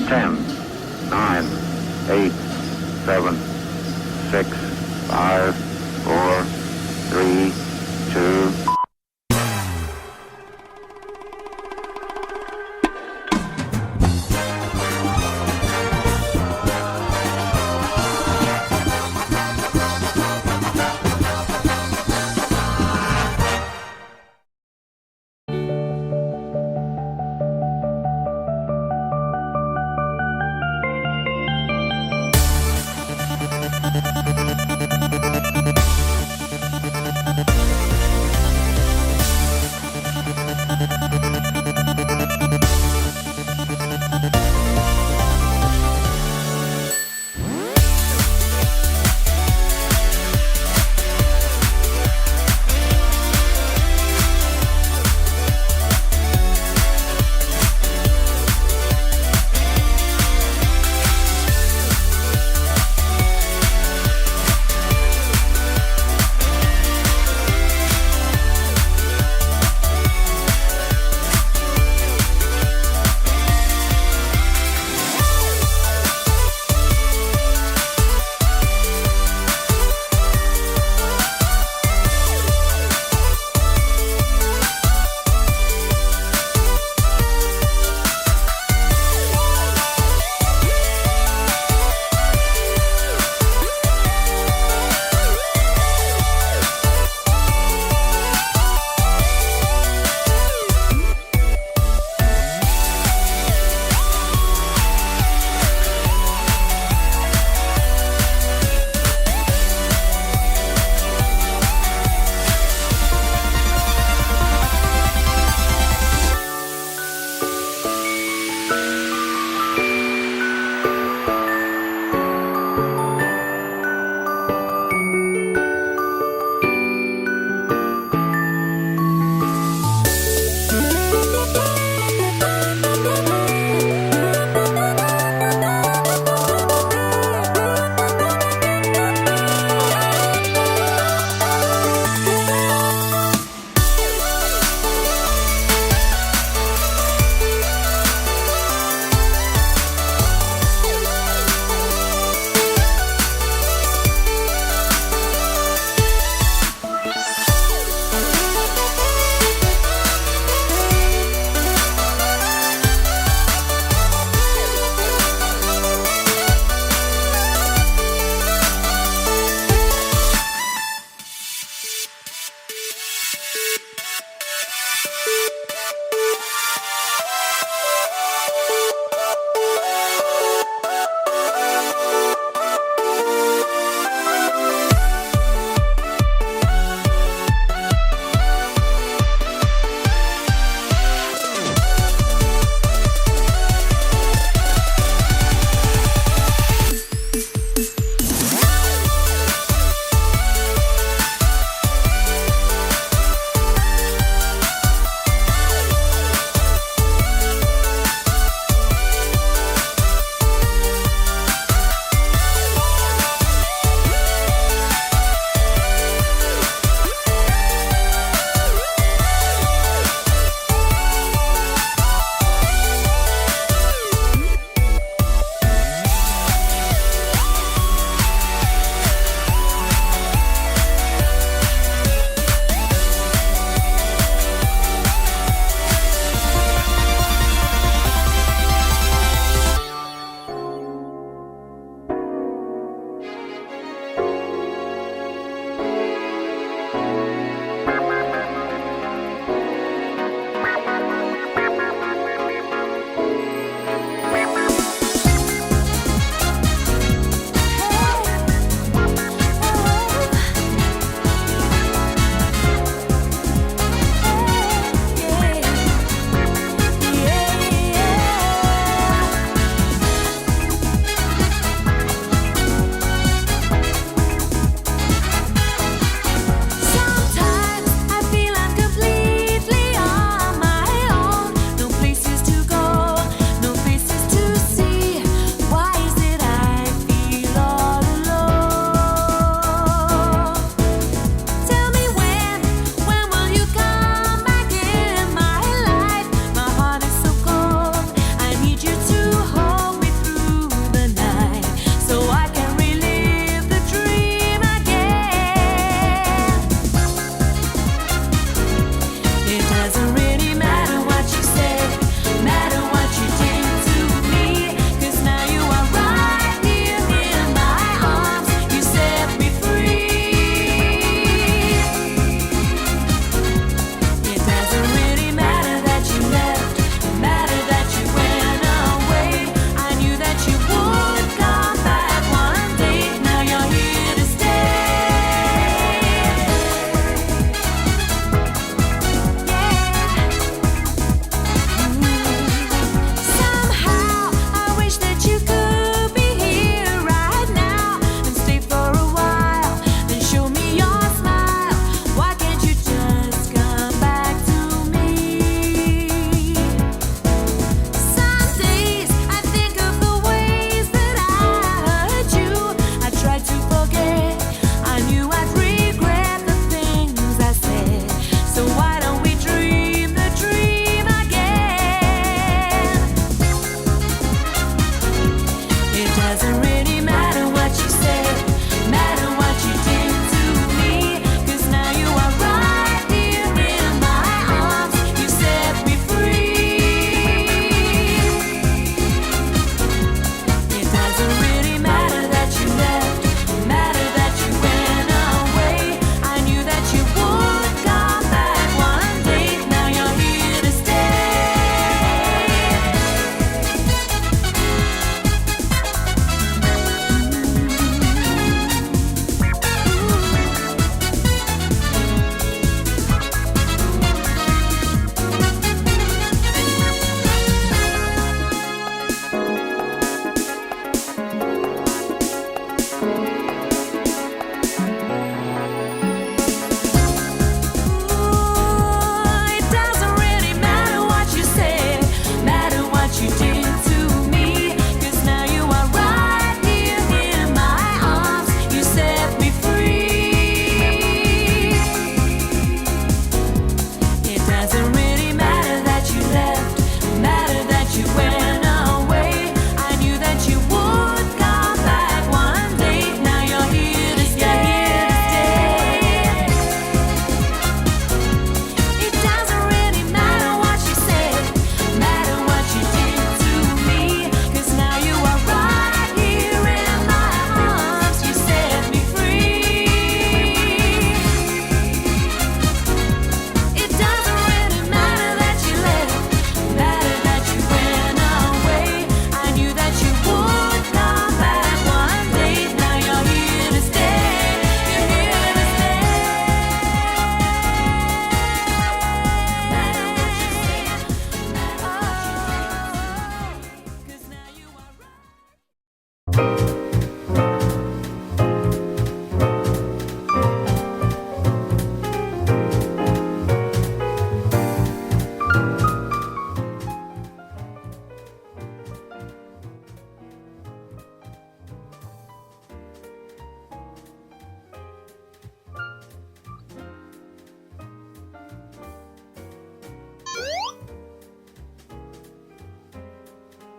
10, 9, 8, 7, 6, 5, 4, 3, 2.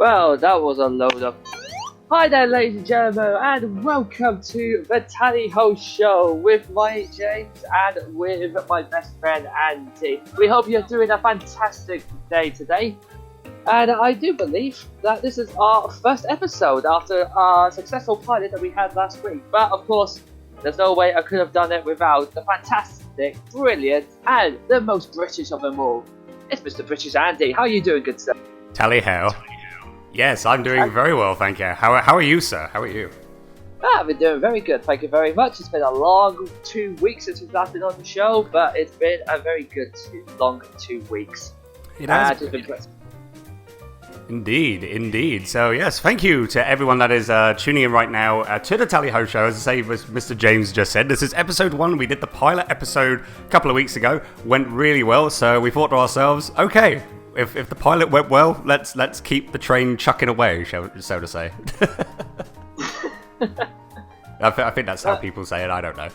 Well, that was a load of... Hi there, ladies and gentlemen, and welcome to the Tally Ho Show with my James and with my best friend Andy. We hope you're doing a fantastic day today. And I do believe that this is our first episode after our successful pilot that we had last week. But of course, there's no way I could have done it without the fantastic, brilliant, and the most British of them all. It's Mr. British Andy. How are you doing, good sir? Tally ho. Yes, I'm doing very well, thank you. How are you, sir? How are you? I've been doing very good, thank you very much. It's been a long 2 weeks since we've last been on the show, but it's been a very good long 2 weeks. It has been. Indeed. So yes, thank you to everyone that is tuning in right now to the Tally Ho Show. As I say, as Mr. James just said, this is episode 1. We did the pilot episode a couple of weeks ago. Went really well, so we thought to ourselves, okay, if the pilot went well, let's keep the train chucking away, so to say. I think that's how people say it. I don't know.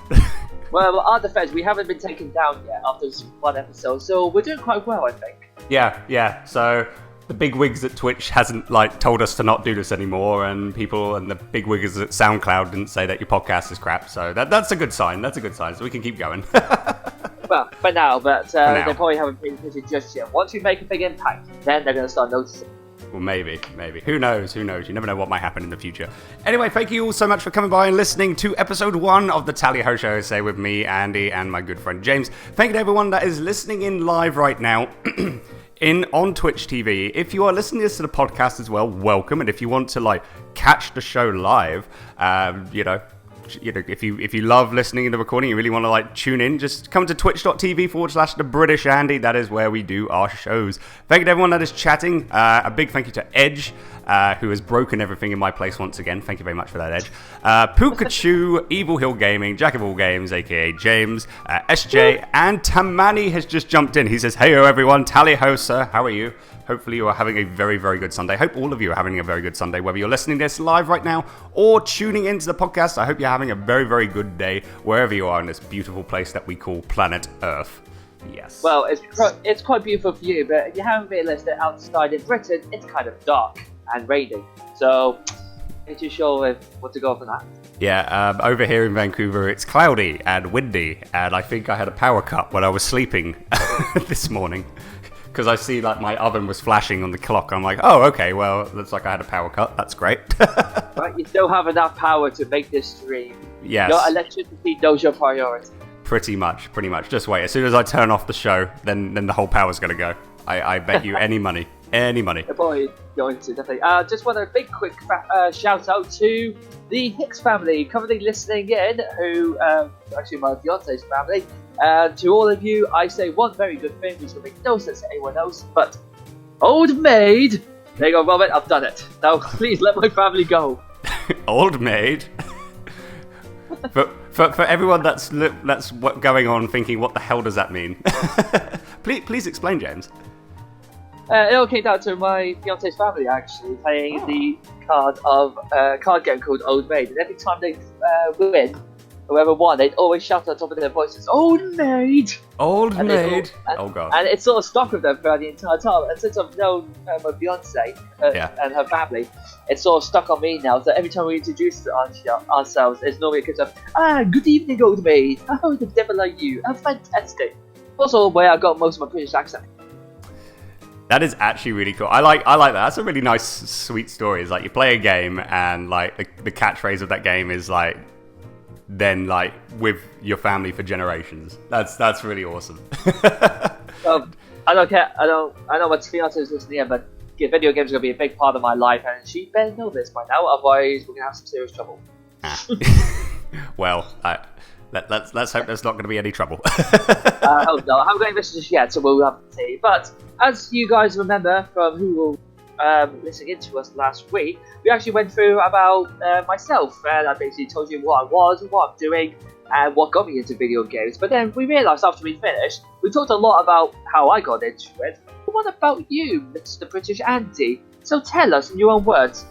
Well, our defense, we haven't been taken down yet after this one episode, so we're doing quite well, I think. Yeah. So the bigwigs at Twitch hasn't told us to not do this anymore, and people and the bigwigs at SoundCloud didn't say that your podcast is crap. So that's a good sign. So we can keep going. Well, for now, but they probably haven't been attention just yet. Once we make a big impact, then they're going to start noticing. Well, maybe. Who knows? You never know what might happen in the future. Anyway, thank you all so much for coming by and listening to episode 1 of the Tally Ho Show, say with me, Andy, and my good friend James. Thank you to everyone that is listening in live right now on Twitch TV. If you are listening to this to the podcast as well, welcome. And if you want to catch the show live, if you love listening to the recording, you really want to tune in, just come to twitch.tv/The British Andy. That is where we do our shows. Thank you to everyone that is chatting. A big thank you to Edge, who has broken everything in my place once again. Thank you very much for that, Edge. Pikachu, Evil Hill Gaming, Jack of All Games, aka James, SJ, and Tamani has just jumped in. He says, "Heyo everyone, Tally ho sir, how are you? Hopefully you are having a very, very good Sunday. Hope all of you are having a very good Sunday, whether you're listening to this live right now or tuning into the podcast. I hope you're having a very, very good day wherever you are in this beautiful place that we call planet Earth." Yes. Well, it's quite beautiful for you, but if you haven't realised that outside in Britain, it's kind of dark and raining. So, ain't too sure what to go for that. Yeah, over here in Vancouver, it's cloudy and windy, and I think I had a power cut when I was sleeping this morning. Because I see my oven was flashing on the clock. I'm like, oh, okay, well, looks like I had a power cut. That's great. Right, you still have enough power to make this stream. Yes. Your electricity knows your priority. Pretty much. Just wait. As soon as I turn off the show, then the whole power's going to go. I bet you any money. Any money. They're probably going to, definitely. Just want a big quick shout out to the Hicks family currently listening in, who, actually my fiance's family. To all of you, I say one very good thing, which will make no sense to anyone else, but Old Maid! There you go, Robert, I've done it. Now please let my family go. Old Maid? For everyone that's going on thinking, what the hell does that mean? Please explain, James. It all came down to my fiance's family, actually, playing the card game called Old Maid, and every time they win, whoever won, they'd always shout on top of their voices, "Old Maid!" Old Maid! Oh god. And it sort of stuck with them throughout the entire time. And since I've known my fiance and her family, it's sort of stuck on me now. So every time we introduce ourselves, it's normally a case of, good evening, Old Maid. Oh, the devil are you? Oh, fantastic. Also, where I got most of my British accent. That is actually really cool. I like that. That's a really nice, sweet story. It's you play a game, and the catchphrase of that game is then with your family for generations. That's really awesome. I don't care. I know my fiance is listening, but video games are gonna be a big part of my life, and she better know this by now. Otherwise, we're gonna have some serious trouble. Well, let's hope there's not going to be any trouble. I hope not. I haven't got any messages yet, so we'll have to see. But as you guys remember from who will listening in to us last week, we actually went through about myself, and I basically told you what I was, what I'm doing, and what got me into video games. But then we realised after we finished, we talked a lot about how I got into it. But what about you, Mr. British Andy? So tell us in your own words,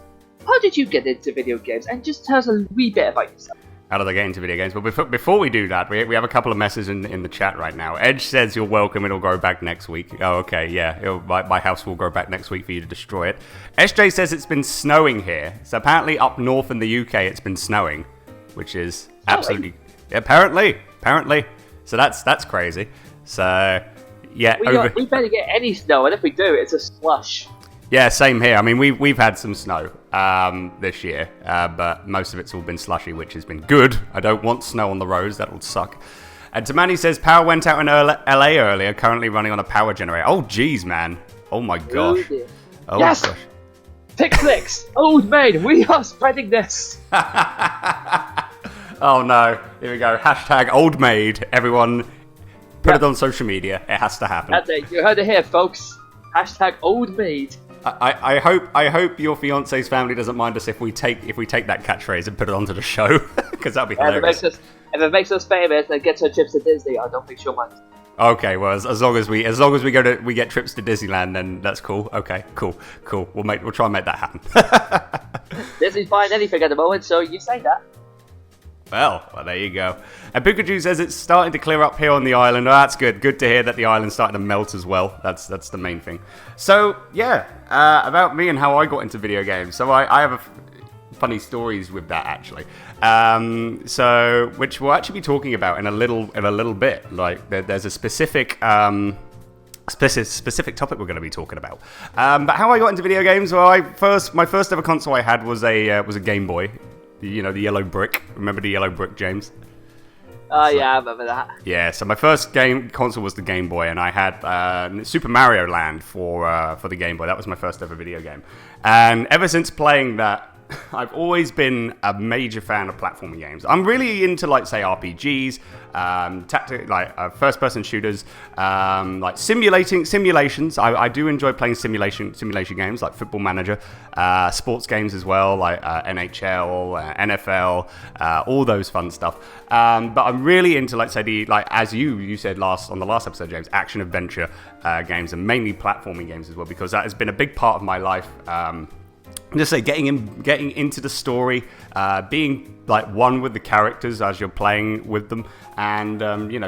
how did you get into video games? And just tell us a wee bit about yourself. how do they get into video games? But before we do that, we have a couple of messages in the chat right now. Edge says you're welcome, it'll grow back next week. Oh, okay, yeah, my house will grow back next week for you to destroy it. SJ says it's been snowing here. So apparently up north in the UK it's been snowing, which is absolutely... Apparently. So that's crazy. So, yeah. We better get any snow, and if we do, it's a slush. Yeah, same here. I mean, we've had some snow this year, but most of it's all been slushy, which has been good. I don't want snow on the roads. That would suck. And Tamani says, power went out in LA earlier, currently running on a power generator. Oh, geez, man. Oh, my gosh. Oh, yes! gosh. Pick flicks! Old maid, we are spreading this! Oh, no. Here we go. Hashtag old maid. Everyone, put it on social media. It has to happen. That's it. You heard it here, folks. Hashtag old maid. I hope your fiance's family doesn't mind us if we take that catchphrase and put it onto the show, because that'd be hilarious. If it makes us famous and gets our trips to Disney, I don't think she'll mind. Okay, well, as long as we get trips to Disneyland, then that's cool. Okay, cool. We'll try and make that happen. Disney's buying anything at the moment, so you say that. Well, there you go. And Pikachu says it's starting to clear up here on the island. Oh, that's good. Good to hear that the island's starting to melt as well. That's the main thing. So, yeah, about me and how I got into video games. So I have funny stories with that, actually. So, which we'll actually be talking about in a little bit. Like, there's a specific topic we're going to be talking about. But how I got into video games? Well, my first ever console I had was a Game Boy. You know, the yellow brick. Remember the yellow brick, James? Yeah, I remember that. Yeah, so my first game console was the Game Boy, and I had Super Mario Land for the Game Boy. That was my first ever video game. And ever since playing that, I've always been a major fan of platforming games. I'm really into, like, say, RPGs, first-person shooters, like simulations. I do enjoy playing simulation games like Football Manager, sports games as well, like NHL, NFL, all those fun stuff. But I'm really into, like, say, as you said on the last episode, James, action adventure games, and mainly platforming games as well, because that has been a big part of my life. Just say getting into the story, being like one with the characters as you're playing with them, and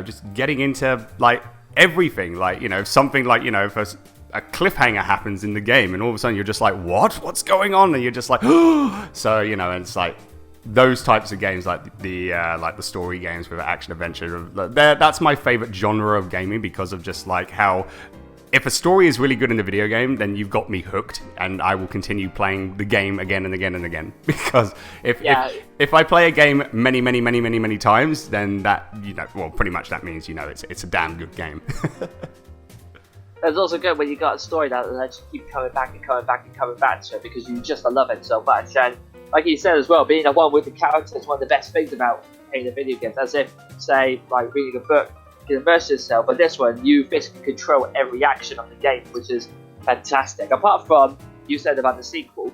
just getting into like everything. Like, if something like if a cliffhanger happens in the game, and all of a sudden you're just like, what's going on? And you're just like, so and it's like those types of games, like the story games with action adventure. That's my favorite genre of gaming, because of just like how. If a story is really good in a video game, then you've got me hooked, and I will continue playing the game again and again and again. Because if I play a game many times, then that pretty much that means it's a damn good game. It's also good when you got a story that lets you keep coming back to it, because you just love it so much. And like you said as well, being the one with the characters is one of the best things about playing a video game. As if, say, like reading a book. Immerse yourself, but this one you basically control every action of the game, which is fantastic. Apart from you said about the sequel,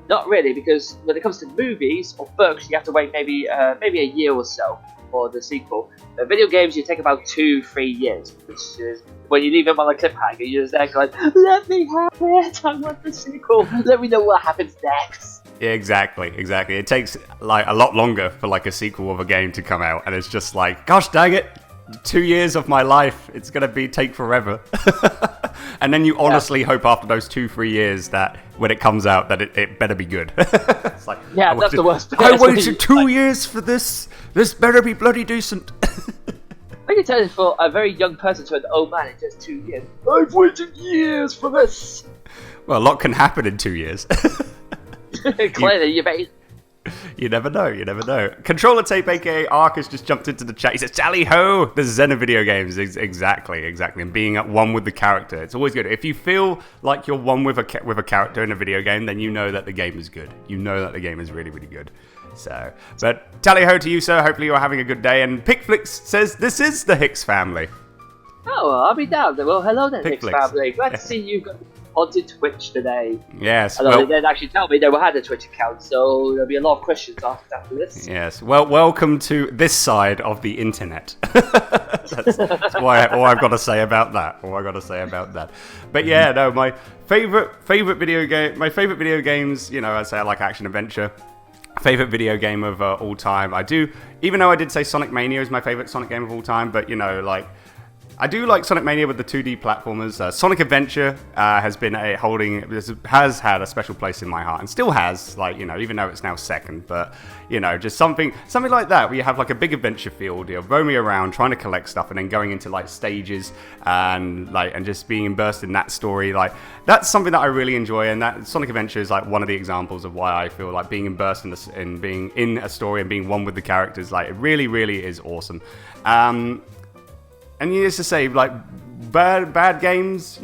not really, because when it comes to movies or books, you have to wait maybe a year or so for the sequel. But video games, you take about 2-3 years, which is when you leave them on a cliffhanger. You're just there going, "Let me have it! I want the sequel. Let me know what happens next." Yeah, exactly. It takes like a lot longer for like a sequel of a game to come out, and it's just like, gosh dang it. 2 years of my life, it's going to take forever. And then you honestly hope after those 2-3 years that when it comes out that it better be good. It's like, that's the worst. I waited 2 years for this. This better be bloody decent. I can tell you, for a very young person to an old man, it's just 2 years. I've waited years for this. Well, a lot can happen in 2 years. Clearly, You never know. Controller Tape, aka Ark, has just jumped into the chat. He says, "Tally ho!" The zen of video games. Exactly. And being at one with the character. It's always good. If you feel like you're one with a character in a video game, then you know that the game is good. You know that the game is really, really good. So, but tally ho to you, sir. Hopefully you're having a good day. And Pickflix says, "This is the Hicks family." Oh, well, I'll be down. Well, hello then, Hicks Pickflix. family. Glad to see you onto Twitch today. Yes. Although they didn't actually tell me they had a Twitch account, so there'll be a lot of questions after this. Yes. Well, welcome to this side of the internet. that's all I've got to say about that. But yeah, no, my favorite video games, I'd say I like action adventure. favorite video game of all time. I do, even though I did say Sonic Mania is my favorite Sonic game of all time, but like, I do like Sonic Mania with the 2D platformers. Sonic Adventure has had a special place in my heart, and still has, like, even though it's now second, but just something like that, where you have like a big adventure field, you're roaming around trying to collect stuff, and then going into like stages and just being immersed in that story. Like, that's something that I really enjoy, and that Sonic Adventure is like one of the examples of why I feel like being immersed in being in a story and being one with the characters. Like, it really, really is awesome. And needless to say, like, bad games,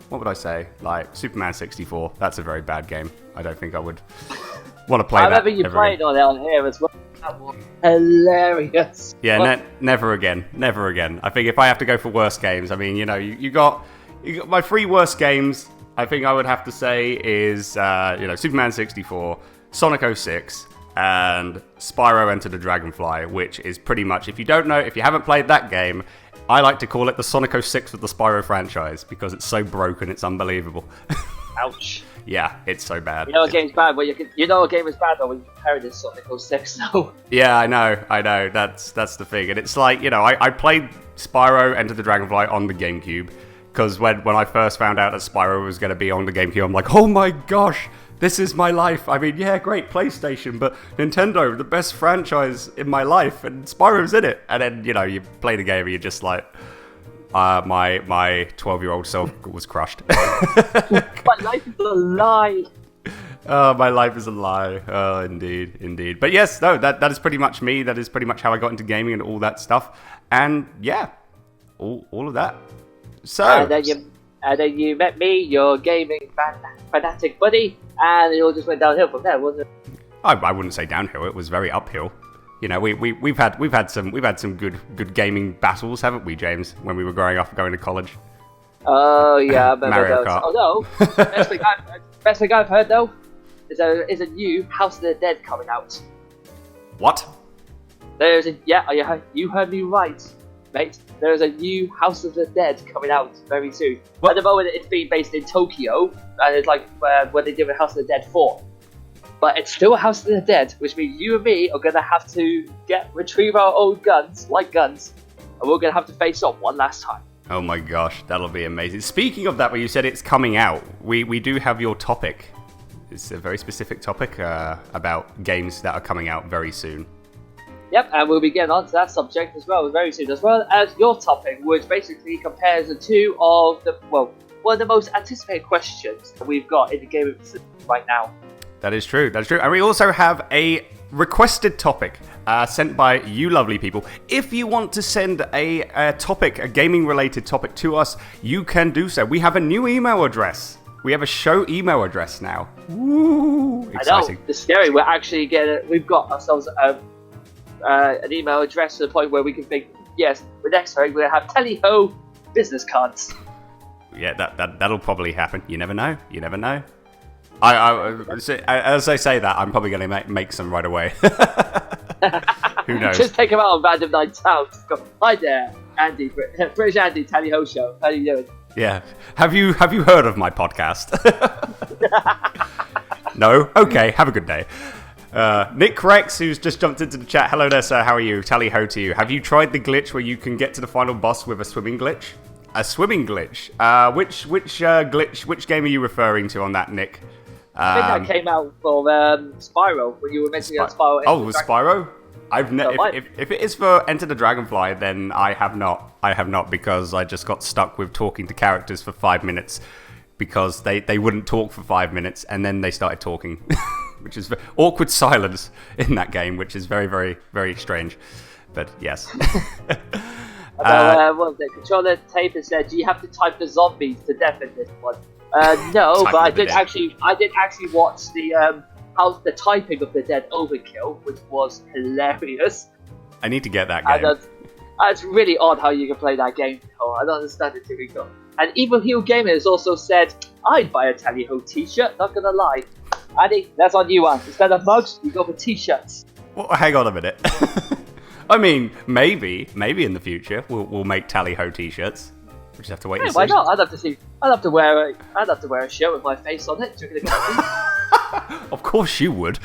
what would I say? Like, Superman 64, that's a very bad game. I don't think I would want to play that. I remember you played on here as well. That was hilarious. Yeah, never again. Never again. I think if I have to go for worst games, I mean, you got my 3 worst games, I think I would have to say is, Superman 64, Sonic 06, and Spyro Enter the Dragonfly, which is pretty much, if you haven't played that game, I like to call it the Sonic 06 of the Spyro franchise, because it's so broken, it's unbelievable. Ouch. Yeah, it's so bad. A game's bad when a game is bad when you compare it to Sonic 06, though. Yeah, I know. That's the thing. And it's like, I played Spyro Enter the Dragonfly on the GameCube, because when I first found out that Spyro was going to be on the GameCube, I'm like, oh my gosh, this is my life. I mean, yeah, great PlayStation, but Nintendo, the best franchise in my life, and Spyro's in it. And then, you play the game and you're just like, my 12-year-old self was crushed. My life is a lie. Oh, my life is a lie. Oh, indeed. But yes, no, that is pretty much me. That is pretty much how I got into gaming and all that stuff. And yeah, all of that. So... And then you met me, your gaming fanatic buddy, and it all just went downhill from there, wasn't it? I wouldn't say downhill. It was very uphill. We've had some good gaming battles, haven't we, James? When we were growing up, going to college. Oh yeah, I remember Mario those. Kart. Oh no, best thing I've heard though is a new House of the Dead coming out. What? You heard me right, mate. There is a new House of the Dead coming out very soon. What? At the moment, it's being based in Tokyo, and it's like where they did a House of the Dead 4. But it's still a House of the Dead, which means you and me are going to have to retrieve our old guns, and we're going to have to face off one last time. Oh my gosh, that'll be amazing. Speaking of that, where you said it's coming out, we do have your topic. It's a very specific topic about games that are coming out very soon. Yep, and we'll be getting on to that subject as well very soon, as well as your topic, which basically compares the two of one of the most anticipated questions that we've got in the gaming system right now. That is true. And we also have a requested topic sent by you lovely people. If you want to send a topic, a gaming-related topic to us, you can do so. We have a new email address. We have a show email address now. Woo! Exciting. I know, it's scary. We've got ourselves an email address to the point where we can think, yes, the next time we're going to have tally-ho business cards. Yeah, that'll probably happen. You never know. As I say that, I'm probably going to make some right away. Who knows? Just take them out on random nights out. Go, hi there, Andy, British Andy, tally-ho show. How are you doing? Yeah. Have you heard of my podcast? No? Okay, have a good day. Nick Rex, who's just jumped into the chat. Hello there, sir. How are you? Tally ho to you. Have you tried the glitch where you can get to the final boss with a swimming glitch? A swimming glitch? Which game are you referring to on that, Nick? I think that came out for Spyro, when you were mentioning Spyro. Oh, was Spyro? If it is for Enter the Dragonfly, then I have not, because I just got stuck with talking to characters for 5 minutes, because they wouldn't talk for 5 minutes, and then they started talking. Which is awkward silence in that game, which is very, very, very strange. But yes. What was it? Controller Taper said, "Do you have to type the zombies to death in this one?" No, but I did actually watch the typing of the Dead Overkill, which was hilarious. I need to get that game. And it's really odd how you can play that game. Oh, I don't understand it too much. And Evil Heel Gamer has also said, "I'd buy a Tally-Ho t-shirt, not gonna lie." Andy, that's on you, one. Instead of mugs, you go for t-shirts. Well, hang on a minute. I mean, maybe in the future we'll make Tally-Ho t-shirts. We just have to wait and see. Why not? I'd love to wear a shirt with my face on it. Of course you would.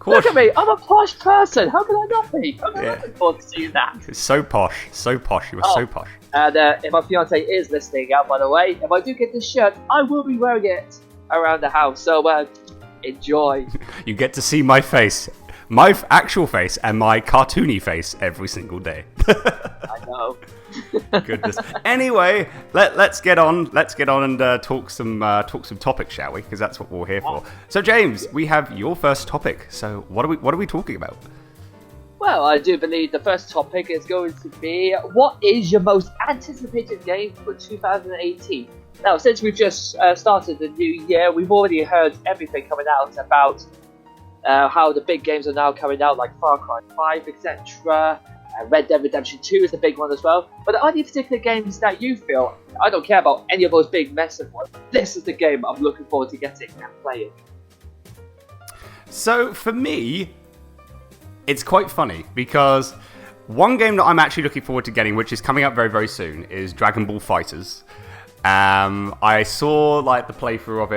Look at me, I'm a posh person. How can I not be? How can I not look forward to seeing that? It's so posh. So posh. You were so posh. And if my fiance is listening out, by the way, if I do get this shirt, I will be wearing it around the house. So enjoy. You get to see my face. My actual face and my cartoony face every single day. I know. Goodness. Anyway, let's get on. Let's get on and talk some topics, shall we? Because that's what we're here for. So, James, we have your first topic. So, what are we talking about? Well, I do believe the first topic is going to be what is your most anticipated game for 2018? Now, since we've just started the new year, we've already heard everything coming out about how the big games are now coming out, like Far Cry 5, etc. Red Dead Redemption 2 is a big one as well. But are there any particular games that you feel, I don't care about any of those big massive ones, this is the game I'm looking forward to getting and playing? So, for me, it's quite funny because one game that I'm actually looking forward to getting, which is coming up very, very soon, is Dragon Ball FighterZ. I saw the playthrough of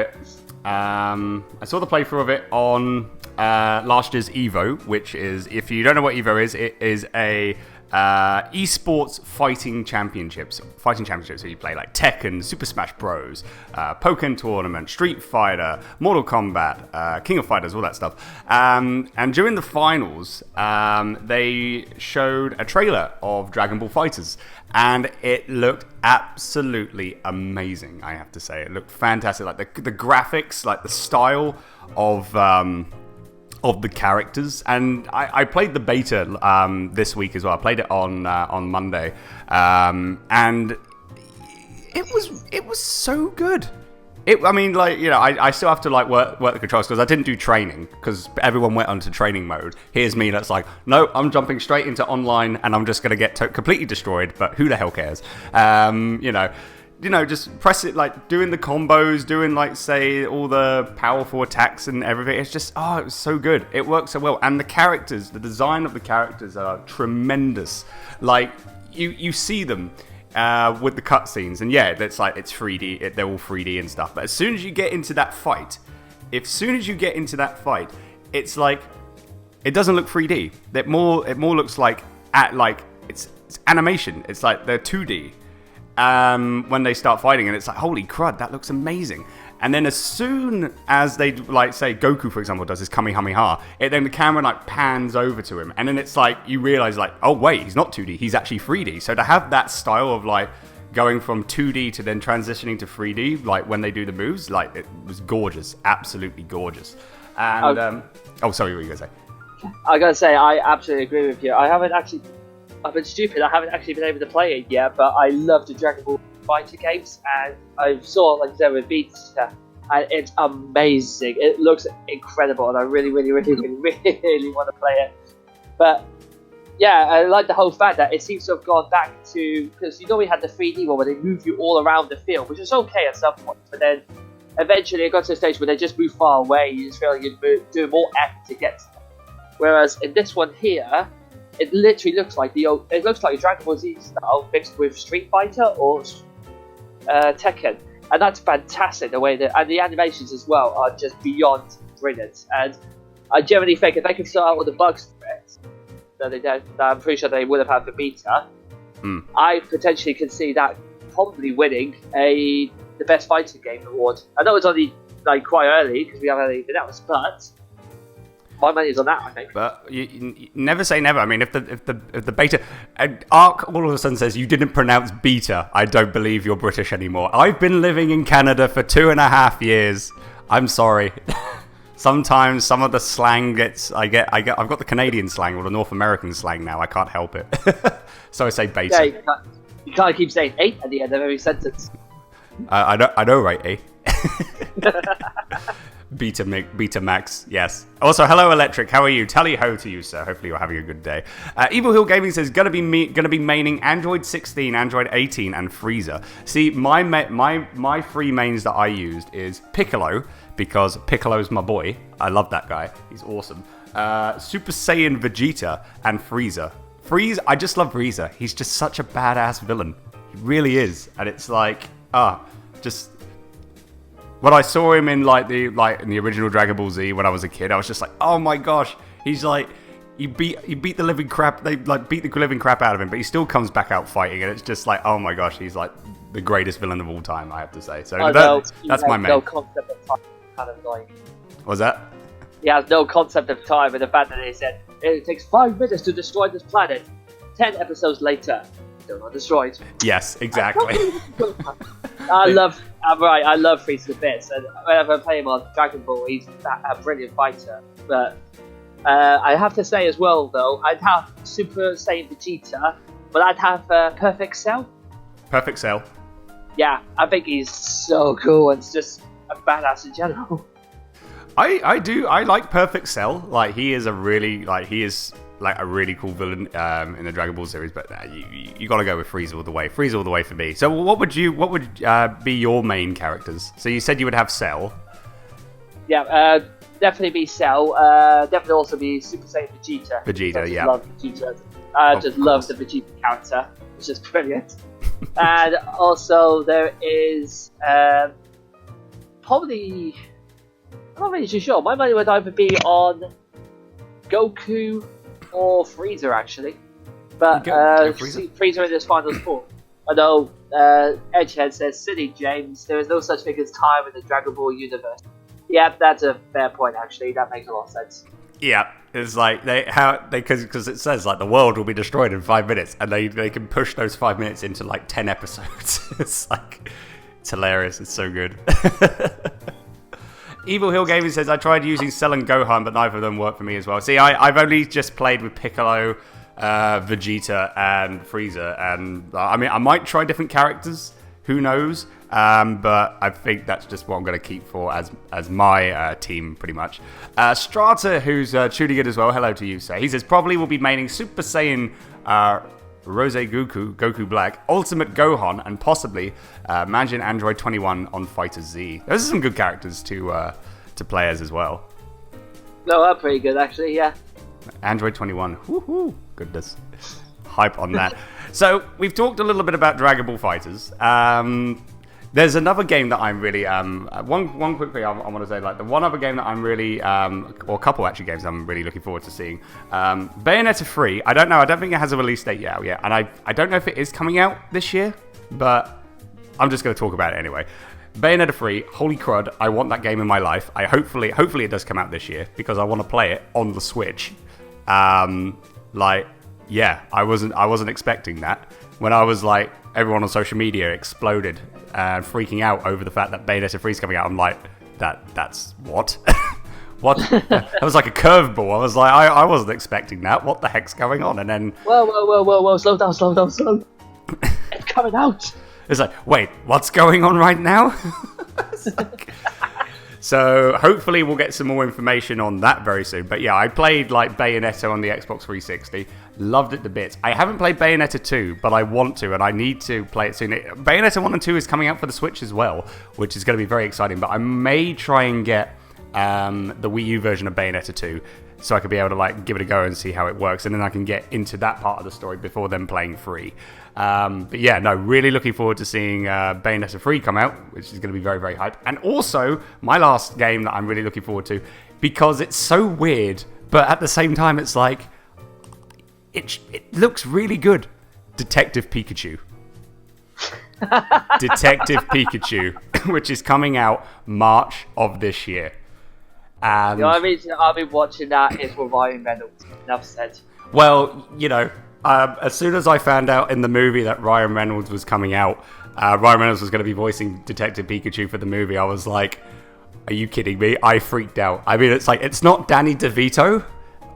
it. On last year's Evo, which is, if you don't know what Evo is, it is a esports fighting championships. So you play like Tekken, Super Smash Bros, Pokken Tournament, Street Fighter, Mortal Kombat, King of Fighters, all that stuff. And during the finals, they showed a trailer of Dragon Ball FighterZ, and it looked absolutely amazing. I have to say, it looked fantastic. Like the graphics, like the style of the characters, and I played the beta this week as well. I played it on Monday, and it was so good. I still have to work the controls because I didn't do training because everyone went onto training mode. Here's me that's like, no, I'm jumping straight into online and I'm just gonna get completely destroyed. But who the hell cares? Just press it, doing the combos, doing, say, all the powerful attacks and everything. It's just, it was so good. It works so well. And the characters, the design of the characters are tremendous. You see them with the cutscenes, and yeah, it's 3D, they're all 3D and stuff. But as soon as you get into that fight, it's it doesn't look 3D. It more looks it's animation. It's they're 2D. When they start fighting, and it's holy crud, that looks amazing. And then as soon as they say Goku, for example, does his Kamehameha, then the camera pans over to him, and then it's you realize oh wait, he's not 2D, he's actually 3D. So to have that style of going from 2D to then transitioning to 3D, when they do the moves, it was gorgeous, absolutely gorgeous. And sorry, what were you gonna say? I gotta say, I absolutely agree with you. I've been stupid, I haven't actually been able to play it yet, but I love the Dragon Ball fighter games, and I saw it with Beta, and it's amazing. It looks incredible, and I really want to play it. But yeah, I like the whole fact that it seems to have gone back to, because we had the 3D one where they move you all around the field, which is okay at some point, but then eventually it got to a stage where they just move far away. You just feel like you're doing more effort to get to them. Whereas in this one here, it literally looks like it looks like a Dragon Ball Z style mixed with Street Fighter or Tekken, and that's fantastic. The way and the animations as well are just beyond brilliant. And I generally think if they could sort out all the bugs for it that they don't, I'm pretty sure they would have had the beta. I potentially can see that probably winning the best fighting game award. I know it's only quite early because we haven't even announced, but my money's on that, I think. But you never say never. I mean, if the beta Ark all of a sudden says you didn't pronounce beta, I don't believe you're British anymore. I've been living in Canada for 2.5 years. I'm sorry. Sometimes some of the slang I've got the Canadian slang or the North American slang now. I can't help it. So I say beta. Yeah, you can't keep saying 8 at the end of every sentence. I know, right? Beta Max, yes. Also, hello Electric, how are you? Tally ho to you, sir. Hopefully you're having a good day. Evil Hill Gaming says gonna be maining Android 16, Android 18, and Frieza. See, my three mains that I used is Piccolo, because Piccolo's my boy. I love that guy. He's awesome. Super Saiyan Vegeta and Frieza. I just love Frieza. He's just such a badass villain. He really is. And it's When I saw him in in the original Dragon Ball Z when I was a kid, I was just like, oh my gosh, he's like, you beat the living crap. They beat the living crap out of him, but he still comes back out fighting, and it's just like, oh my gosh, he's like the greatest villain of all time. I have to say. So that's my main. No concept of time, kind of annoying. What's that? He has no concept of time, and the fact that they said it takes 5 minutes to destroy this planet. 10 episodes later, still not destroyed. Yes, exactly. I love Frieza to bits, and whenever I play him on Dragon Ball, he's a brilliant fighter. But I have to say as well, though, I'd have Super Saiyan Vegeta, but I'd have Perfect Cell. Perfect Cell. Yeah, I think he's so cool and just a badass in general. I like Perfect Cell. Like he is a really cool villain in the Dragon Ball series. But you got to go with Frieza all the way. Frieza all the way for me. So what would be your main characters? So you said you would have Cell. Yeah, definitely be Cell. Definitely also be Super Saiyan Vegeta. Vegeta, yeah. Love Vegeta. I just love the Vegeta character. It's just brilliant. And also there is probably. I'm not really too sure. My money would either be on Goku or Frieza, actually. But Frieza in his final form. I know Edgehead says, silly James, there is no such thing as time in the Dragon Ball universe. Yeah, that's a fair point, actually. That makes a lot of sense. Yeah, it's like because it says like the world will be destroyed in 5 minutes, and they can push those 5 minutes into like 10 episodes. It's hilarious. It's so good. Evil Hill Gaming says, I tried using Cell and Gohan, but neither of them worked for me as well. See, I've only just played with Piccolo, Vegeta, and Frieza. And I mean, I might try different characters. Who knows? But I think that's just what I'm going to keep for as my team, pretty much. Strata, who's tuning in as well, hello to you, sir. He says, probably will be maining Super Saiyan Rose Goku Black, Ultimate Gohan, and possibly Manjin Android 21 on Fighter Z. Those are some good characters to play as well. No, they're pretty good, actually, yeah. Android 21, woohoo, goodness. Hype on that. So, we've talked a little bit about Dragon Ball FighterZ. There's another game that I'm really, one quick thing I want to say, like the one other game that I'm really, or a couple actually games I'm really looking forward to seeing. Bayonetta 3, I don't know, I don't think it has a release date yet, and I don't know if it is coming out this year, but I'm just going to talk about it anyway. Bayonetta 3, holy crud, I want that game in my life. Hopefully it does come out this year, because I want to play it on the Switch. Yeah, I wasn't expecting that. When I was like, everyone on social media exploded and freaking out over the fact that Bayonetta 3 is coming out. I'm like, that's what? What? That was like a curveball. I was like, I wasn't expecting that. What the heck's going on? And then... Whoa, slow down. It's coming out. It's like, wait, what's going on right now? So hopefully we'll get some more information on that very soon. But yeah, I played like Bayonetta on the Xbox 360. Loved it to bits. I haven't played Bayonetta 2, but I want to, and I need to play it soon. Bayonetta 1 and 2 is coming out for the Switch as well, which is going to be very exciting. But I may try and get the Wii U version of Bayonetta 2, so I could be able to like give it a go and see how it works, and then I can get into that part of the story before then playing 3. But yeah, no, really looking forward to seeing Bayonetta 3 come out, which is going to be very, very hype. And also, my last game that I'm really looking forward to, because it's so weird, but at the same time, it's like, it looks really good. Detective Pikachu. Detective Pikachu, which is coming out March of this year. And I've been watching that is with Ryan Reynolds. Enough said. Well, as soon as I found out in the movie that Ryan Reynolds was coming out, Ryan Reynolds was going to be voicing Detective Pikachu for the movie, I was like, are you kidding me? I freaked out. I mean, it's like, it's not Danny DeVito,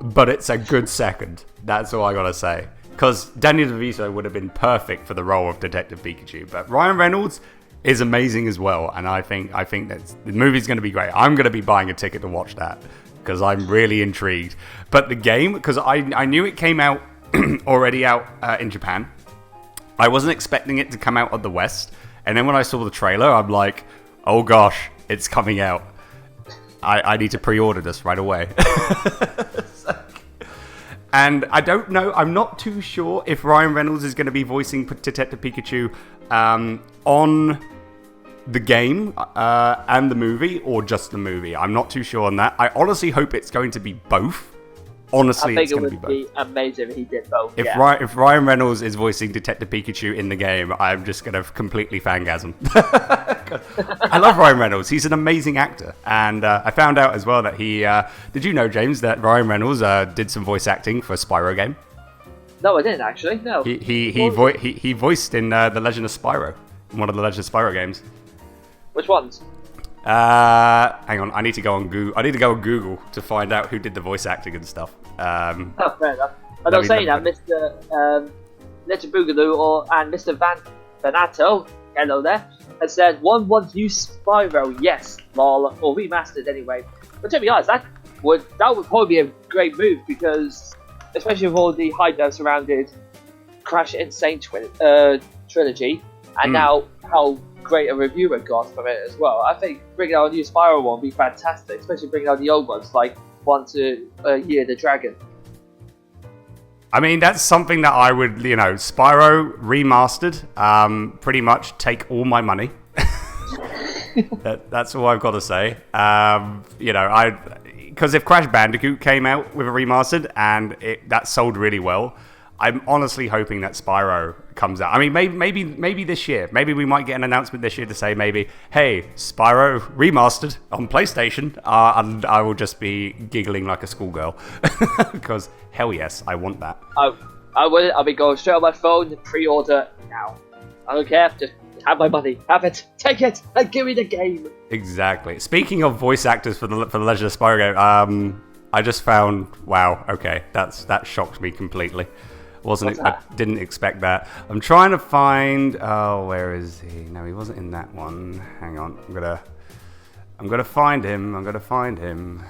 but it's a good second. That's all I gotta say. Because Danny DeVito would have been perfect for the role of Detective Pikachu, but Ryan Reynolds is amazing as well, and I think that the movie's going to be great. I'm going to be buying a ticket to watch that, because I'm really intrigued. But the game, because I knew it came out already out in Japan. I wasn't expecting it to come out of the West, and then when I saw the trailer, I'm like, oh gosh, it's coming out. I need to pre-order this right away. And I don't know, I'm not too sure if Ryan Reynolds is going to be voicing Detective Pikachu on the game and the movie, or just the movie. I'm not too sure on that. I honestly hope it's going to be both. Honestly, it's going to be both. I think it would be amazing if he did both. If Ryan Reynolds is voicing Detective Pikachu in the game, I'm just going to completely fangasm. I love Ryan Reynolds. He's an amazing actor. And I found out as well that he... did you know, James, that Ryan Reynolds did some voice acting for a Spyro game? No, I didn't actually. No. He voiced in The Legend of Spyro, in one of the Legend of Spyro games. Which ones? Hang on, I need to go on Google. I need to go on Google to find out who did the voice acting and stuff. Oh, fair enough. I'm not saying that, Mr. Little Boogaloo and Mr. Vanato, hello there, has said 1 wants new Spyro, yes, lol, or remastered anyway. But to be honest, that would probably be a great move because, especially with all the hype that surrounded Crash Insane trilogy, and now how great a review it got from it as well. I think bringing out a new Spyro one would be fantastic, especially bringing out the old ones like Year the Dragon. I mean, that's something that I would, Spyro remastered, pretty much take all my money. That's all I've got to say. Because if Crash Bandicoot came out with a remastered and that sold really well, I'm honestly hoping that Spyro comes out. I mean, maybe this year. Maybe we might get an announcement this year to say maybe, hey, Spyro remastered on PlayStation, and I will just be giggling like a schoolgirl. Because, hell yes, I want that. I'll be going straight on my phone to pre-order now. I don't care, just have my money. Have it, take it, and give me the game. Exactly. Speaking of voice actors for the Legend of Spyro game, I just found, wow, okay, that shocked me completely. I didn't expect that. I'm trying to find. Oh, where is he? No, he wasn't in that one. Hang on. I'm gonna find him.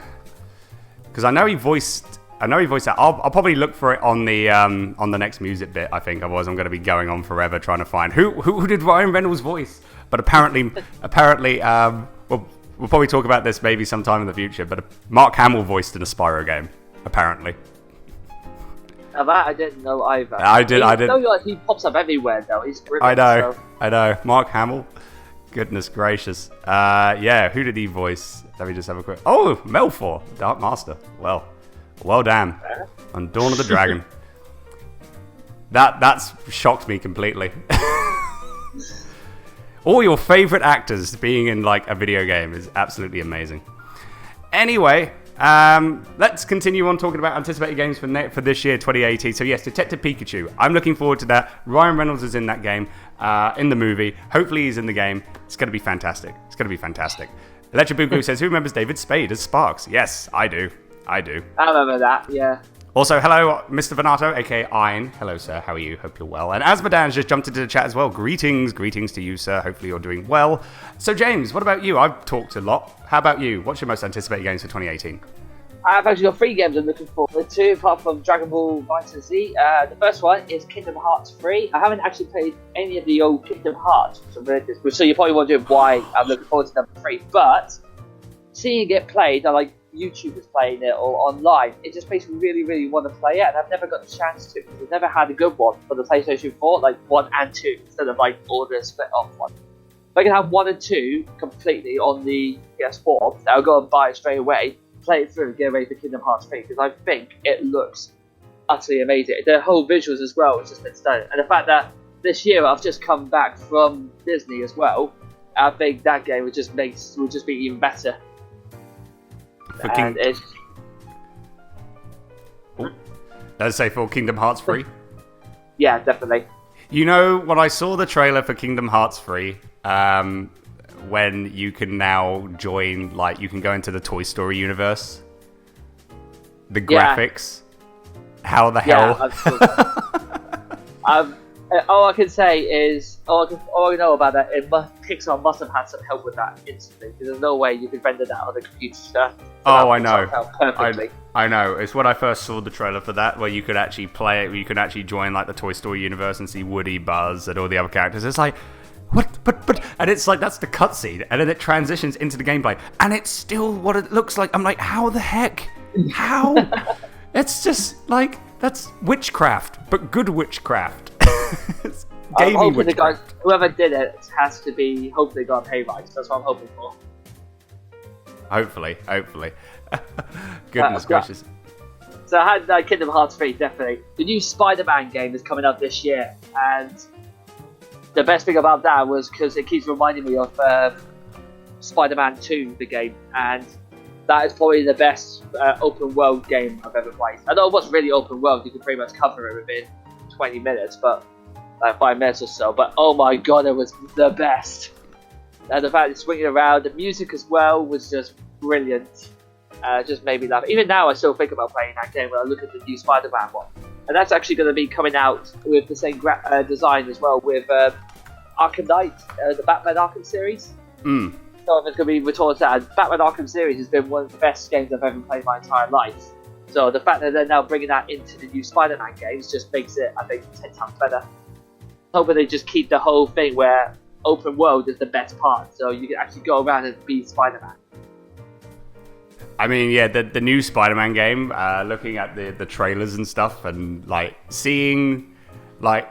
Because I know he voiced that. I'll probably look for it on the next music bit. I think otherwise I'm gonna be going on forever trying to find who did Ryan Reynolds voice. But apparently, we'll probably talk about this maybe sometime in the future. But Mark Hamill voiced in a Spyro game. Apparently. Now that I didn't know either. I did. He pops up everywhere though. He's brilliant. I know. Mark Hamill. Goodness gracious. Yeah. Who did he voice? Let me just have a quick. Oh, Melfor, Dark Master. Well damn. On Dawn of the Dragon. That's shocked me completely. All your favorite actors being in like a video game is absolutely amazing. Anyway. Let's continue on talking about anticipated games for this year, 2018. So yes, Detective Pikachu. I'm looking forward to that. Ryan Reynolds is in that game, in the movie. Hopefully he's in the game. It's going to be fantastic. Electric Boogaloo says, who remembers David Spade as Sparks? Yes, I do. I remember that, yeah. Also, hello, Mr. Venato, aka Ein. Hello, sir. How are you? Hope you're well. And Asmodan's just jumped into the chat as well. Greetings to you, sir. Hopefully you're doing well. So, James, what about you? I've talked a lot. How about you? What's your most anticipated games for 2018? I've actually got 3 games I'm looking forward to, apart from Dragon Ball Fighter Z. The first one is Kingdom Hearts 3. I haven't actually played any of the old Kingdom Hearts, so you're probably wondering why I'm looking forward to number 3. But seeing it played, like YouTubers playing it or online, it just makes me really, really want to play it, and I've never got the chance to, because I've never had a good one for the PlayStation 4, like 1 and 2, instead of like all the split off one. If I can have 1 and 2 completely on the PS4, I'll go and buy it straight away, play it through and get ready for Kingdom Hearts 3, because I think it looks utterly amazing. The whole visuals as well has just been stunning, and the fact that this year I've just come back from Disney as well, I think that game would just be even better. Let's say for Kingdom Hearts 3? Yeah, definitely. You know, when I saw the trailer for Kingdom Hearts 3, when you can now join, like, you can go into the Toy Story universe, the graphics, how the hell? All I can say is, all I know about that, Pixar must have had some help with that instantly, because there's no way you could render that on a computer. I know. I know. It's when I first saw the trailer for that, where you could actually play it, where you could actually join like the Toy Story universe and see Woody, Buzz, and all the other characters. It's like, what? But, and it's like, that's the cutscene, and then it transitions into the gameplay, and it's still what it looks like. I'm like, how the heck? How? It's just like, that's witchcraft, but good witchcraft. Gaming hoping the guy, witchcraft. whoever did it has to be, hopefully got a pay rise. That's what I'm hoping for. Hopefully. Goodness gracious. So I had Kingdom Hearts 3, definitely. The new Spider-Man game is coming out this year, and the best thing about that was because it keeps reminding me of Spider-Man 2, the game, and that is probably the best open world game I've ever played. I know it wasn't really open world, you could pretty much cover it within 20 minutes, but like 5 minutes or so, but oh my god, it was the best. And the fact it's swinging around, the music as well was just brilliant. Just made me laugh. Even now, I still think about playing that game when I look at the new Spider-Man one. And that's actually going to be coming out with the same design as well, with Arkham Knight, the Batman Arkham series. So if it's going to be returned to that, Batman Arkham series has been one of the best games I've ever played in my entire life. So the fact that they're now bringing that into the new Spider-Man games just makes it, I think, 10 times better. Hoping they just keep the whole thing where open world is the best part, so you can actually go around and be Spider-Man. I mean, yeah, the new Spider-Man game, looking at the trailers and stuff, and like seeing like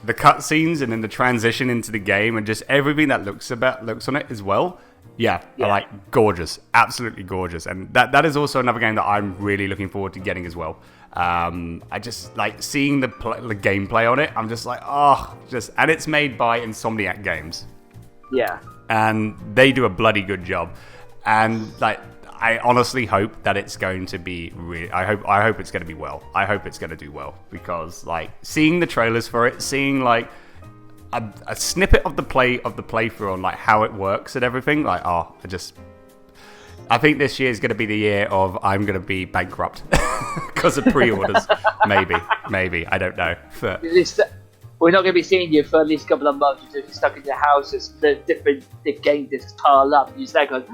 the cutscenes and then the transition into the game and just everything that looks on it as well. Yeah. Like gorgeous, absolutely gorgeous, and that is also another game that I'm really looking forward to getting as well. I just like seeing the gameplay on it. I'm just like, and it's made by Insomniac Games. Yeah, and they do a bloody good job, and like. I honestly hope that it's going to be really. I hope it's going to be well. I hope it's going to do well, because like seeing the trailers for it, seeing like a snippet of the playthrough on like how it works and everything. Like, I think this year is going to be the year of I'm going to be bankrupt because of pre-orders. maybe I don't know. But we're not going to be seeing you for at least a couple of months. You're stuck in your house as the different game discs pile up. You're there going,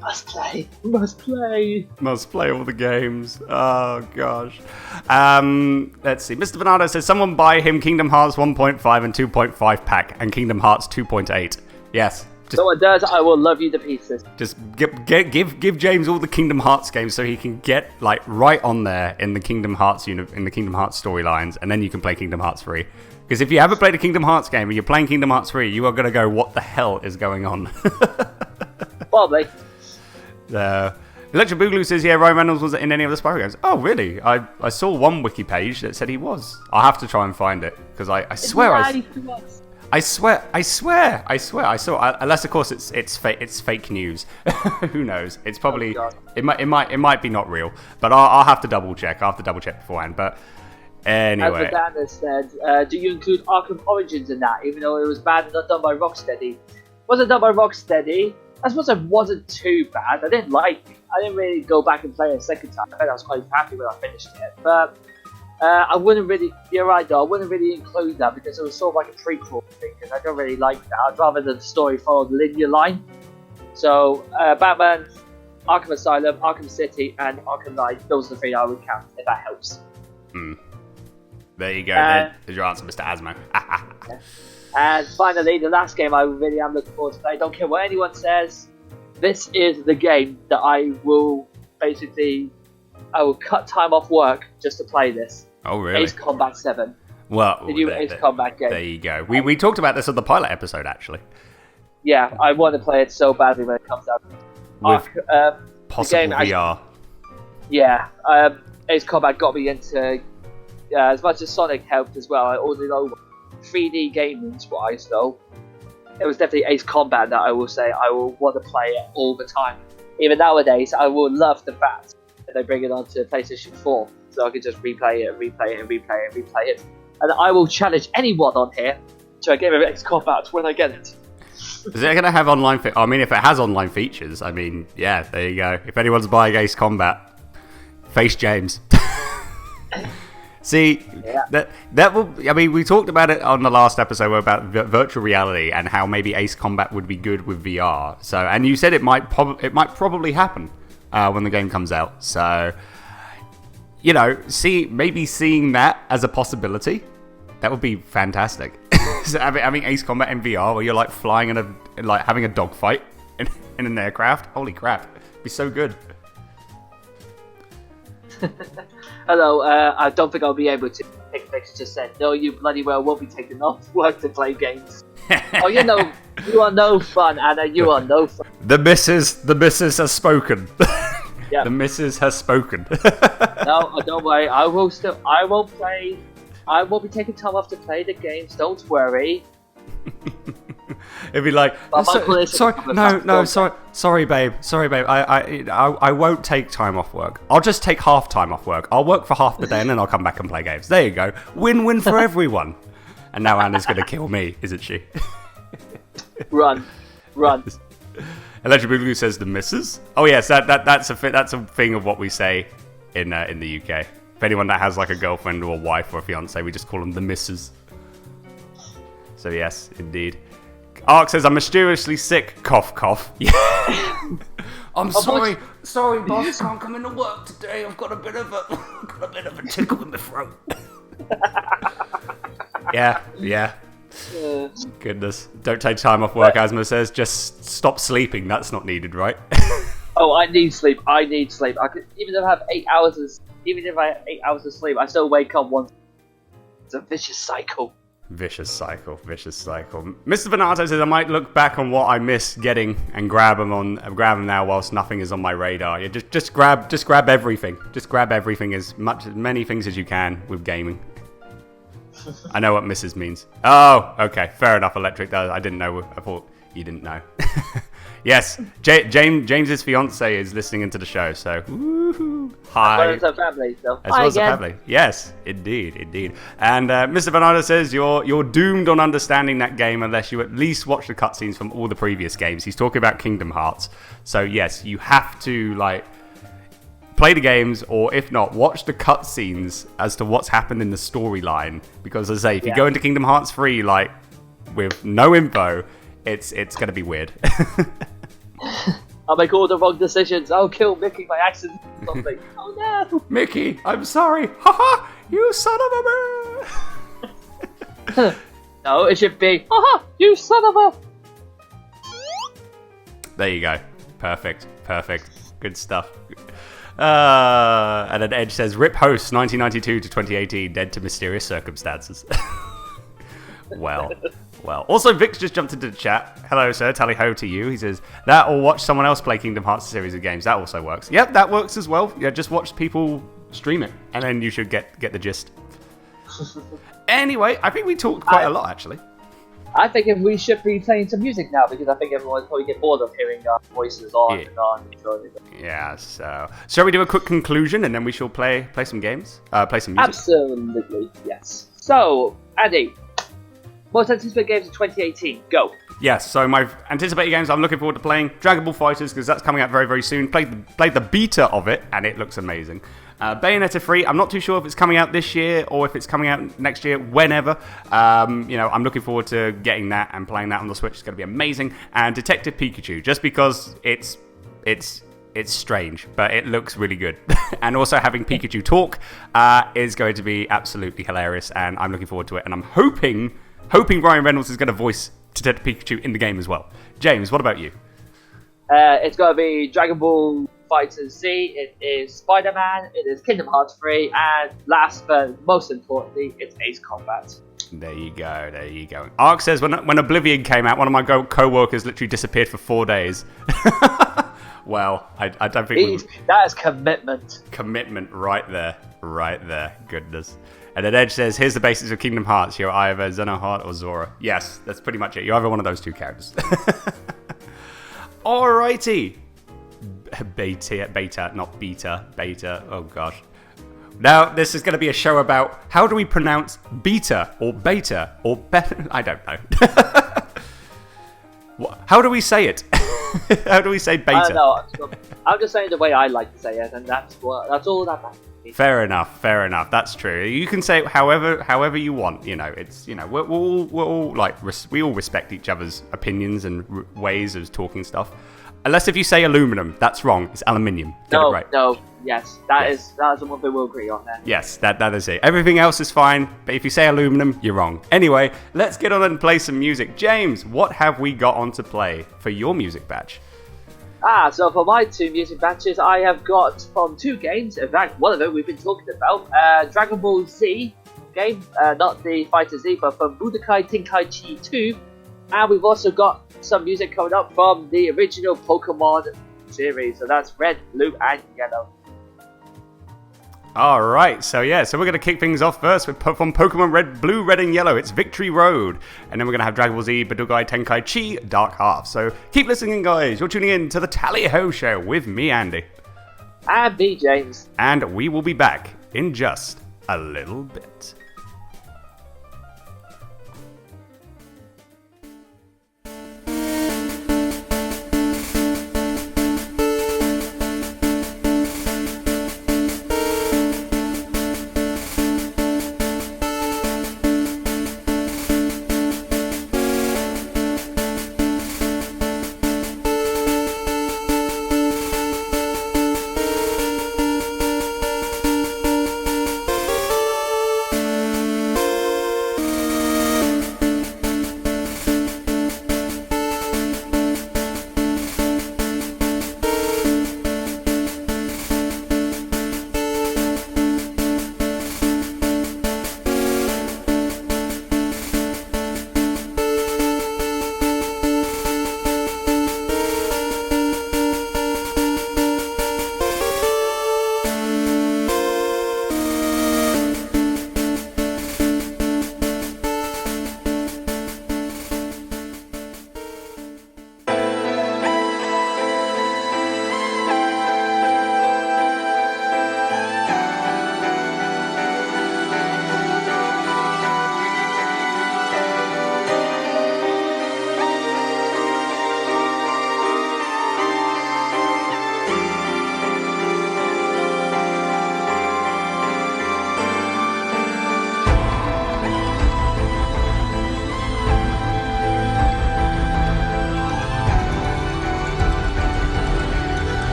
must play all the games. Oh gosh. Let's see. Mr. Bernardo says someone buy him Kingdom Hearts 1.5 and 2.5 pack and Kingdom Hearts 2.8. Yes. Someone does, I will love you to pieces. Just give James all the Kingdom Hearts games so he can get like right on there in the Kingdom Hearts storylines, and then you can play Kingdom Hearts 3. Because if you haven't played a Kingdom Hearts game and you're playing Kingdom Hearts 3, you are going to go, what the hell is going on? Probably. Electric Boogaloo says, yeah, Ryan Reynolds wasn't in any of the Spyro games. Oh, really? I saw one wiki page that said he was. I'll have to try and find it, because I swear I saw. Unless of course it's fake news. Who knows? It's probably it might be not real, but I'll have to double check. I'll have to double check beforehand. But anyway, as Madonna said, do you include Arkham Origins in that? Even though it was bad and not done by Rocksteady, wasn't done by Rocksteady. I suppose it wasn't too bad. I didn't really go back and play it a second time. I was quite happy when I finished it. But I wouldn't really, you're right though, I wouldn't really include that because it was sort of like a prequel thing, and I don't really like that. I'd rather the story follow the linear line. So, Batman, Arkham Asylum, Arkham City, and Arkham Knight, those are the three I would count, if that helps. There you go, there's your answer, Mr. Asmo. And finally, the last game I really am looking forward to play. I don't care what anyone says. This is the game that I will cut time off work just to play this. Oh, really? Ace Combat 7. Well, the new Ace Combat game. There you go. We talked about this on the pilot episode, actually. Yeah, I want to play it so badly when it comes out. With possible VR. Ace Combat got me into, as much as Sonic helped as well, I already know 3D gaming-wise though, it was definitely Ace Combat that I will say I will want to play it all the time. Even nowadays, I will love the fact that they bring it onto PlayStation 4, so I can just replay it. And I will challenge anyone on here to a game of Ace Combat when I get it. Is it going to have online? I mean, if it has online features, I mean, yeah, there you go. If anyone's buying Ace Combat, face James. See, that will. I mean, we talked about it on the last episode about virtual reality and how maybe Ace Combat would be good with VR. So, and you said it might probably happen when the game comes out. So, you know, maybe seeing that as a possibility, that would be fantastic. So having Ace Combat in VR, where you're like flying in like having a dogfight in an aircraft. Holy crap, it'd be so good. Hello, I don't think I'll be able to pick Vix just said, no, you bloody well won't be taking off work to play games. Oh, you are no fun, Anna. You are no fun. The missus has spoken. Yeah. The missus has spoken. No, don't worry. I won't play. I won't be taking time off to play the games. Don't worry. It'd be like, sorry, babe. I won't take time off work. I'll just take half time off work. I'll work for half the day and then I'll come back and play games. There you go. Win-win for everyone. And now Anna's going to kill me, isn't she? Run. Electric Boogaloo says the missus. Oh yes, that's a thing of what we say in the UK. If anyone that has like a girlfriend or a wife or a fiance, we just call them the missus. So yes, indeed. Ark says I'm mysteriously sick. Cough, cough. Yeah. I'm sorry, boss. Can't come into work today. I've got a bit of a tickle in my throat. Yeah. Goodness. Don't take time off work, Asma says. Just stop sleeping. That's not needed, right? Oh, I need sleep. I could, even if I have 8 hours of sleep, I still wake up once. It's a vicious cycle. Vicious cycle. Mr. Bernardo says I might look back on what I missed getting and grab them now whilst nothing is on my radar. Yeah, just grab everything. Just grab everything, as many things as you can with gaming. I know what Mrs. means. Oh, okay, fair enough. Electric. I didn't know. I thought you didn't know. Yes, James's fiance is listening into the show, so woohoo! Hi. As well as her family, so as well as the family. Yes, indeed. And Mr. Bernardo says you're doomed on understanding that game unless you at least watch the cutscenes from all the previous games. He's talking about Kingdom Hearts. So yes, you have to play the games, or if not, watch the cutscenes as to what's happened in the storyline. Because as I say, if you go into Kingdom Hearts 3 with no info, it's gonna be weird. I'll make all the wrong decisions. I'll kill Mickey by accident or something. Oh no! Mickey, I'm sorry. Haha, you son of a... No, it should be, haha, you son of a... There you go. Perfect. Good stuff. And then Edge says, Rip host 1992 to 2018, dead to mysterious circumstances. Well. Also, Vix just jumped into the chat. Hello, sir. Tally ho to you. He says, that or watch someone else play Kingdom Hearts series of games. That also works. Yep, that works as well. Yeah, just watch people stream it, and then you should get the gist. Anyway, I think we talked quite a lot, actually. I think we should be playing some music now, because I think everyone will probably get bored of hearing our voices on and on. Yeah, so shall we do a quick conclusion, and then we shall play some games? Play some music? Absolutely, yes. So, Andy, most anticipated games of 2018, go. Yes, so my anticipated games I'm looking forward to playing Dragon Ball FighterZ, because that's coming out very, very soon. Played the beta of it, and it looks amazing. Bayonetta 3, I'm not too sure if it's coming out this year or if it's coming out next year, whenever. I'm looking forward to getting that and playing that on the Switch. It's going to be amazing. And Detective Pikachu, just because it's strange, but it looks really good. And also having Pikachu talk is going to be absolutely hilarious, and I'm looking forward to it. And I'm hoping Ryan Reynolds is going to voice Detective Pikachu in the game as well. James, what about you? It's going to be Dragon Ball FighterZ, it is Spider-Man, it is Kingdom Hearts 3, and last but most importantly, it's Ace Combat. There you go. Ark says, when Oblivion came out, one of my co-workers literally disappeared for 4 days. Well, I don't think... That is commitment. Commitment right there. Goodness. And then Edge says, here's the basics of Kingdom Hearts. You're either Xenoheart or Zora. Yes, that's pretty much it. You're either one of those two characters. Alrighty. Beta, not beta. Oh gosh. Now, this is going to be a show about how do we pronounce beta or beta or beta? I don't know. How do we say it? How do we say beta? I don't know. I'm just saying the way I like to say it, and that's all that matters. Fair enough. That's true. You can say it however you want. It's we're all we all respect each other's opinions and ways of talking stuff. Unless if you say aluminum, that's wrong. It's aluminium. Get it right. No. Yes, that is one thing we'll agree on there. Yes, that is it. Everything else is fine, but if you say aluminum, you're wrong. Anyway, let's get on and play some music. James, what have we got on to play for your music batch? So for my two music batches, I have got from two games. In fact, one of them we've been talking about, Dragon Ball Z game, not the Fighter Z, but from Budōkai Tenkaichi 2. And we've also got some music coming up from the original Pokemon series, so that's Red, Blue, and Yellow. Alright, so we're going to kick things off first with from Pokemon Red, Blue, Red, and Yellow. It's Victory Road. And then we're going to have Dragon Ball Z, Budōkai Tenkaichi, Dark Half. So keep listening, guys. You're tuning in to the Tally-Ho Show with me, Andy. And me, James. And we will be back in just a little bit.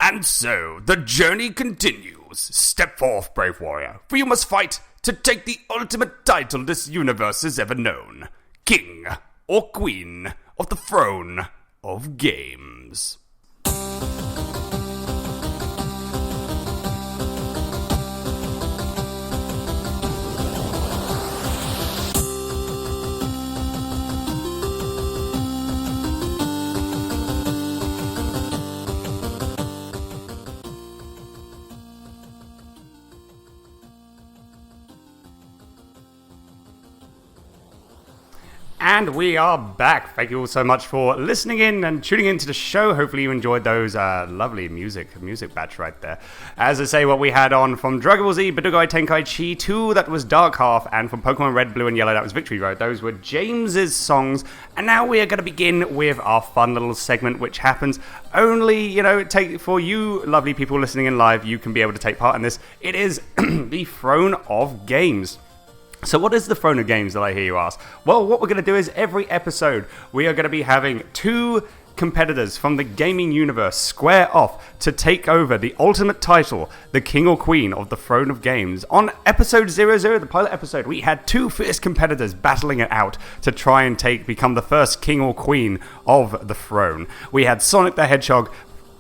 And so, the journey continues. Step forth, brave warrior, for you must fight to take the ultimate title this universe has ever known. King or Queen of the Throne of Games. And we are back. Thank you all so much for listening in and tuning into the show. Hopefully you enjoyed those lovely music batch right there. As I say, what we had on from Dragon Ball Z, Budōkai Tenkaichi 2, that was Dark Half, and from Pokemon Red, Blue, and Yellow, that was Victory Road. Those were James's songs. And now we are going to begin with our fun little segment, which happens only, take for you lovely people listening in live, you can be able to take part in this. It is the Throne of Games. So what is the Throne of Games, that I hear you ask? Well, what we're going to do is every episode we are going to be having two competitors from the gaming universe square off to take over the ultimate title, the King or Queen of the Throne of Games. On episode 00, the pilot episode, we had two fierce competitors battling it out to try and become the first King or Queen of the throne. We had Sonic the Hedgehog,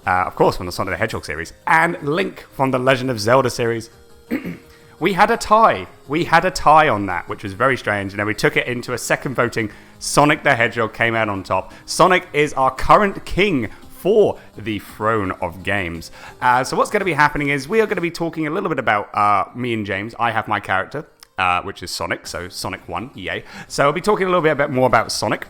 of course from the Sonic the Hedgehog series, and Link from the Legend of Zelda series. we had a tie. We had a tie on that, which was very strange. And then we took it into a second voting. Sonic the Hedgehog came out on top. Sonic is our current king for the throne of games. So what's going to be happening is we are going to be talking a little bit about me and James. I have my character, which is Sonic, so Sonic 1, yay. So I'll be talking a little bit more about Sonic.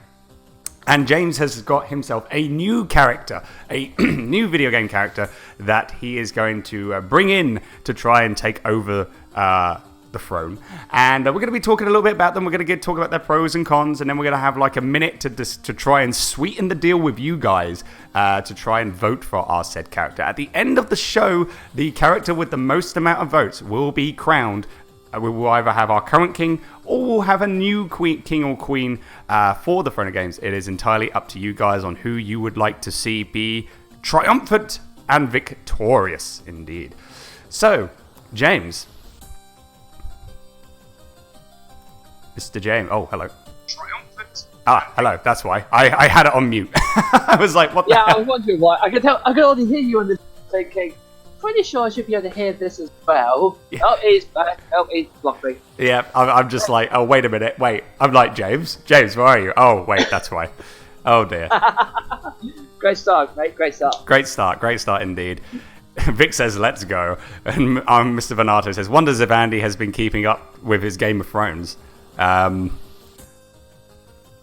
And James has got himself a new character, a new video game character that he is going to bring in to try and take over the throne. And we're going to be talking a little bit about them. We're going to talk about their pros and cons, and then we're going to have like a minute to try and sweeten the deal with you guys to try and vote for our said character. At the end of the show, the character with the most amount of votes will be crowned. We will either have our current king or we'll have a new king or queen for the Throne of Games. It is entirely up to you guys on who you would like to see be triumphant and victorious indeed. So, James. Mr. James. Oh, hello. Triumphant. Hello. That's why. I had it on mute. I was like, what the hell? I was wondering why. I could only hear you on the thinking. Pretty sure I should be able to hear this as well. Yeah. Oh, he's back. Oh, he's blocking. Yeah, I'm just like, oh, wait a minute. Wait, I'm like, James, where are you? Oh, wait, that's why. Oh, dear. Great start, mate. Great start. Great start indeed. Vic says, let's go. And Mr. Venato says, wonders if Andy has been keeping up with his Game of Thrones.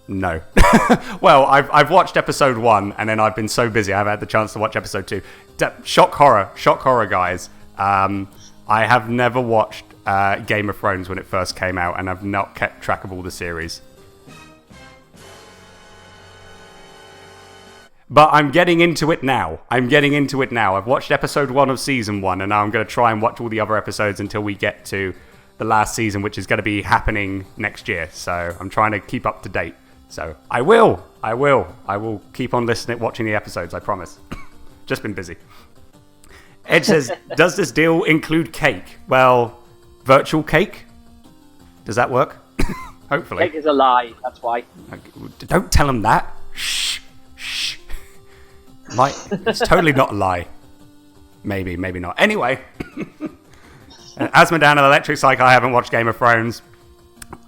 No. Well, I've watched episode 1, and then I've been so busy I haven't had the chance to watch episode 2. Shock horror, guys. I have never watched Game of Thrones when it first came out, and I've not kept track of all the series. But I'm getting into it now. I've watched episode 1 of season 1, and now I'm going to try and watch all the other episodes until we get to the last season, which is going to be happening next year. So I'm trying to keep up to date. So I will keep on watching the episodes, I promise. Just been busy. Edge says, does this deal include cake? Well, virtual cake? Does that work? Hopefully. Cake is a lie, that's why. Don't tell him that. Shh. It's totally not a lie. Maybe not. Anyway. Asmodan and Electric Cycle, I haven't watched Game of Thrones.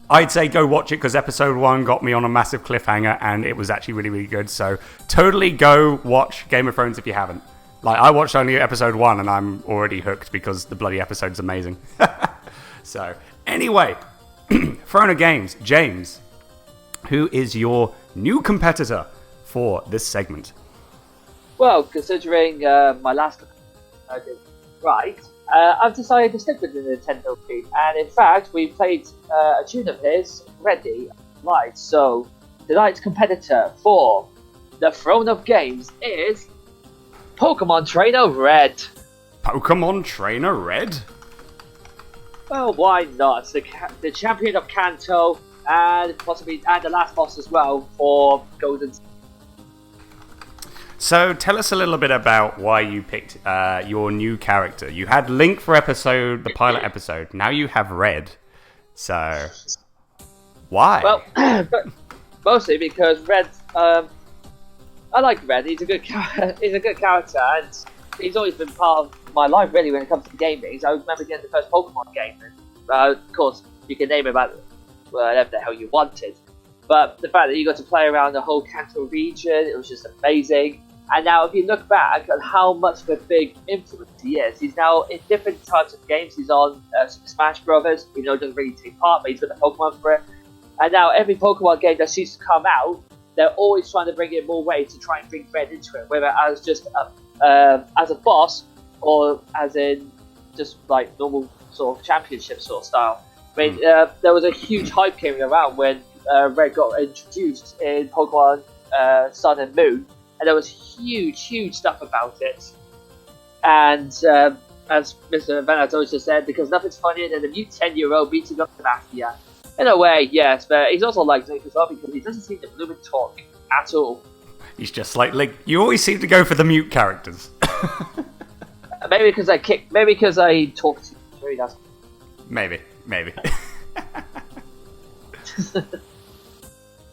I'd say go watch it because episode 1 got me on a massive cliffhanger and it was actually really, really good. So totally go watch Game of Thrones if you haven't. Like, I watched only episode 1 and I'm already hooked because the bloody episode's amazing. So, anyway, Throne of Games. James, who is your new competitor for this segment? Well, considering my last I did right, I've decided to stick with the Nintendo theme, and in fact, we played a tune of his already live. So tonight's competitor for the Throne of Games is Pokemon Trainer Red. Pokemon Trainer Red? Well, why not? The champion of Kanto, and possibly the last boss as well for Golden. So tell us a little bit about why you picked your new character. You had Link for the pilot episode. Now you have Red. So why? Well, mostly because Red. I like Red. He's a good character, and he's always been part of my life really when it comes to gaming. So I remember getting the first Pokemon game, and of course you can name it about whatever the hell you wanted. But the fact that you got to play around the whole Kanto region, it was just amazing. And now, if you look back at how much of a big influence he is, he's now in different types of games. He's on Super Smash Brothers, he doesn't really take part, but he's got the Pokemon for it. And now, every Pokemon game that seems to come out, they're always trying to bring in more ways to try and bring Red into it, whether as just as a boss or as in just like normal sort of championship sort of style. I mean, there was a huge hype came around when Red got introduced in Pokemon Sun and Moon. And there was huge stuff about it. And as Mr. Venato just said, because nothing's funnier than a mute 10-year-old beating up the Mafia. In a way, yes, but he's also like Link as well because he doesn't seem to bloom talk at all. He's just like Link. You always seem to go for the mute characters. Maybe because I talk too much. That's... Maybe.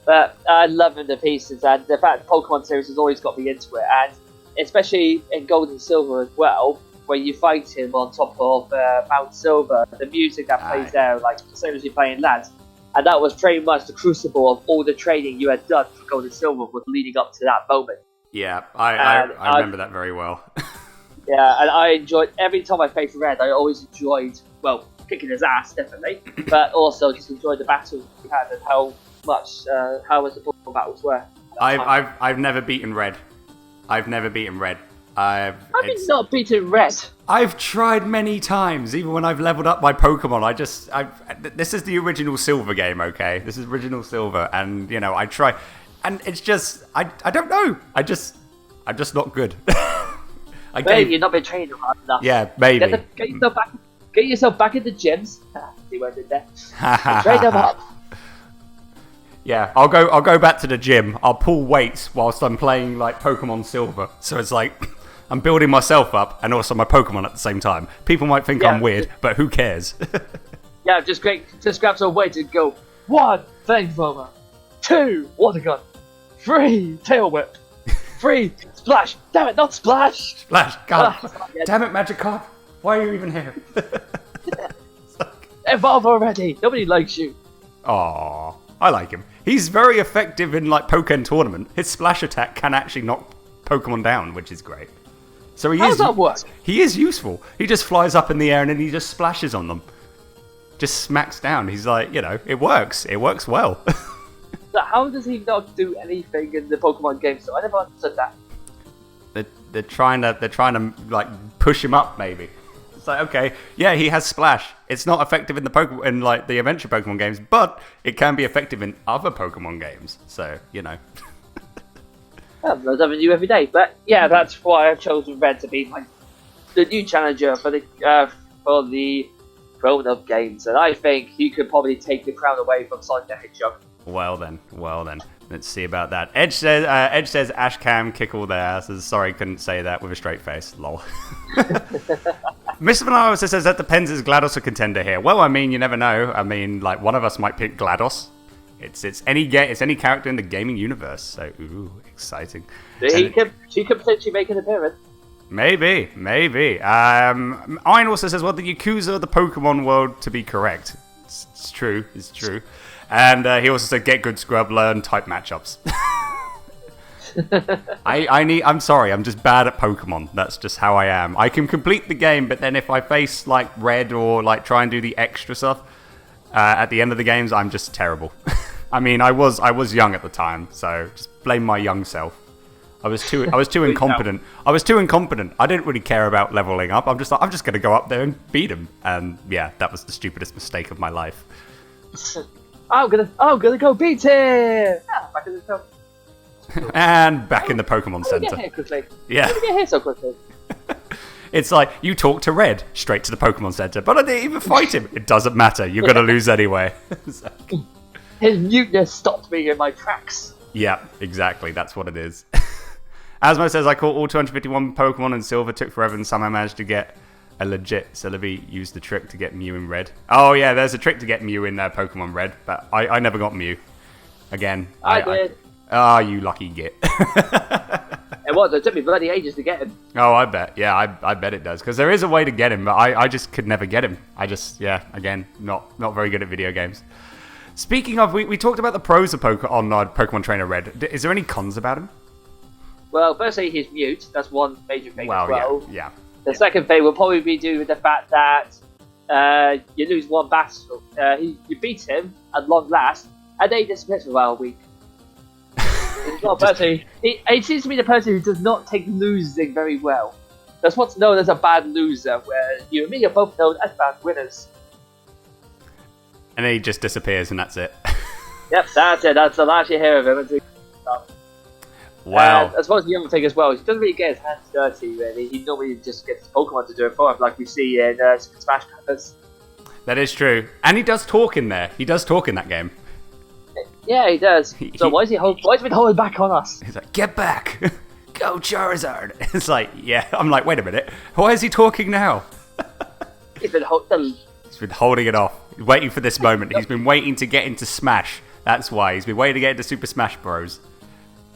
But I love him to pieces, and the fact the Pokemon series has always got me into it, and especially in Gold and Silver as well. when you fight him on top of Mount Silver, the music that plays there, like the same as you play in Lands, and that was pretty much the crucible of all the training you had done for Gold and Silver was leading up to that moment. Yeah, I remember that very well. Yeah, and I enjoyed every time I played Red. I always enjoyed, well, kicking his ass definitely, but also just enjoyed the battles we had and how supportable battles were. I've never beaten Red. I've never beaten Red. I've not beaten Red. I've tried many times, even when I've leveled up my Pokemon. This is the original Silver game, okay? This is original Silver, and you know I try, and it's just I don't know. I'm just not good. Maybe you've not been training hard enough. Yeah, maybe. Get yourself back in the gyms. See what I did there. Train them up. Yeah, I'll go back to the gym. I'll pull weights whilst I'm playing like Pokemon Silver. So it's like I'm building myself up and also my Pokemon at the same time. People might think I'm weird, but who cares? Yeah, just grab some weights and go 1 Flamethrower, 2 Water Gun, 3 Tail Whip, 3 Splash. Damn it, not Splash. Splash. God. Damn it, Magikarp. Why are you even here? Evolve already. Nobody likes you. Aww. I like him. He's very effective in like Pokken Tournament. His splash attack can actually knock Pokemon down, which is great. So How does that work? He is useful. He just flies up in the air and then he just splashes on them. Just smacks down. He's like, you know, it works. It works well. So how does he not do anything in the Pokemon game? So I never understood that. They're trying to like push him up maybe. It's like, okay, yeah, he has Splash. It's not effective in the adventure Pokemon games, but it can be effective in other Pokemon games. So, you know. Well, there's something new every day. But yeah, that's why I've chosen Red to be the new challenger for the grown-up games. And I think he could probably take the crown away from Sonic the Hedgehog. Well then. Let's see about that. Edge says Ash Cam kick all their asses. Sorry, couldn't say that with a straight face. Lol. Mr. Vanilla also says that depends. Is GLaDOS a contender here? Well, I mean, you never know. I mean, like one of us might pick GLaDOS. It's any character in the gaming universe. So, ooh, exciting. She could potentially make an appearance. Maybe. Iron also says, well, the Yakuza of the Pokemon world to be correct. It's true. And he also said, get good scrub, learn type matchups. I'm sorry, I'm just bad at Pokemon. That's just how I am. I can complete the game, but then if I face like Red or like try and do the extra stuff at the end of the games, I'm just terrible. I mean, I was young at the time, so just blame my young self. I was too incompetent. I was too incompetent. I didn't really care about leveling up. I'm just going to go up there and beat him. And yeah, that was the stupidest mistake of my life. I'm gonna go beat him. Back in the film. And back in the Pokemon Center. Get here quickly. Yeah. How did we get here so quickly? It's like you talk to Red straight to the Pokemon Center, but I didn't even fight him. It doesn't matter. You're gonna lose anyway. His muteness stopped me in my tracks. Yeah, exactly. That's what it is. Asmo says, I caught all 251 Pokemon in Silver, took forever, and somehow managed to get a legit Celebi. Used the trick to get Mew in Red. Oh yeah, there's a trick to get Mew in Pokemon Red, but I never got Mew. Again. I did. You lucky git. It took me bloody ages to get him. Oh, I bet. Yeah, I bet it does. Because there is a way to get him, but I just could never get him. Again, not very good at video games. Speaking of, we talked about the pros of Pokemon Trainer Red. Is there any cons about him? Well, firstly, he's mute. That's one major thing as well. Yeah. The second thing will probably be due to the fact that you lose one battle. You beat him at long last, and then he disappears for about a week. He's not a person. He seems to be the person who does not take losing very well. That's what's known as a bad loser, where you and me are both known as bad winners. And then he just disappears, and that's it. Yep, that's it. That's the last you hear of him. Wow. I suppose the other thing as well is he doesn't really get his hands dirty, really. He normally just gets Pokemon to do it for him, like we see in Super Smash Bros. That is true. And he does talk in there. He does talk in that game. Yeah, he does. So why is he holding back on us? He's like, get back! Go Charizard! It's like, yeah. I'm like, wait a minute. Why is he talking now? He's been holding it off. He's waiting for this moment. He's been waiting to get into Smash. That's why. He's been waiting to get into Super Smash Bros.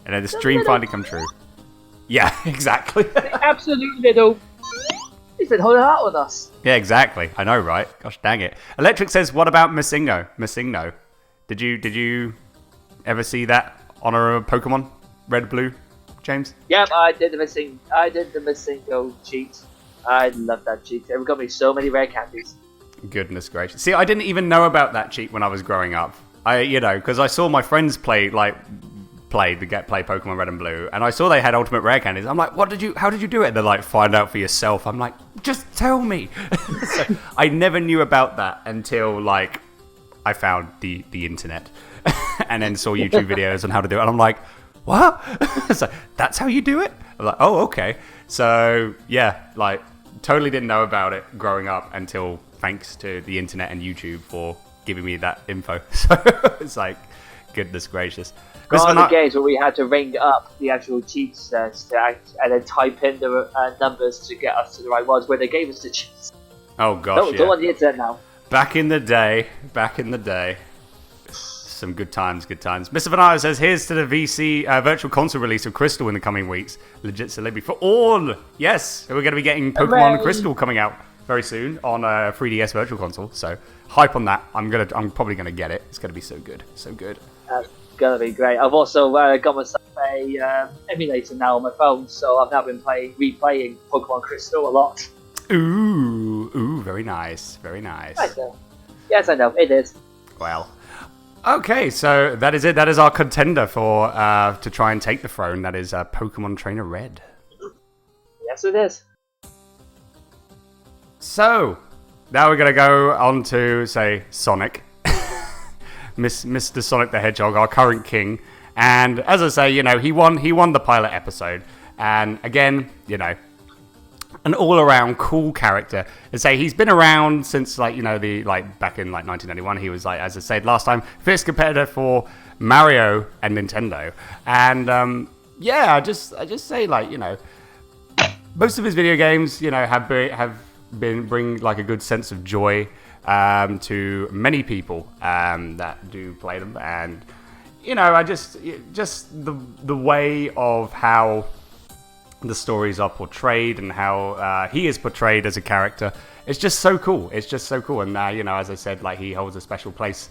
And then this dream finally come true. Yeah, exactly. The absolute little He's been holding out with us. Yeah, exactly. I know, right? Gosh dang it. Electric says, what about Masingo? Did you ever see that on a Pokemon Red Blue, James? Yep, I did the Masingo cheat. I love that cheat. It got me so many rare candies. Goodness gracious. See, I didn't even know about that cheat when I was growing up. Because I saw my friends play Pokemon Red and Blue, and I saw they had ultimate rare candies. I'm like, how did you do it? And they're like, find out for yourself. I'm like, just tell me. So I never knew about that until like I found the internet and then saw YouTube videos on how to do it. And I'm like, what? So that's how you do it? I'm like, oh, okay. So yeah, like totally didn't know about it growing up until thanks to the internet and YouTube for giving me that info. So it's like, goodness gracious. One of the games where we had to ring up the actual cheats and then type in the numbers to get us to the right ones where they gave us the cheats. Oh gosh, Don't on the internet now. Back in the day. Some good times. Mr. Vanaya says, here's to the VC Virtual Console release of Crystal in the coming weeks. Legit celebrity for all. Yes, we're going to be getting Pokemon Crystal coming out very soon on 3DS Virtual Console. So hype on that. I'm probably gonna get it. It's gonna be so good. That's gonna be great. I've also got myself a emulator now on my phone, so I've now been replaying Pokemon Crystal a lot. Ooh, very nice. I know. Yes, I know. It is. Well, okay, so that is it. That is our contender for to try and take the throne. That is Pokemon Trainer Red. Yes, it is. So, now we're going to go on to, say, Sonic. Mr. Sonic the Hedgehog, our current king. And as I say, he won the pilot episode. And again, an all-around cool character. And say he's been around since back in 1991. He was as I said last time, fierce competitor for Mario and Nintendo. And I just say most of his video games, have bring a good sense of joy to many people that do play them, and I just the way of how the stories are portrayed and how he is portrayed as a character, it's just so cool. And as I said, he holds a special place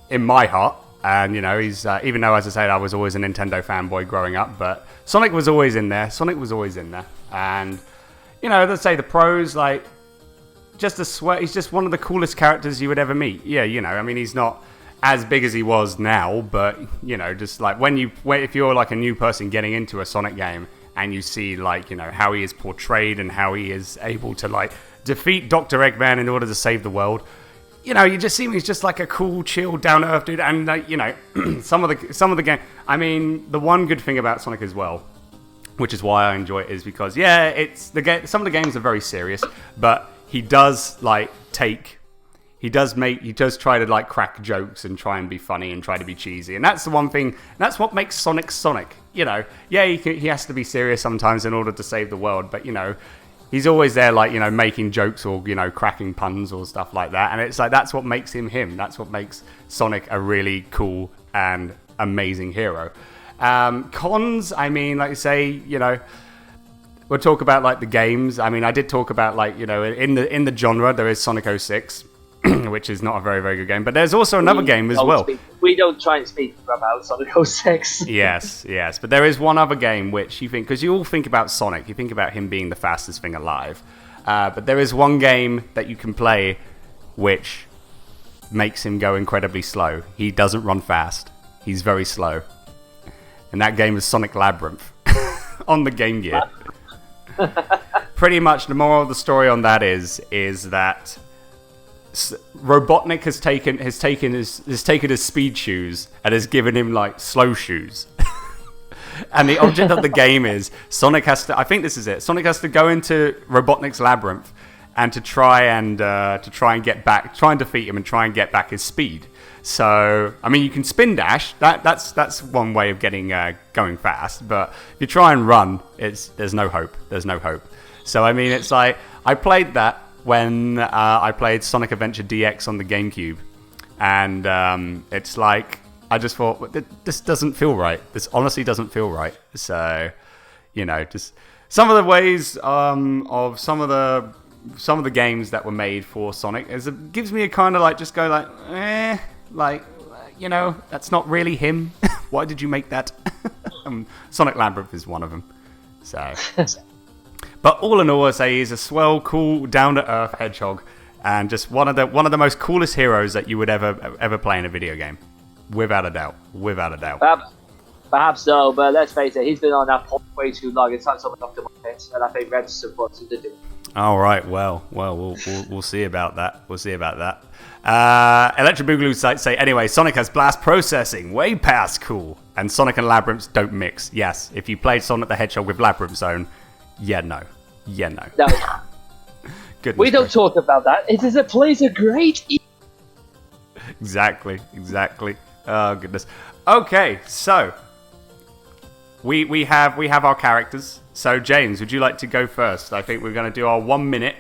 in my heart. And he's even though, as I said, I was always a Nintendo fanboy growing up, but Sonic was always in there. And let's say the pros, he's just one of the coolest characters you would ever meet. Yeah, he's not as big as he was now, but, just if you're a new person getting into a Sonic game and you see, how he is portrayed and how he is able to, defeat Dr. Eggman in order to save the world, you just see him, he's just a cool, chill, down-to-earth dude, and, some of the game, the one good thing about Sonic as well, which is why I enjoy it, is because some of the games are very serious, but he does try to crack jokes and try and be funny and try to be cheesy, and that's the one thing. That's what makes Sonic Sonic. He has to be serious sometimes in order to save the world, but he's always there making jokes or cracking puns or stuff like that, and it's that's what makes him him. That's what makes Sonic a really cool and amazing hero. Cons, like you say, we'll talk about the games. I did talk about in the genre there is Sonic 06, which is not a very, very good game, but there's also another game as well. We don't try and speak about Sonic 06. yes, but there is one other game which you think, because you all think about Sonic, you think about him being the fastest thing alive, but there is one game that you can play which makes him go incredibly slow. He doesn't run fast. He's very slow. And that game is Sonic Labyrinth on the Game Gear. Pretty much the moral of the story on that is that Robotnik has taken his speed shoes and has given him slow shoes. And the object of the game is Sonic has to, I think this is it, Sonic has to go into Robotnik's labyrinth and to try and defeat him and try and get back his speed. So, you can spin dash. That's one way of getting going fast. But if you try and run, there's no hope. So, it's I played that when I played Sonic Adventure DX on the GameCube, and it's I just thought, this doesn't feel right. This honestly doesn't feel right. So, just some of the ways of some of the games that were made for Sonic is it gives me a kind of like just go like that's not really him. Why did you make that? Sonic Labyrinth is one of them. So, but all in all, I say he's a swell, cool, down to earth hedgehog, and just one of the most coolest heroes that you would ever play in a video game, without a doubt. Perhaps so, but let's face it, he's been on that point way too long. It's not something off the market, and I think Red supports him to do. All right, well, we'll see about that. We'll see about that. Electric Boogaloo sites say, anyway, Sonic has blast processing, way past cool. And Sonic and Labyrinths don't mix. Yes, if you played Sonic the Hedgehog with Labyrinth Zone, no. No. Goodness we don't gracious. talk about that. It is a place of great... Exactly. Oh, goodness. Okay, so... We have our characters. So, James, would you like to go first? I think we're going to do our 1 minute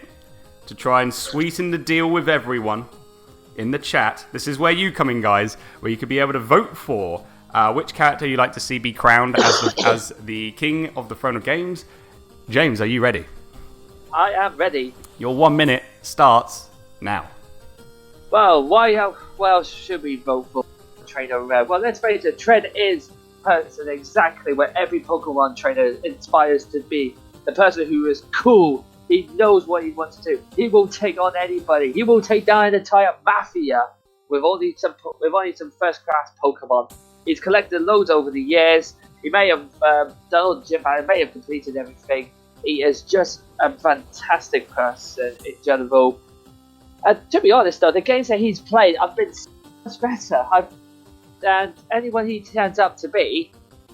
to try and sweeten the deal with everyone in the chat. This is where you come in, guys, where you could be able to vote for which character you'd like to see be crowned as the king of the Throne of Games. James, are you ready? I am ready. Your 1 minute starts now. Well, should we vote for Trainer Red? Well, let's face it, Tread is person exactly where every Pokemon trainer inspires to be. The person who is cool. He knows what he wants to do. He will take on anybody. He will take down an entire mafia with only some first-class Pokemon. He's collected loads over the years. He may have done all the gym battle, may have completed everything. He is just a fantastic person in general. To be honest, though, the games that he's played have been so much better. And anyone he turns up to be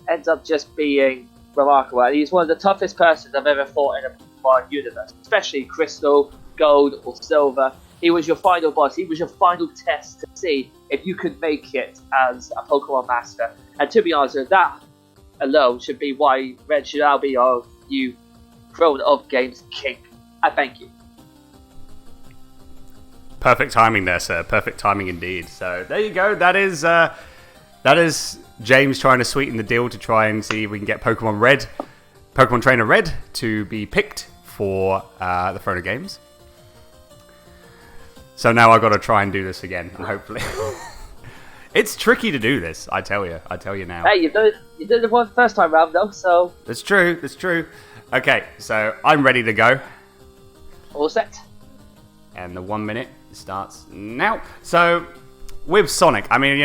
ends up just being remarkable. And he's one of the toughest persons I've ever fought in a Pokemon universe, especially Crystal, Gold, or Silver. He was your final boss. He was your final test to see if you could make it as a Pokemon Master. And to be honest, that alone should be why Red should now be our new Throne of Games King. I thank you. Perfect timing there, sir. Perfect timing indeed. So there you go. That is James trying to sweeten the deal to try and see if we can get Pokemon Trainer Red to be picked for the Throne of Games. So now I've got to try and do this again, and hopefully. It's tricky to do this, I tell you now. Hey, you did it one first time round though, so... That's true. Okay, so I'm ready to go. All set. And the 1 minute starts now. So, with Sonic, I mean,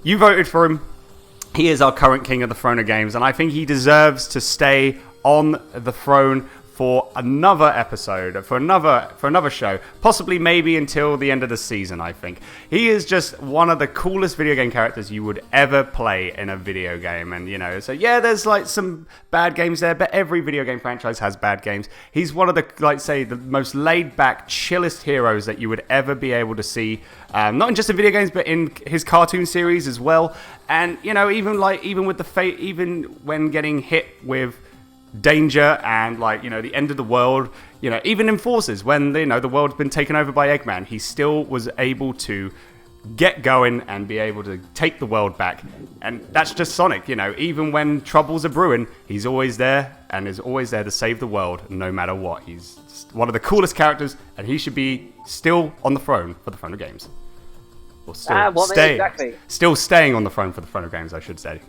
you voted for him. He is our current king of the Throne of Games, and I think he deserves to stay on the throne for another episode, for another show, possibly maybe until the end of the season, I think. He is just one of the coolest video game characters you would ever play in a video game, and so yeah, there's like some bad games there, but every video game franchise has bad games. He's one of the, the most laid-back, chillest heroes that you would ever be able to see, not in just in video games, but in his cartoon series as well, and, even with the fate, even when getting hit with danger and the end of the world, even in Forces when the world's been taken over by Eggman, he still was able to get going and be able to take the world back. And that's just Sonic, even when troubles are brewing, he's always there and is always there to save the world no matter what. He's just one of the coolest characters, and he should be still on the throne for the Throne of Games. Or still staying on the throne for the Throne of Games, I should say.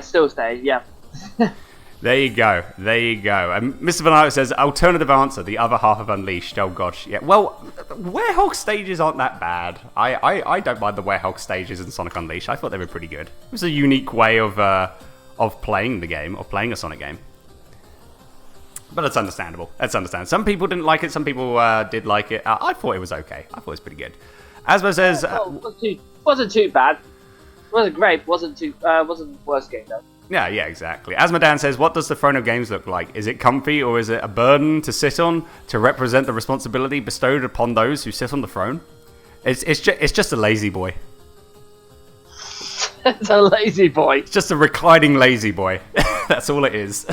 Still staying, yeah. There you go. And Mr. Vanato says, alternative answer, the other half of Unleashed. Oh, gosh. Yeah. Well, Werehog stages aren't that bad. I don't mind the Werehog stages in Sonic Unleashed. I thought they were pretty good. It was a unique way of playing the game, of playing a Sonic game. But it's understandable. Some people didn't like it. Some people did like it. I thought it was okay. I thought it was pretty good. Asmo says... wasn't too bad. Wasn't great. Wasn't the worst game, though. Yeah, exactly. Asmodan says, what does the Throne of Games look like? Is it comfy or is it a burden to sit on to represent the responsibility bestowed upon those who sit on the throne? It's just a lazy boy. It's a lazy boy. It's just a reclining lazy boy. That's all it is.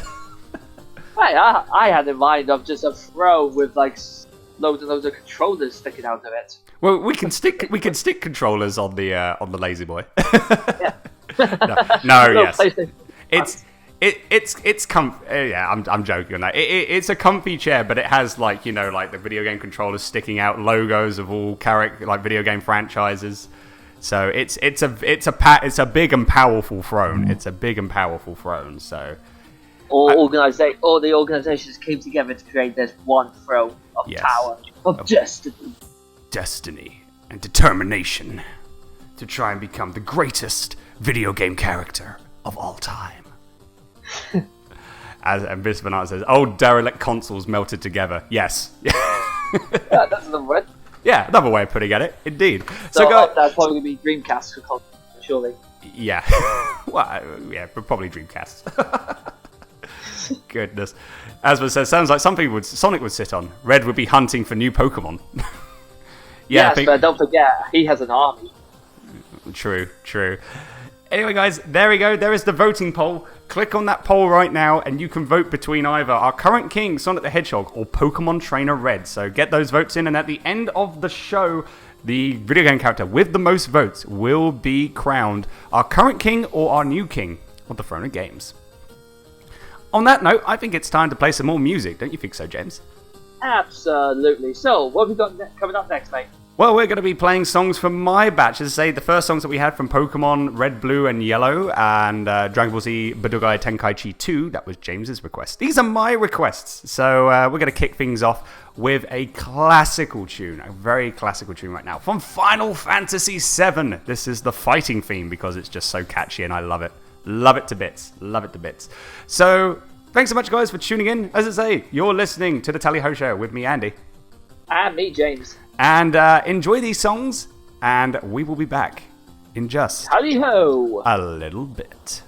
I had in mind of just a throne with loads and loads of controllers sticking out of it. Well, we can stick controllers on the lazy boy. Yeah. No, yes. It's yeah, I'm joking on that. It's a comfy chair, but it has like the video game controllers sticking out, logos of all video game franchises. So it's a big and powerful throne. It's a big and powerful throne. So all the organizations came together to create this one throne of power, of destiny and determination to try and become the greatest video game character of all time. And Vince Bernard says, "Old derelict consoles melted together." Yes. That's another word. Yeah, another way of putting it. Indeed. So that's probably going to be Dreamcast for consoles, surely. Yeah. Well, yeah, but probably Dreamcast. Goodness. Asma says, sounds like something Sonic would sit on. Red would be hunting for new Pokemon. Yes, but don't forget, he has an army. True. Anyway, guys, there we go. There is the voting poll. Click on that poll right now, and you can vote between either our current king, Sonic the Hedgehog, or Pokemon Trainer Red. So get those votes in, and at the end of the show, the video game character with the most votes will be crowned our current king or our new king of the Throne of Games. On that note, I think it's time to play some more music. Don't you think so, James? Absolutely. So, what have we got coming up next, mate? Well, we're going to be playing songs from my batch. As I say, the first songs that we had from Pokemon Red, Blue, and Yellow, and Dragon Ball Z Budōkai Tenkaichi 2, that was James's request. These are my requests. So we're going to kick things off with a classical tune, a very classical tune right now, from Final Fantasy VII. This is the fighting theme because it's just so catchy and I love it. Love it to bits. Love it to bits. So, thanks so much, guys, for tuning in. As I say, you're listening to The Tally Ho Show with me, Andy. And me, James. And enjoy these songs, and we will be back in just Tally-ho! A little bit.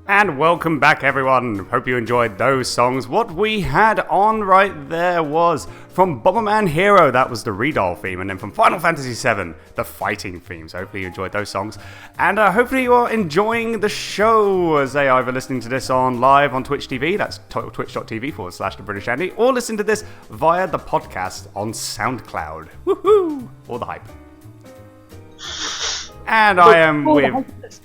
And welcome back, everyone. Hope you enjoyed those songs. What we had on right there was from Bomberman Hero, that was the Redial theme, and then from Final Fantasy VII, the fighting theme. So hopefully you enjoyed those songs. And hopefully you are enjoying the show as they are either listening to this on live on Twitch TV, that's twitch.tv/The British Andy, or listen to this via the podcast on SoundCloud. Woohoo! All the hype. And I am with...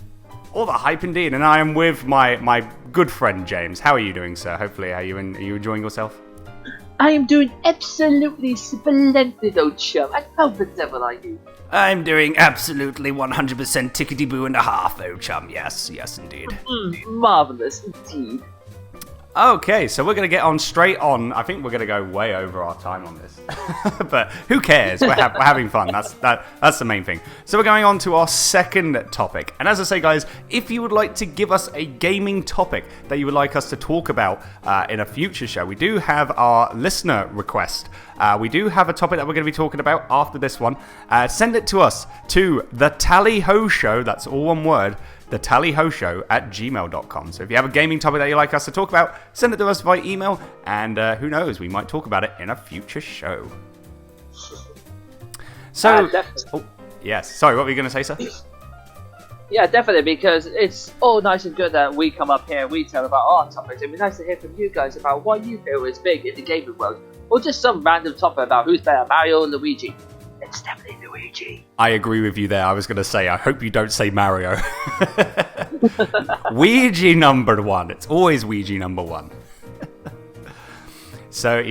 All the hype indeed, and I am with my good friend James. How are you doing, sir? Hopefully, are you enjoying yourself? I am doing absolutely splendid, old chum. And how the devil are you? I'm doing absolutely 100% tickety-boo and a half, old chum. Yes, indeed. Marvellous, indeed. Okay, so we're going to get on straight on. I think we're going to go way over our time on this. But who cares? We're having fun. That's the main thing. So we're going on to our second topic. And as I say, guys, if you would like to give us a gaming topic that you would like us to talk about in a future show, we do have our listener request. We do have a topic that we're going to be talking about after this one. Send it to us to the Tally Ho Show. That's all one word. thetallyhoshow@gmail.com. So if you have a gaming topic that you'd like us to talk about, send it to us by email, and who knows, we might talk about it in a future show. So, yes. Sorry, what were you going to say, sir? Yeah, definitely, because it's all nice and good that we come up here and we tell about our topics. It'd be nice to hear from you guys about what you feel is big in the gaming world, or just some random topic about who's better, Mario or Luigi. It's definitely Luigi. I agree with you there. I was going to say, I hope you don't say Mario. Ouija number one. It's always Ouija number one. So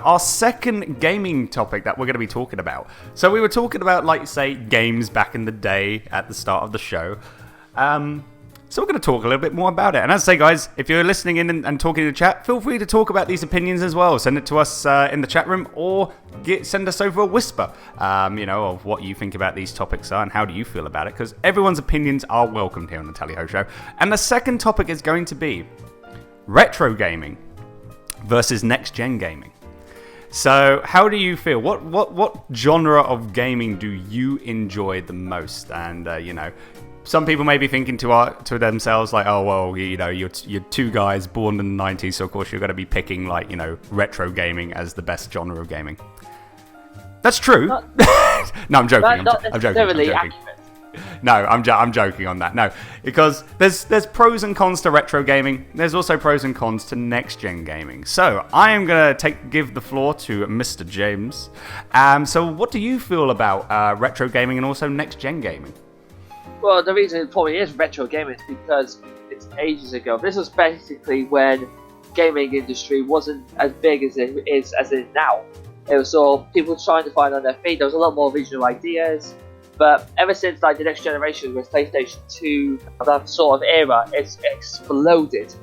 our second gaming topic that we're going to be talking about. So we were talking about, like, say, games back in the day at the start of the show. So we're going to talk a little bit more about it. And as I say, guys, if you're listening in and talking in the chat, feel free to talk about these opinions as well. Send it to us in the chat room, or send us over a whisper, of what you think about these topics are and how do you feel about it. Because everyone's opinions are welcomed here on the Tally Ho Show. And the second topic is going to be retro gaming versus next-gen gaming. So how do you feel? What genre of gaming do you enjoy the most? And, some people may be thinking to themselves, like, oh, well, you're two guys born in the 90s, so of course you're going to be picking, like, retro gaming as the best genre of gaming. That's true. No, I'm joking. I'm joking. Accurate. No, I'm joking on that. No, because there's pros and cons to retro gaming. There's also pros and cons to next-gen gaming. So I am going to give the floor to Mr. James. So what do you feel about retro gaming and also next-gen gaming? Well, the reason it probably is retro gaming is because it's ages ago. This was basically when gaming industry wasn't as big as it is now. It was all people trying to find on their feet. There was a lot more original ideas. But ever since the next generation with PlayStation 2, that sort of era, it's exploded.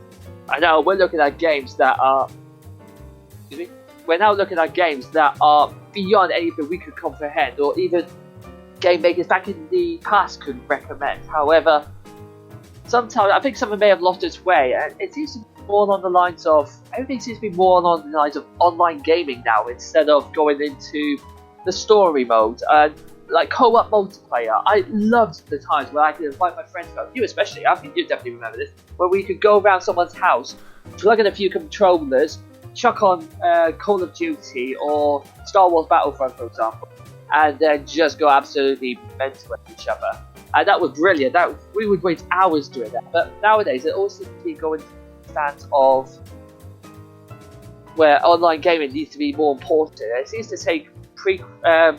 I know we're looking at games that are... We're now looking at games that are beyond anything we could comprehend, or even game makers back in the past could recommend. However, sometimes I think something may have lost its way, and it seems to be more along the lines of everything seems to be more along the lines of online gaming now, instead of going into the story mode and like co-op multiplayer. I loved the times where I could invite my friends out. You especially, I think you definitely remember this, where we could go around someone's house, plug in a few controllers, chuck on Call of Duty or Star Wars Battlefront, for example, and then just go absolutely mental at each other. And that was brilliant. We would waste hours doing that. But nowadays, it all seems to be going to the stance of where online gaming needs to be more important. It seems to take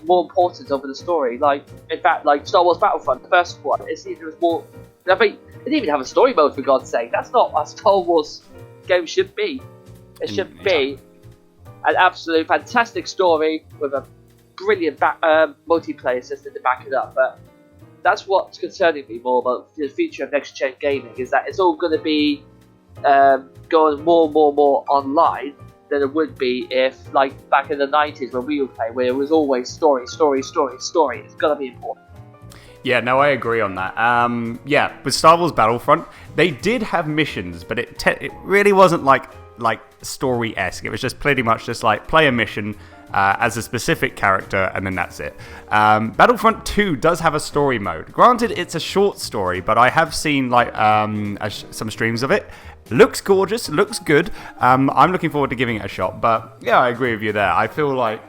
more importance over the story. Like, in fact, like Star Wars Battlefront, the first one, it seemed there was more. I mean, it didn't even have a story mode, for God's sake. That's not what a Star Wars game should be. It should be an absolute fantastic story with a brilliant multiplayer system to back it up. But that's what's concerning me more about the future of next-gen gaming, is that it's all going to be going more online than it would be if, like, back in the 90s when we would play, where it was always story. It's got to be important. Yeah, no, I agree on that. With Star Wars Battlefront, they did have missions, but it really wasn't like story-esque. It was just pretty much just like play a mission, as a specific character, and then that's it. Battlefront 2 does have a story mode. Granted, it's a short story, but I have seen like some streams of it. Looks gorgeous, looks good. I'm looking forward to giving it a shot, but yeah, I agree with you there. I feel like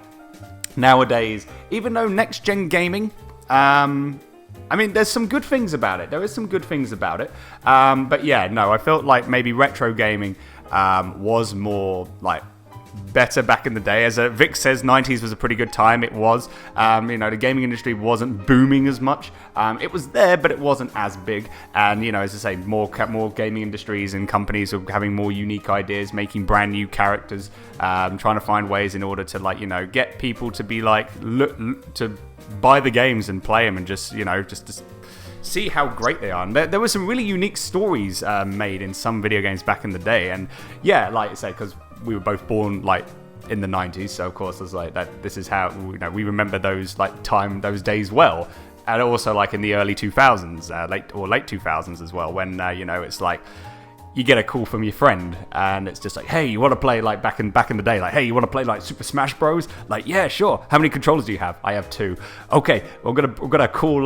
nowadays, even though next-gen gaming, I mean, there's some good things about it. There is some good things about it. But yeah, no, I felt like maybe retro gaming was more like better back in the day. As Vic says, 90s was a pretty good time. It was. The gaming industry wasn't booming as much. It was there, but it wasn't as big. And, as I say, more gaming industries and companies were having more unique ideas, making brand new characters, trying to find ways in order to, get people to be to buy the games and play them and just to see how great they are. And there were some really unique stories made in some video games back in the day. And yeah, like I say, because we were both born in the 90s, so of course there's that. This is how we remember those those days well, and also in the early 2000s, late 2000s as well, when it's you get a call from your friend, and it's just hey, you want to play back in the day? Hey, you want to play Super Smash Bros? Yeah, sure. How many controllers do you have? I have 2. Okay, we're gonna call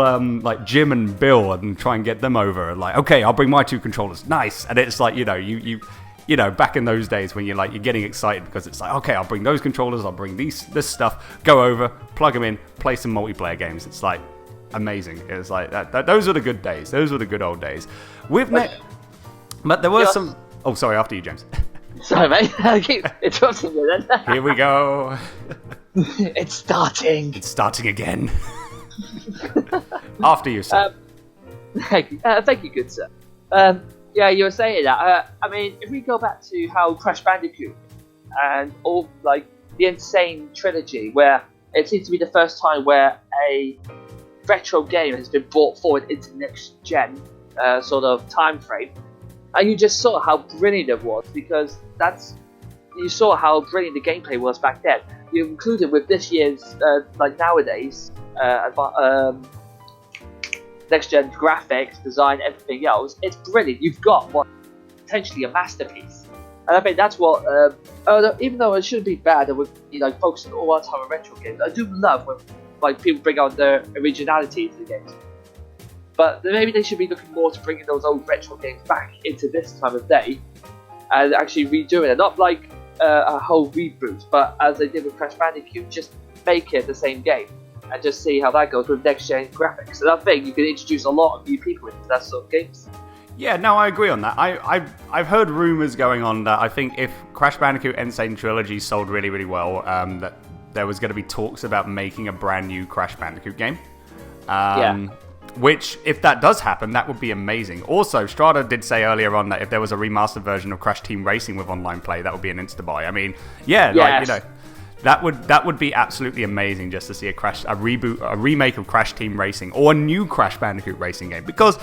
Jim and Bill and try and get them over. Okay, I'll bring my 2 controllers. Nice. And it's back in those days when you're getting excited because it's okay, I'll bring those controllers, I'll bring this stuff, go over, plug them in, play some multiplayer games. It's amazing. It's that. Those were the good days. Those were the good old days. But there were some. Oh, sorry. After you, James. Sorry, mate. I keep interrupting you then. Here we go. It's starting. It's starting again. After you, sir. Thank you, good sir. Yeah, you were saying that. I mean, if we go back to how Crash Bandicoot and all the Insane trilogy, where it seems to be the first time where a retro game has been brought forward into the next gen sort of time frame. And you just saw how brilliant it was, because you saw how brilliant the gameplay was back then. You included with this year's nowadays next gen graphics, design, everything else. It's brilliant. You've got potentially a masterpiece, and I think that's what. Even though it shouldn't be bad, and we're focusing all the time on retro games, I do love when people bring out their originality to the games. But maybe they should be looking more to bringing those old retro games back into this time of day and actually redoing it. Not a whole reboot, but as they did with Crash Bandicoot, just make it the same game and just see how that goes with next-gen graphics. And I think you can introduce a lot of new people into that sort of games. Yeah, no, I agree on that. I've heard rumours going on that I think if Crash Bandicoot Insane Trilogy sold really, really well, that there was going to be talks about making a brand new Crash Bandicoot game. Which, if that does happen, that would be amazing. Also, Strada did say earlier on that if there was a remastered version of Crash Team Racing with online play, that would be an insta-buy. I mean, that would be absolutely amazing just to see a remake of Crash Team Racing or a new Crash Bandicoot racing game. Because,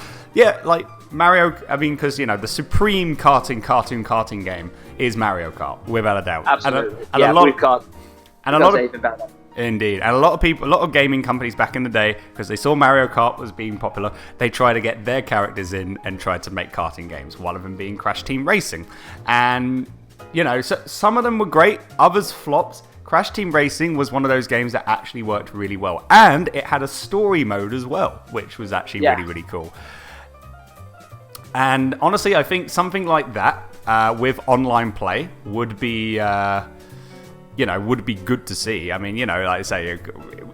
Mario, because, the supreme karting game is Mario Kart, without a doubt. Absolutely. And a lot of better. Indeed, and a lot of gaming companies back in the day, because they saw Mario Kart was being popular, they tried to get their characters in and tried to make karting games, one of them being Crash Team Racing. And, so some of them were great, others flopped. Crash Team Racing was one of those games that actually worked really well, and it had a story mode as well, which was actually really, really cool. And honestly, I think something like that with online play would be... would be good to see. I mean, like I say,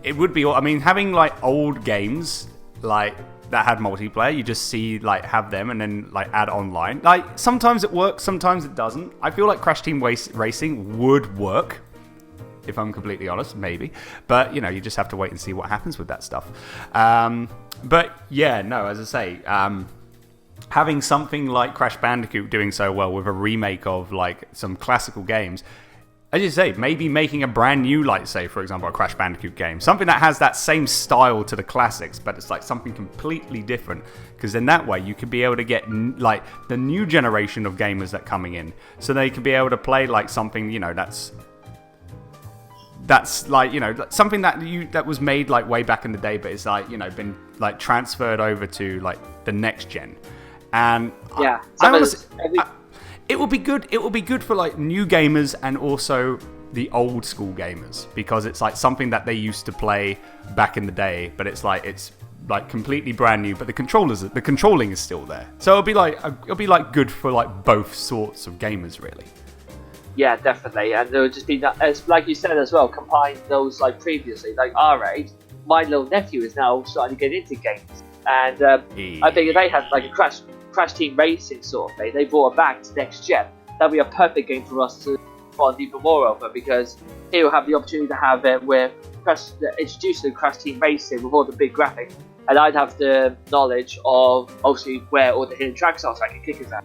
it would be. I mean, having old games that had multiplayer, you just see have them and then add online. Sometimes it works, sometimes it doesn't. I feel like Crash Team Racing would work, if I'm completely honest, maybe. But you just have to wait and see what happens with that stuff. But yeah, no, as I say, having something like Crash Bandicoot doing so well with a remake of some classical games. As you say, maybe making a brand new, say, for example, a Crash Bandicoot game. Something that has that same style to the classics, but it's something completely different. Because in that way, you could be able to get, the new generation of gamers that are coming in. So they could be able to play, something, that's something that was made, way back in the day, but it's, been, transferred over to, the next gen. And yeah, I honestly... It will be good. It will be good for new gamers and also the old school gamers, because it's like something that they used to play back in the day, but it's like completely brand new, but the controlling is still there. So it'll be like good for like both sorts of gamers, really. Yeah, definitely, and it would just be that, as like you said as well, combine those like previously, like our age. My little nephew is now starting to get into games, and I think if they had like a Crash Team Racing sort of thing, they brought it back to next gen. That'd be a perfect game for us to bond even more over, because he will have the opportunity to have it with introduced to Crash Team Racing with all the big graphics, and I'd have the knowledge of obviously where all the hidden tracks are, so I can kick his ass.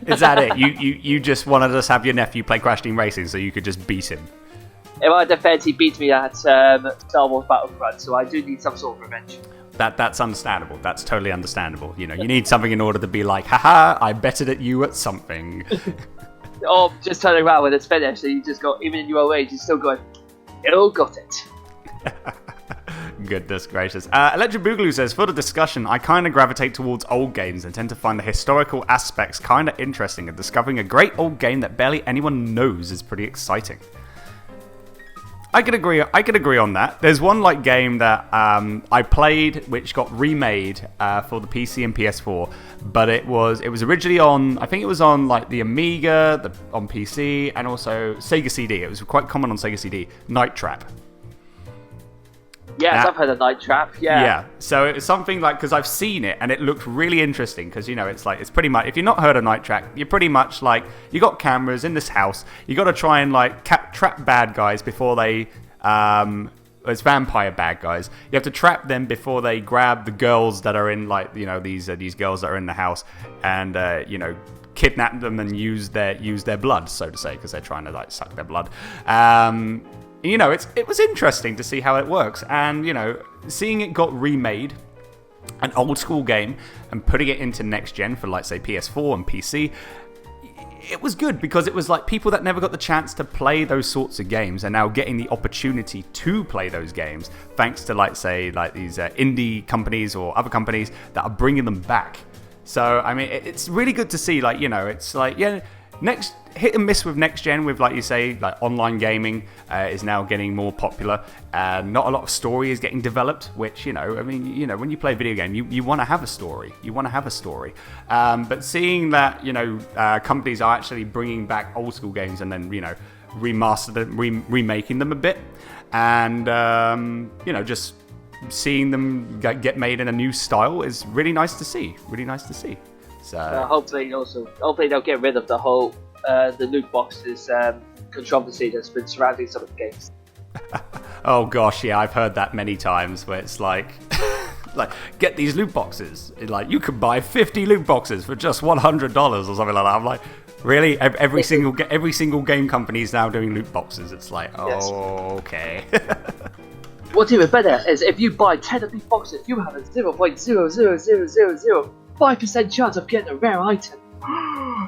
Is that it? You just wanted us to have your nephew play Crash Team Racing so you could just beat him? In my defense, he beat me at Star Wars Battlefront, so I do need some sort of revenge. That's understandable. That's totally understandable. You know, you need something in order to be like, haha, I betted at you at something. Or just turning around when it's finished, and you just go, even in your old age, you're still going, you got it. Goodness gracious. Electric Boogaloo says, for the discussion, I kind of gravitate towards old games and tend to find the historical aspects kind of interesting, and discovering a great old game that barely anyone knows is pretty exciting. I could agree on that. There's one like game that I played which got remade for the PC and PS4, but it was originally on, I think it was on like the Amiga, on PC, and also Sega CD. It was quite common on Sega CD. Night Trap. Yes, I've heard of Night Trap, yeah. Yeah, so it was something like, because I've seen it, and it looked really interesting, because, you know, it's pretty much, if you've not heard of Night Trap, you're pretty much like, you got cameras in this house, you got to try and, like, trap bad guys before they, it's vampire bad guys, you have to trap them before they grab the girls that are in, like, you know, these girls that are in the house, and, you know, kidnap them and use their blood, so to say, because they're trying to, like, suck their blood. You know, it was interesting to see how it works, and, you know, seeing it got remade, an old school game, and putting it into next gen for, like, say, PS4 and PC, it was good, because it was like people that never got the chance to play those sorts of games are now getting the opportunity to play those games, thanks to, like, say, like these indie companies or other companies that are bringing them back. So, I mean, it's really good to see, like, you know, it's like, yeah, next hit and miss with next gen, with, like you say, like online gaming is now getting more popular. Not a lot of story is getting developed, which, you know, I mean, you know, when you play a video game, you want to have a story. You want to have a story. But seeing that, you know, companies are actually bringing back old school games and then, you know, remaking them a bit, and you know, just seeing them get made in a new style is really nice to see. Really nice to see. So hopefully they'll get rid of the whole the loot boxes controversy that's been surrounding some of the games. Oh gosh, yeah, I've heard that many times, where it's like, like, get these loot boxes. Like, you could buy 50 loot boxes for just $100 or something like that. I'm like, really? Every single game company is now doing loot boxes. It's like, oh, yes. Okay. What's even better is if you buy 10 of these boxes, you have a 0.00005% chance of getting a rare item.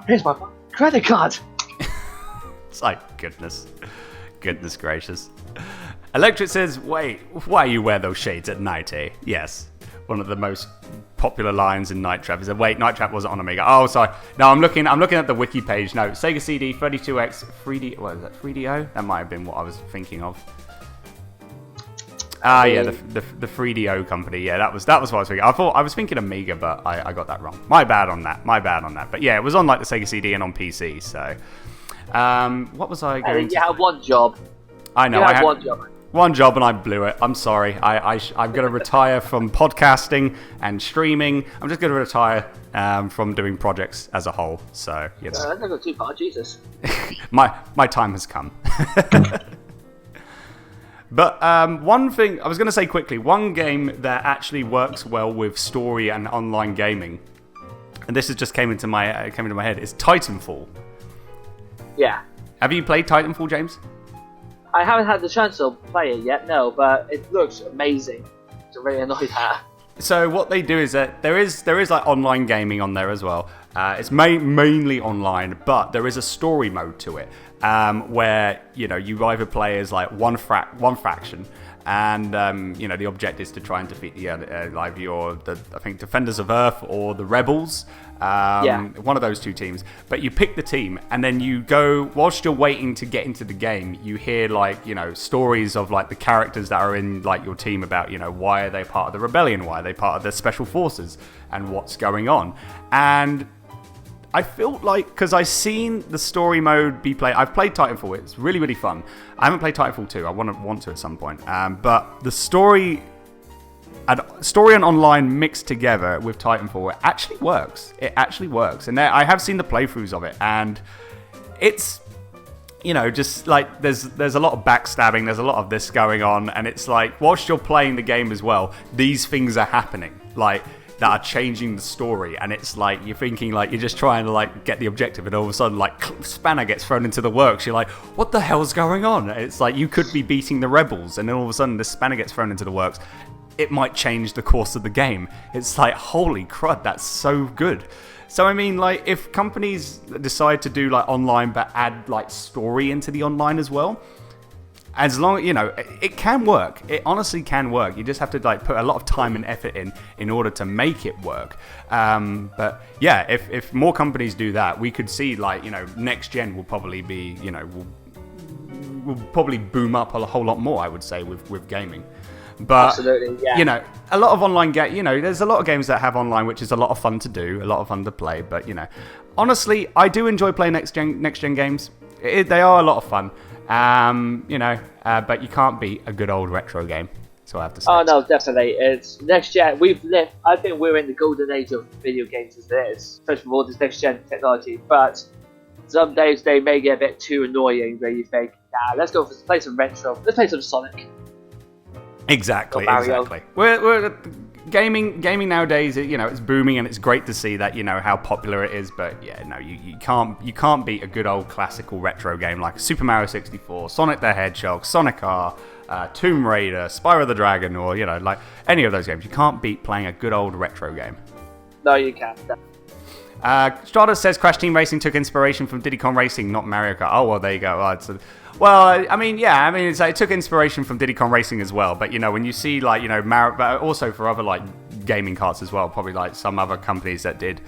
Here's my credit card. It's like, goodness gracious. Electric says, wait, why you wear those shades at night, eh? Yes. One of the most popular lines in Night Trap is that, wait, Night Trap wasn't on Amiga. Oh, sorry. No, I'm looking at the wiki page. No, Sega CD, 32X, 3D, what is that, 3DO? That might have been what I was thinking of. Ah, yeah, the 3DO company. Yeah, that was what I was thinking. I was thinking Amiga, but I got that wrong. My bad on that. But yeah, it was on, like, the Sega CD and on PC. So, what was I going to? You had one job. I know. I had one job. One job, and I blew it. I'm sorry. I'm going to retire from podcasting and streaming. I'm just going to retire from doing projects as a whole. So, you know. That's not go too far, Jesus. my time has come. But one thing I was going to say quickly, one game that actually works well with story and online gaming, and this has just came into my head, is Titanfall. Yeah. Have you played Titanfall, James? I haven't had the chance to play it yet, no, but it looks amazing. So really annoyed at. So what they do is that there is like online gaming on there as well. It's mainly online, but there is a story mode to it, where, you know, you either play as like one faction, and the object is to try and defeat the I think Defenders of Earth or the Rebels. One of those two teams. But you pick the team, and then you go, whilst you're waiting to get into the game, you hear stories of the characters that are in your team about why are they part of the rebellion, why are they part of the special forces, and what's going on. And I feel because I've seen the story mode be played. I've played Titanfall. It's really, really fun. I haven't played Titanfall 2. I want to at some point. But the story and online mixed together with Titanfall, it actually works. And I have seen the playthroughs of it, and it's just there's a lot of backstabbing, there's a lot of this going on, and it's whilst you're playing the game as well, these things are happening that are changing the story, and it's you're thinking you're just trying to get the objective, and all of a sudden spanner gets thrown into the works. You're like, what the hell's going on? It's you could be beating the rebels, and then all of a sudden this spanner gets thrown into the works. It might change the course of the game. It's holy crud, that's so good. So I mean, if companies decide to do online but add story into the online as well, as long it can work. It honestly can work. You just have to put a lot of time and effort in order to make it work. But yeah, if more companies do that, we could see next gen will probably be will probably boom up a whole lot more, I would say, with gaming. But absolutely, yeah. A lot of online there's a lot of games that have online, which is a lot of fun to do, a lot of fun to play. But honestly, I do enjoy playing next gen games. They are a lot of fun. But you can't beat a good old retro game. That's what I have to say. Oh no, definitely. It's next gen. I think we're in the golden age of video games as it is, especially with all this next gen technology. But some days they may get a bit too annoying where you think, nah, let's play some retro. Let's play some Sonic. Exactly. We're gaming nowadays. It's booming, and it's great to see that how popular it is. But yeah, no, you can't beat a good old classical retro game like Super Mario 64, Sonic the Hedgehog, Sonic R, Tomb Raider, Spyro the Dragon, or any of those games. You can't beat playing a good old retro game. No, you can't. Strata says Crash Team Racing took inspiration from Diddy Kong Racing, not Mario Kart. Oh well, there you go. It took inspiration from Diddy Kong Racing as well. But when you see Mario, but also for other gaming karts as well, probably some other companies that did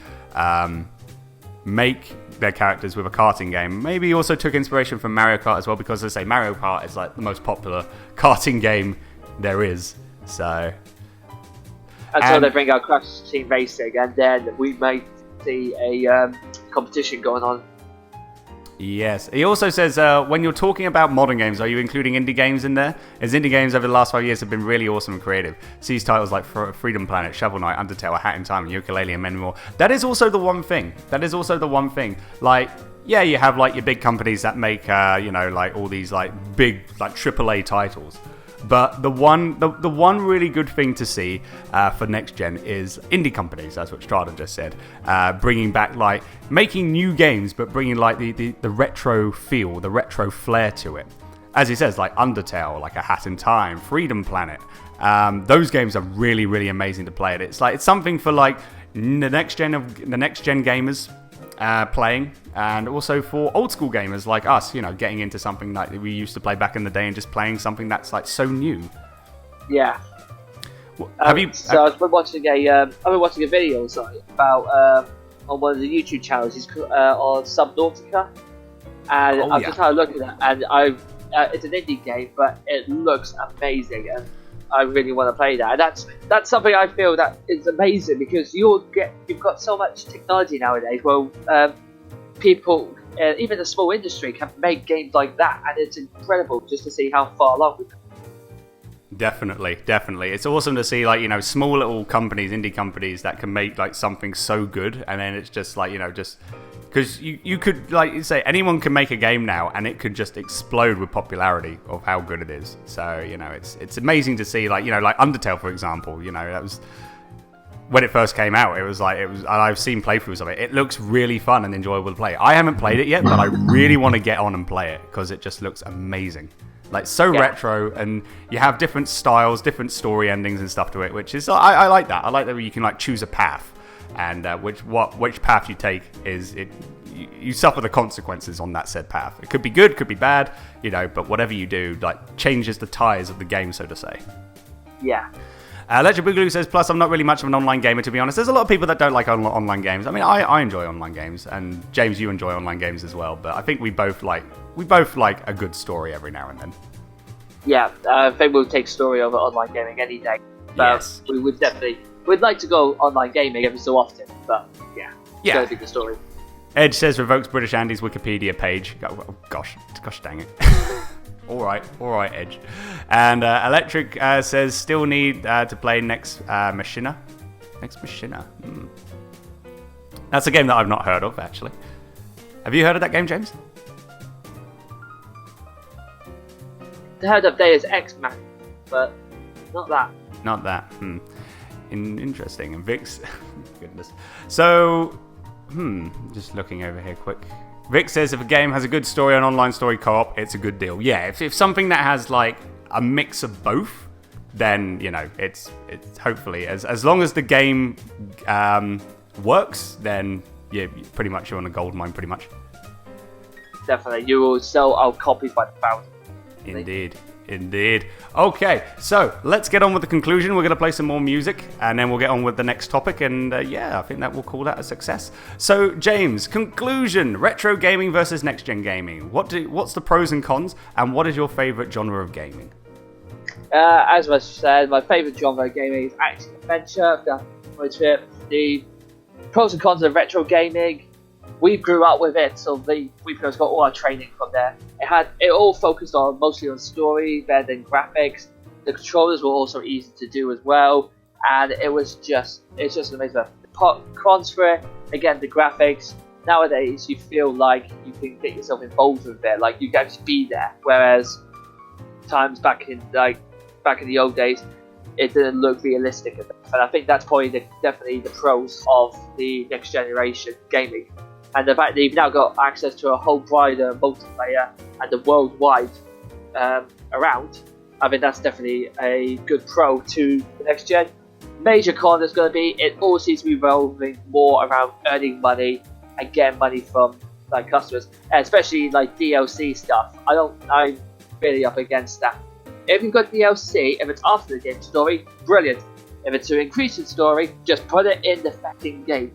make their characters with a karting game, maybe also took inspiration from Mario Kart as well, because as I say, Mario Kart is the most popular karting game there is. So until they bring out Crash Team Racing, and then we may see a competition going on. Yes. He also says, when you're talking about modern games, are you including indie games in there? As indie games over the last 5 years have been really awesome and creative. Sees titles like Freedom Planet, Shovel Knight, Undertale, A Hat in Time, and Yooka-Laylee, and many more. That is also the one thing. Yeah, you have your big companies that make, all these big AAA titles. But the one really good thing to see for next gen is indie companies. That's what Strada just said. Bringing back making new games, but bringing the retro feel, the retro flair to it. As he says, Undertale, A Hat in Time, Freedom Planet. Those games are really, really amazing to play. It's something for the next gen gamers playing, and also for old school gamers like us, getting into something that we used to play back in the day and just playing something that's so new. Yeah. Have you? So I've been watching a video about on one of the YouTube channels. He's on Subnautica, and I've just had a look at it, and it's an indie game, but it looks amazing, and I really want to play that. And that's something I feel that is amazing, because you've got so much technology nowadays. Well, people, even the small industry, can make games like that, and it's incredible just to see how far along we've come. Definitely. It's awesome to see small little companies, indie companies that can make something so good, and then it's just just because you could say anyone can make a game now, and it could just explode with popularity of how good it is. So it's amazing to see Undertale, for example. That was when it first came out. It was and I've seen playthroughs of it. It looks really fun and enjoyable to play. I haven't played it yet, but I really want to get on and play it because it just looks amazing. Retro, and you have different styles, different story endings and stuff to it, which is I like that. I like that you can choose a path, and which path you take is it you suffer the consequences on that said path. It could be good, could be bad, you know, but whatever you do, like, changes the ties of the game, so to say. Yeah. Legend Boogaloo says, plus I'm not really much of an online gamer, to be honest. There's a lot of people that don't like online games. I mean, I enjoy online games, and James, you enjoy online games as well, but I think we both like a good story every now and then. Yeah, I think we'll take story over online gaming any day. But Yes. we'd like to go online gaming every so often, but yeah. Gotta do the story. Edge says revokes British Andy's Wikipedia page. Oh, gosh dang it. all right, Edge. And Electric says still need to play Next Machina. Next Machina. That's a game that I've not heard of, actually. Have you heard of that game, James? The head of Deus Ex Machina, but not that. Not that. Interesting. And Vix, goodness. So, just looking over here quick. Vic says if a game has a good story and online story co-op, it's a good deal. Yeah, if something that has like a mix of both, then you know it's hopefully as long as the game works, then yeah, pretty much you're on a gold mine, pretty much. Definitely, you will sell our copies by the thousand. Indeed. Okay, so let's get on with the conclusion. We're going to play some more music, and then we'll get on with the next topic, and yeah, I think that we'll call that a success. So, James, conclusion, retro gaming versus next-gen gaming. What's the pros and cons, and what is your favourite genre of gaming? As I said, my favourite genre of gaming is action-adventure, the pros and cons of retro gaming. We grew up with it, so we pretty much got all our training from there. It all focused mostly on story, better than graphics. The controllers were also easy to do as well, and it's just amazing. The cons for it, again, the graphics. Nowadays, you feel like you can get yourself involved with it, like you can just be there. Whereas times back in the old days, it didn't look realistic enough. And I think that's probably definitely the pros of the next generation gaming. And the fact that you've now got access to a whole wider multiplayer and the worldwide around, I mean, that's definitely a good pro to the next gen. Major con is going to be it all seems to be revolving more around earning money and getting money from like customers, and especially like DLC stuff. I'm really up against that. If you've got DLC, if it's after the game story, brilliant. If it's to increase the story, just put it in the fucking game.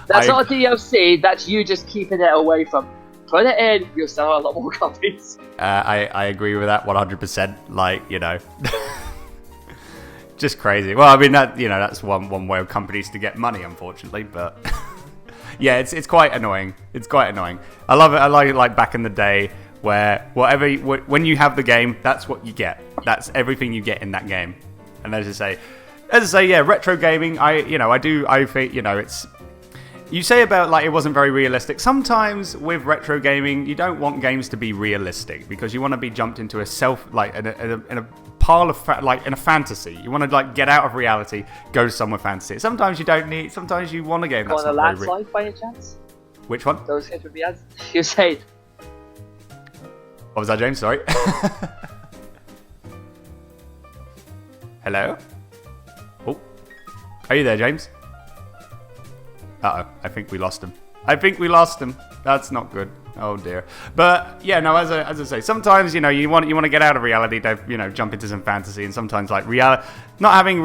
That's not a DLC, that's you just keeping it away from. Put it in, you'll sell a lot more copies. I agree with that 100%. Like, you know, just crazy. Well, I mean, that's one way of companies to get money, unfortunately. But yeah, it's quite annoying. It's quite annoying. I love it. I like it like back in the day where when you have the game, that's what you get. That's everything you get in that game. And as I say, yeah, retro gaming. I think, you know, it's. You say about like it wasn't very realistic. Sometimes with retro gaming, you don't want games to be realistic because you want to be jumped into a in a pile of in a fantasy. You want to like get out of reality, go to somewhere fantasy. Sometimes you don't need. Sometimes you want a game that's not very real. Landslide by any chance? Which one? Those games would be as you said. What was that, James? Sorry. Hello. Oh, are you there, James? Uh-oh, I think we lost him. That's not good. Oh dear. But yeah, no, as I say, sometimes you want to get out of reality to jump into some fantasy, and sometimes like not having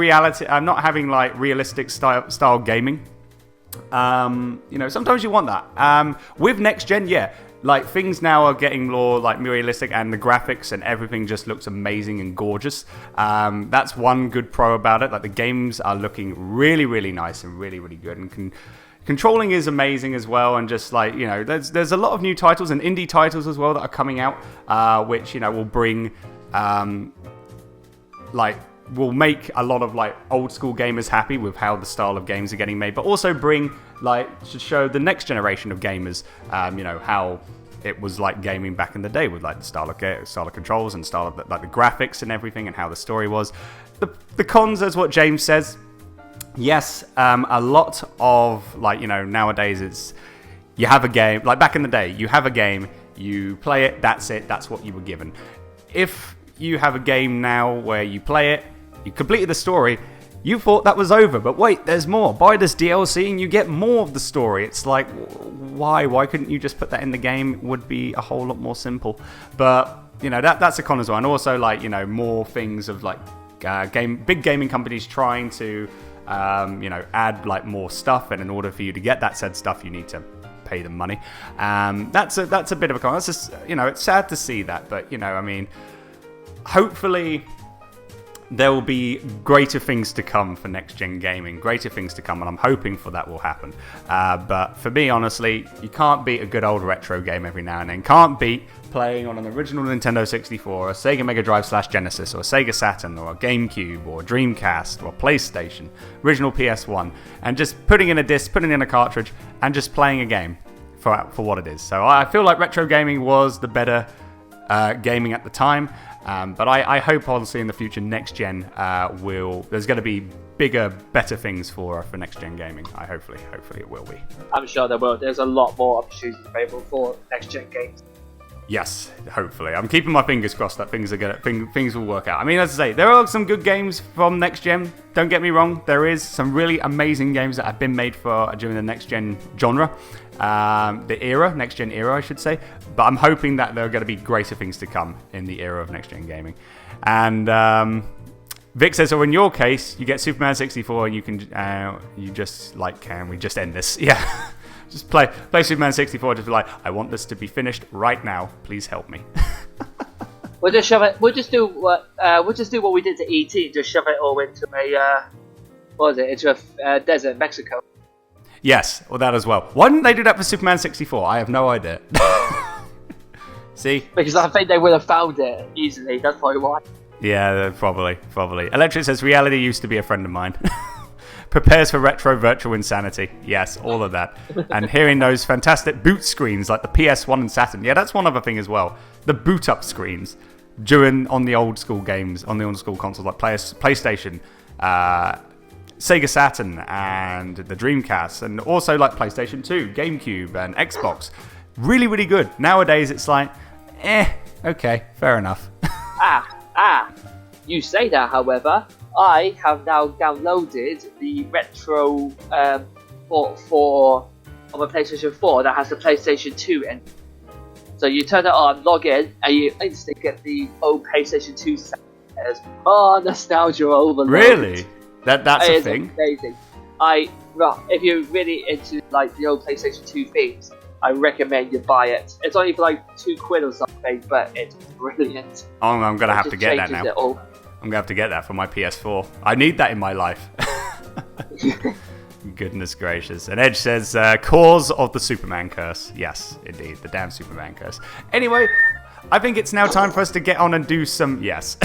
like realistic style gaming. Sometimes you want that. With next gen, yeah. Like things now are getting more like realistic, and the graphics and everything just looks amazing and gorgeous. That's one good pro about it. Like the games are looking really, really nice and really, really good, and controlling is amazing as well. And just like there's a lot of new titles and indie titles as well that are coming out, which will bring will make a lot of like old school gamers happy with how the style of games are getting made, but also bring to show the next generation of gamers, how it was like gaming back in the day with like the style of controls and style of the graphics and everything, and how the story was. The cons, as what James says, yes, a lot of nowadays it's you have a game like back in the day. You have a game, you play it, that's what you were given. If you have a game now where you play it, you completed the story, You thought that was over, but wait, there's more. Buy this DLC and you get more of the story. It's like, why? Why couldn't you just put that in the game? It would be a whole lot more simple. But, you know, that's a con as well. And also, like, you know, more things of, like, big gaming companies trying to, you know, add, like, more stuff. And in order for you to get that said stuff, you need to pay them money. That's a bit of a con. That's just, you know, it's sad to see that. But, you know, I mean, hopefully there will be greater things to come for next-gen gaming, greater things to come, and I'm hoping for that will happen. But for me, honestly, you can't beat a good old retro game every now and then. Can't beat playing on an original Nintendo 64, a Sega Mega Drive / Genesis, or a Sega Saturn, or a GameCube, or a Dreamcast, or a PlayStation, original PS1, and just putting in a disc, putting in a cartridge, and just playing a game for what it is. So I feel like retro gaming was the better gaming at the time. But I hope, honestly, in the future, next gen there's going to be bigger, better things for next gen gaming. Hopefully it will be. I'm sure there will. There's a lot more opportunities available for next gen games. Yes, hopefully. I'm keeping my fingers crossed that things will work out. I mean, as I say, there are some good games from next gen. Don't get me wrong. There is some really amazing games that have been made during the next gen genre. The next gen era, I should say. But I'm hoping that there are going to be greater things to come in the era of next gen gaming. And Vic says, so in your case, you get Superman 64 and you can, can we just end this? Yeah. Just play Superman 64, just be like, I want this to be finished right now. Please help me. We'll just shove it. We'll just do what we did to ET. Just shove it all into into a desert in Mexico. Yes, or that as well. Why didn't they do that for Superman 64? I have no idea. See? Because I think they would have found it easily. That's probably why. Yeah, probably. Electric says, reality used to be a friend of mine. Prepares for retro virtual insanity. Yes, all of that. And hearing those fantastic boot screens like the PS1 and Saturn. Yeah, that's one other thing as well. The boot up screens on the old school games, on the old school consoles like PlayStation, Sega Saturn, and the Dreamcast, and also like PlayStation 2, GameCube, and Xbox. Really, really good. Nowadays, it's like, okay, fair enough. You say that, however. I have now downloaded the retro for on my PlayStation 4 that has the PlayStation 2 in. So you turn it on, log in, and you instantly get the old PlayStation 2 sound. Nostalgia overload. Really? That's a thing? Amazing. If you're really into like the old PlayStation 2 themes, I recommend you buy it. It's only for like £2 or something, but it's brilliant. I'm gonna have to get that now. I'm gonna have to get that for my PS4. I need that in my life. Goodness gracious. And Edge says, cause of the Superman curse. Yes, indeed, the damn Superman curse. Anyway, I think it's now time for us to get on and do some... Yes.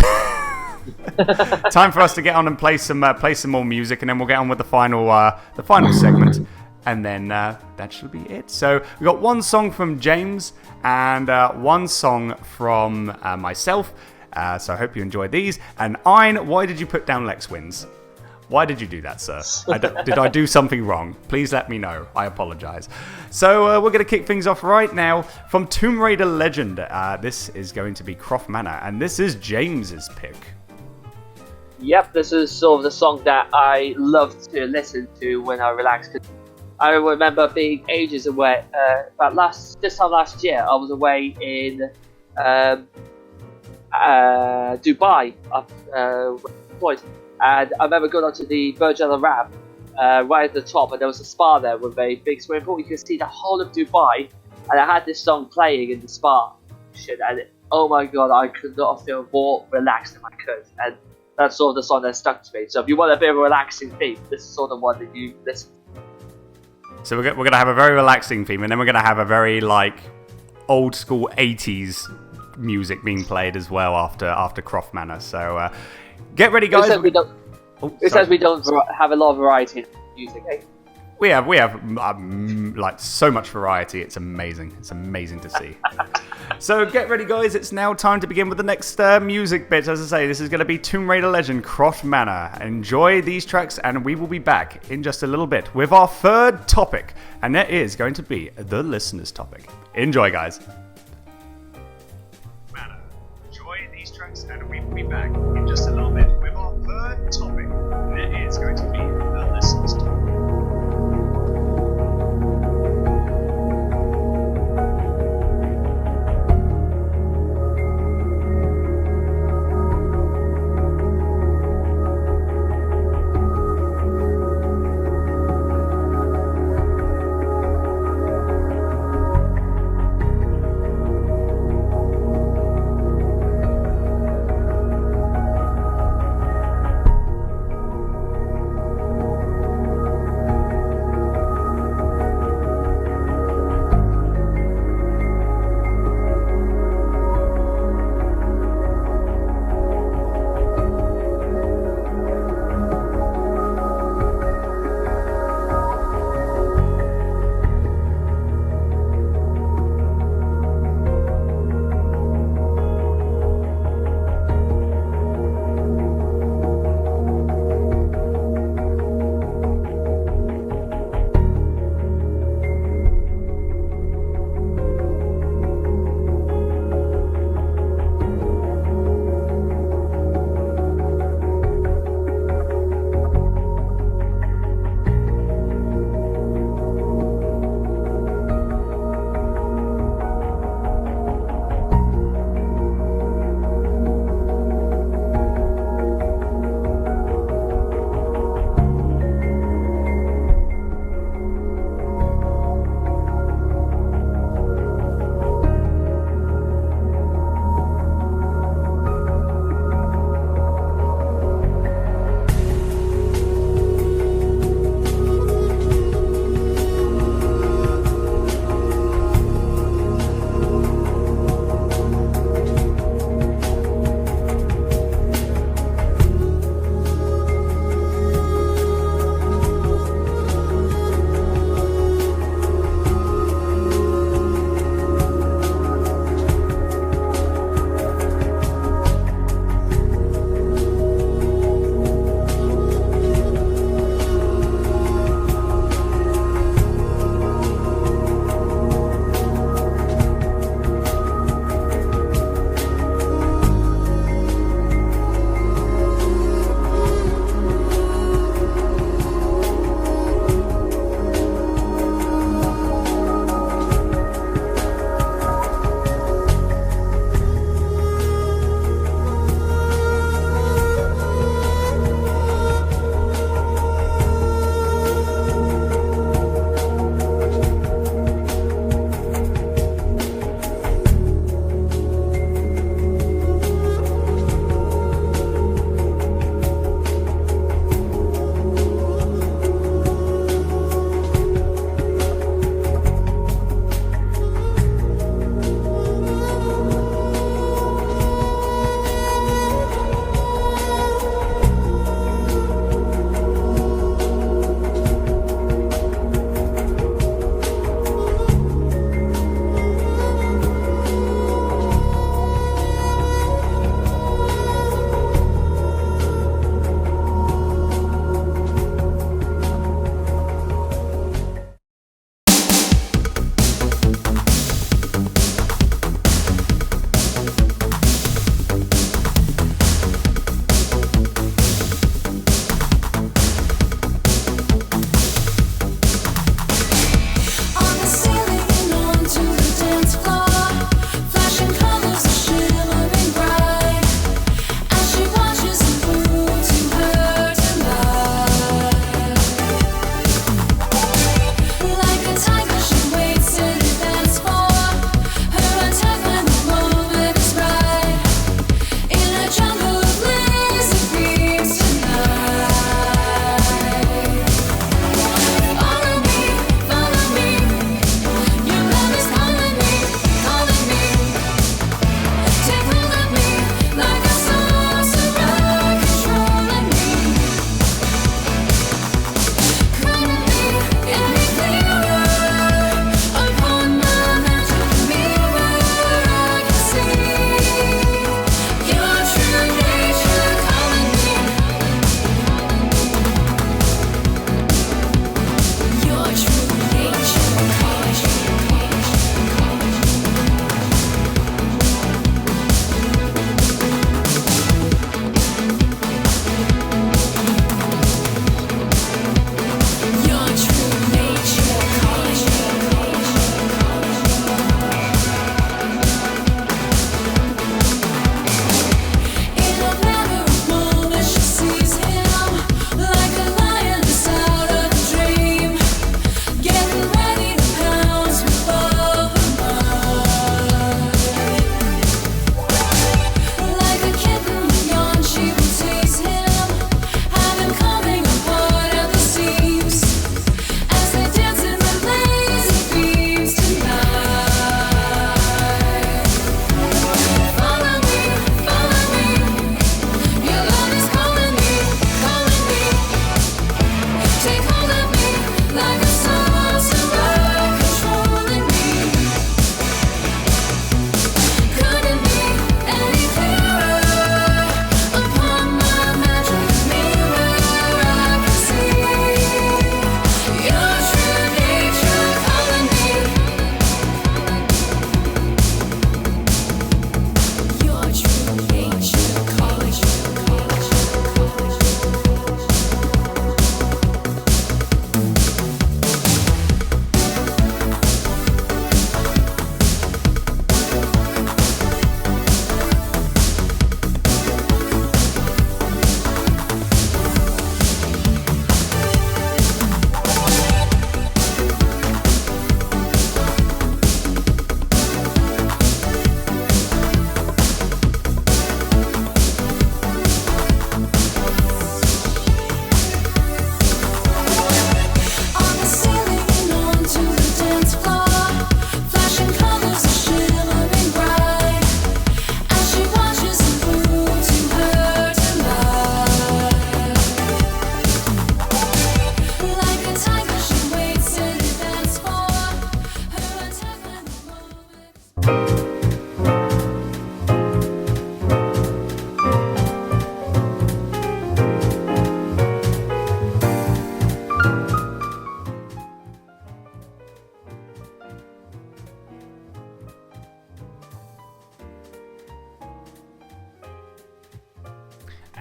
Time for us to get on and play some more music, and then we'll get on with the final segment. And then that should be it. So we got one song from James and one song from myself. So I hope you enjoyed these. And Ein, why did you put down Lex Wins? Why did you do that, sir? Did I do something wrong? Please let me know. I apologize. So we're going to kick things off right now from Tomb Raider Legend. This is going to be Croft Manor, and this is James's pick. Yep, this is sort of the song that I love to listen to when I relax. I remember being ages away. This time last year, I was away in Dubai, and I remember going onto the Burj Al Arab, right at the top, and there was a spa there with a big swimming pool. You could see the whole of Dubai, and I had this song playing in the spa, and oh my god, I could not feel more relaxed if I could, and that's sort of the song that stuck to me. So if you want a bit of a relaxing theme, this is sort of one that you listen to. So we're going to have a very relaxing theme, and then we're going to have a very like old school 80s music being played as well after Croft Manor. So get ready, guys. It says we don't have a lot of variety in music, eh? We have like so much variety. It's amazing. It's amazing to see. So get ready, guys. It's now time to begin with the next music bit. As I say, this is going to be Tomb Raider Legend Croft Manor. Enjoy these tracks, and we will be back in just a little bit with our third topic, and that is going to be the listener's topic. Enjoy, guys. Manor. Enjoy these tracks, and we will be back in just a little bit with our third topic, and that is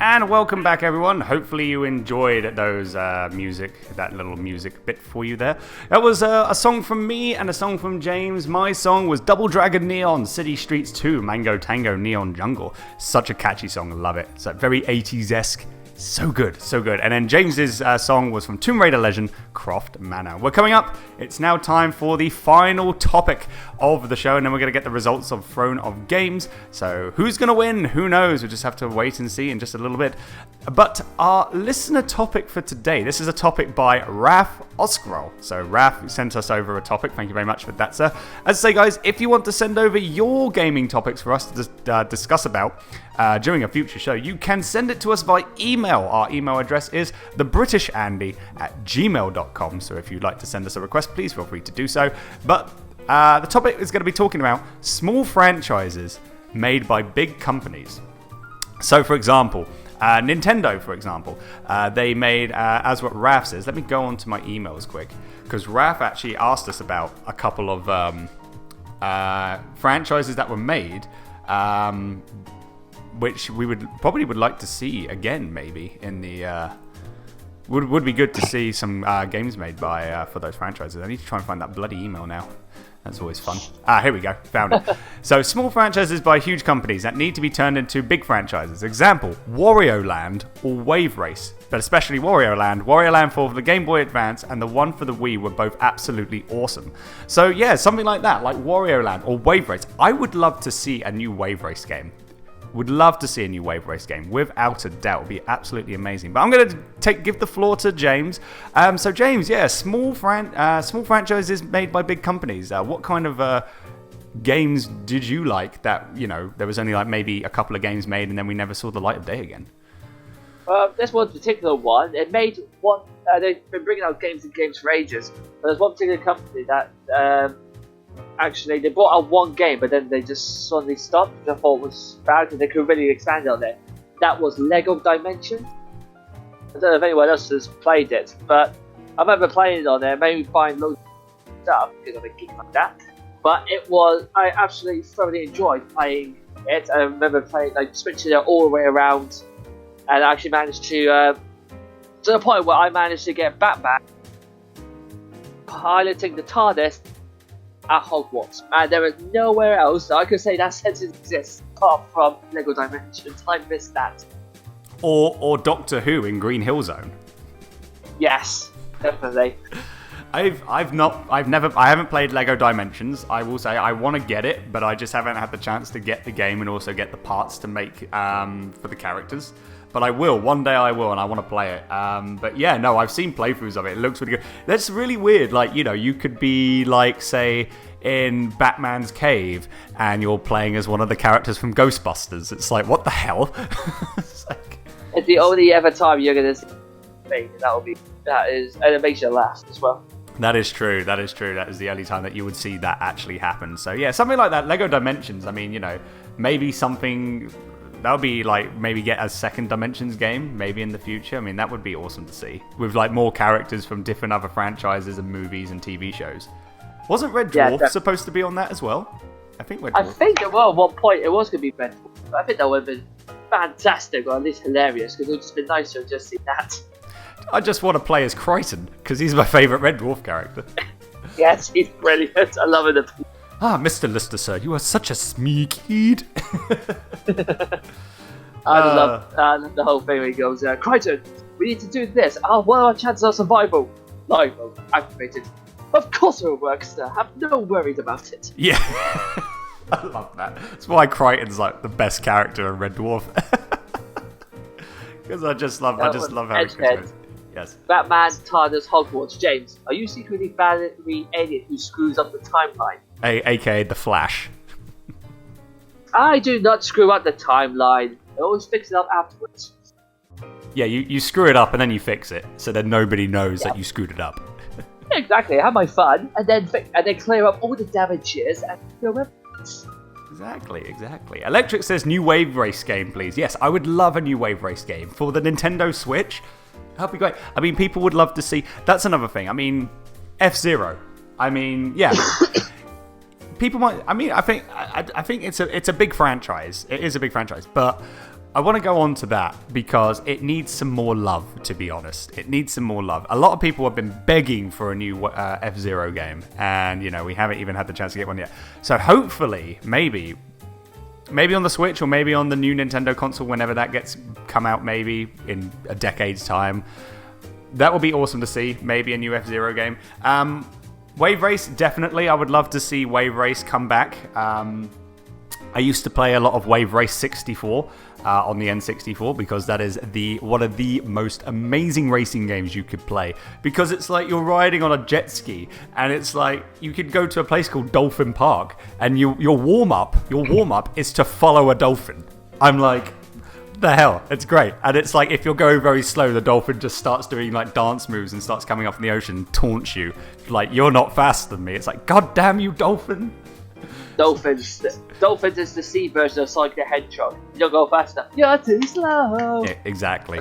And welcome back, everyone. Hopefully you enjoyed that little music bit for you there. That was a song from me and a song from James. My song was Double Dragon Neon, City Streets 2, Mango Tango, Neon Jungle. Such a catchy song, I love it. It's like very 80s-esque. So good, so good. And then James's song was from Tomb Raider legend, Croft, Manor. We're coming up. It's now time for the final topic of the show, and then we're going to get the results of Throne of Games. So who's going to win? Who knows? We'll just have to wait and see in just a little bit. But our listener topic for today, this is a topic by Raf Oskrol. So Raf sent us over a topic. Thank you very much for that, sir. As I say, guys, if you want to send over your gaming topics for us to discuss about during a future show, you can send it to us by email. Our email address is thebritishandy@gmail.com. So if you'd like to send us a request, please feel free to do so. But the topic is going to be talking about small franchises made by big companies. So, for example, Nintendo, for example, they made, as what Raf says, let me go on to my emails quick, because Raf actually asked us about a couple of franchises that were made, which we would like to see again, maybe in the would be good to see some games made by for those franchises. I need to try and find that bloody email now. That's always fun. Here we go. Found it. So, small franchises by huge companies that need to be turned into big franchises. Example, Wario Land or Wave Race. But especially Wario Land. Wario Land for the Game Boy Advance and the one for the Wii were both absolutely awesome. So, yeah, something like that, like Wario Land or Wave Race. I would love to see a new Wave Race game. Would love to see a new Wave Race game, without a doubt. Would be absolutely amazing. But I'm going to give the floor to James. So James, yeah, small franchises made by big companies. What kind of games did you like that, there was only like maybe a couple of games made and then we never saw the light of day again? There's one particular one. It made one. They've been bringing out games and games for ages. But there's one particular company that actually they brought out one game, but then they just suddenly stopped, which I thought was bad because they could really expand on it. That was Lego Dimension. I don't know if anyone else has played it, but I remember playing it on there, maybe buying loads of stuff because I'm a geek like that. But I absolutely thoroughly enjoyed playing it. I remember switching it all the way around, and I actually managed to the point where I managed to get Batman piloting the TARDIS at Hogwarts, and there is nowhere else that I could say that sentence exists apart from Lego Dimensions. I missed that. Or Doctor Who in Green Hill Zone. Yes, definitely. I haven't played Lego Dimensions. I will say I want to get it, but I just haven't had the chance to get the game and also get the parts to make for the characters. But I will. One day I will, and I want to play it. But yeah, no, I've seen playthroughs of it. It looks really good. That's really weird. Like, you could be, like, say, in Batman's cave, and you're playing as one of the characters from Ghostbusters. It's like, what the hell? It's the only ever time you're going to see me, and and it makes you laugh as well. That is true. That is the only time that you would see that actually happen. So yeah, something like that. Lego Dimensions. I mean, maybe something. That would be like maybe get a second Dimensions game maybe in the future. I mean, that would be awesome to see with like more characters from different other franchises and movies and TV shows. Wasn't Red Dwarf supposed to be on that as well? I think Red Dwarf. At one point it was going to be Red Dwarf. I think that would have been fantastic, or at least hilarious, because it would have just been nice to have just seen that. I just want to play as Crichton because he's my favourite Red Dwarf character. Yes, he's brilliant. I love it. Mr. Lister, sir, you are such a smeek-heed. I love the whole thing where he goes, Crichton, we need to do this. What are our chances of survival? Live activated. Of course it will work, sir. Have no worries about it. Yeah. I love that. That's why Crichton's like the best character in Red Dwarf. Because I just love how it goes. Yes. Batman, TARDIS, Hogwarts. James, are you secretly the alien who screws up the timeline? AKA the Flash. I do not screw up the timeline. I always fix it up afterwards. Yeah, you screw it up and then you fix it, so that nobody knows that you screwed it up. Exactly. I have my fun, and then clear up all the damages and Exactly. Electric says new Wave Race game, please. Yes, I would love a new Wave Race game for the Nintendo Switch. That'd be great. I mean, people would love to see. That's another thing. I mean, F-Zero. I mean, yeah. People might. I mean, I think it's a big franchise. It is a big franchise, but I want to go on to that because it needs some more love, to be honest. It needs some more love. A lot of people have been begging for a new F-Zero game, and, we haven't even had the chance to get one yet. So hopefully, maybe on the Switch or maybe on the new Nintendo console, whenever that gets come out, maybe in a decade's time. That would be awesome to see. Maybe a new F-Zero game. Wave Race, definitely. I would love to see Wave Race come back. I used to play a lot of Wave Race 64 on the N64 because that is one of the most amazing racing games you could play. Because it's like you're riding on a jet ski, and it's like you could go to a place called Dolphin Park, and your warm up is to follow a dolphin. I'm like, the hell, it's great. And it's like if you're going very slow, the dolphin just starts doing like dance moves and starts coming up in the ocean and taunts you like, you're not faster than me. It's like, god damn you, dolphin. Dolphins is the sea version of Sonic the Hedgehog. You don't go faster. You're too slow. Yeah, exactly.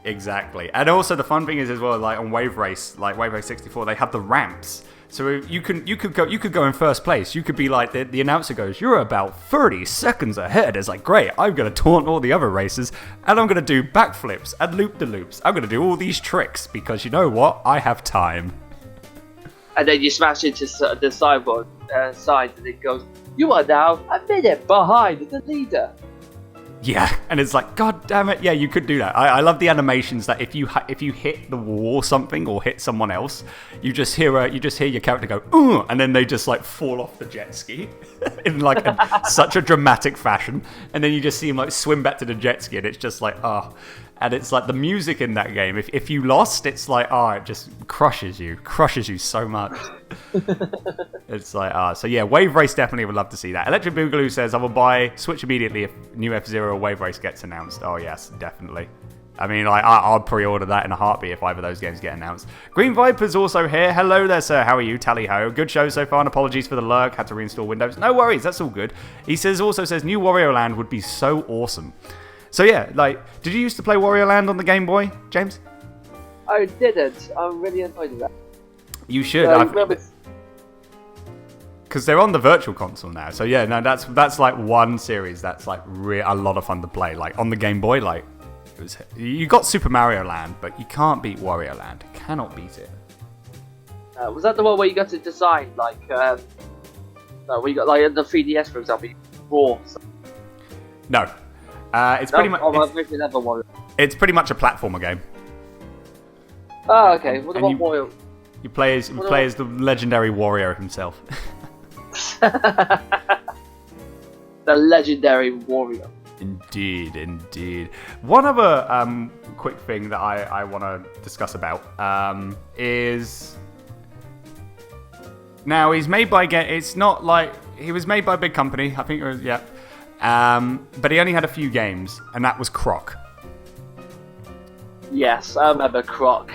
Exactly. And also the fun thing is as well, like on Wave Race 64, they have the ramps. So you could go in first place. You could be like the announcer goes, you're about 30 seconds ahead. It's like, great, I'm gonna taunt all the other racers, and I'm gonna do backflips and loop-de-loops. I'm gonna do all these tricks because you know what? I have time. And then you smash into the sideboard side, and it goes, you are now a minute behind the leader. Yeah, and it's like, god damn it, yeah, you could do that. I love the animations that if you hit the wall or something or hit someone else, you just hear your character go, ooh, and then they just like fall off the jet ski in like such a dramatic fashion, and then you just see them like swim back to the jet ski, and it's just like, oh. And it's like the music in that game, if you lost, it's like, oh, it just crushes you so much. It's like, so yeah, Wave Race definitely would love to see that. Electric Boogaloo says, I will buy Switch immediately if new F-Zero or Wave Race gets announced. Oh yes, definitely. I mean, like, I'll pre-order that in a heartbeat if either of those games get announced. Green Viper's also here. Hello there, sir. How are you? Tally-ho. Good show so far, and apologies for the lurk. Had to reinstall Windows. No worries, that's all good. He also says, new Wario Land would be so awesome. So yeah, like, did you used to play Wario Land on the Game Boy, James? I didn't. I'm really annoyed with that. You should. Because they're on the Virtual Console now. So yeah, no, that's like one series that's like a lot of fun to play. Like on the Game Boy, like you got Super Mario Land, but you can't beat Wario Land. You cannot beat it. Was that the one where you got to design like? Where you got like the 3DS, for example, you draw something? No. It's pretty much. It's pretty much a platformer game. Oh, okay. What about Wario? You play as the legendary Wario himself. The legendary Wario. Indeed. One other quick thing that I want to discuss about is now he's made by it's not like he was made by a big company. I think it was but he only had a few games, and that was Croc. Yes, I remember Croc.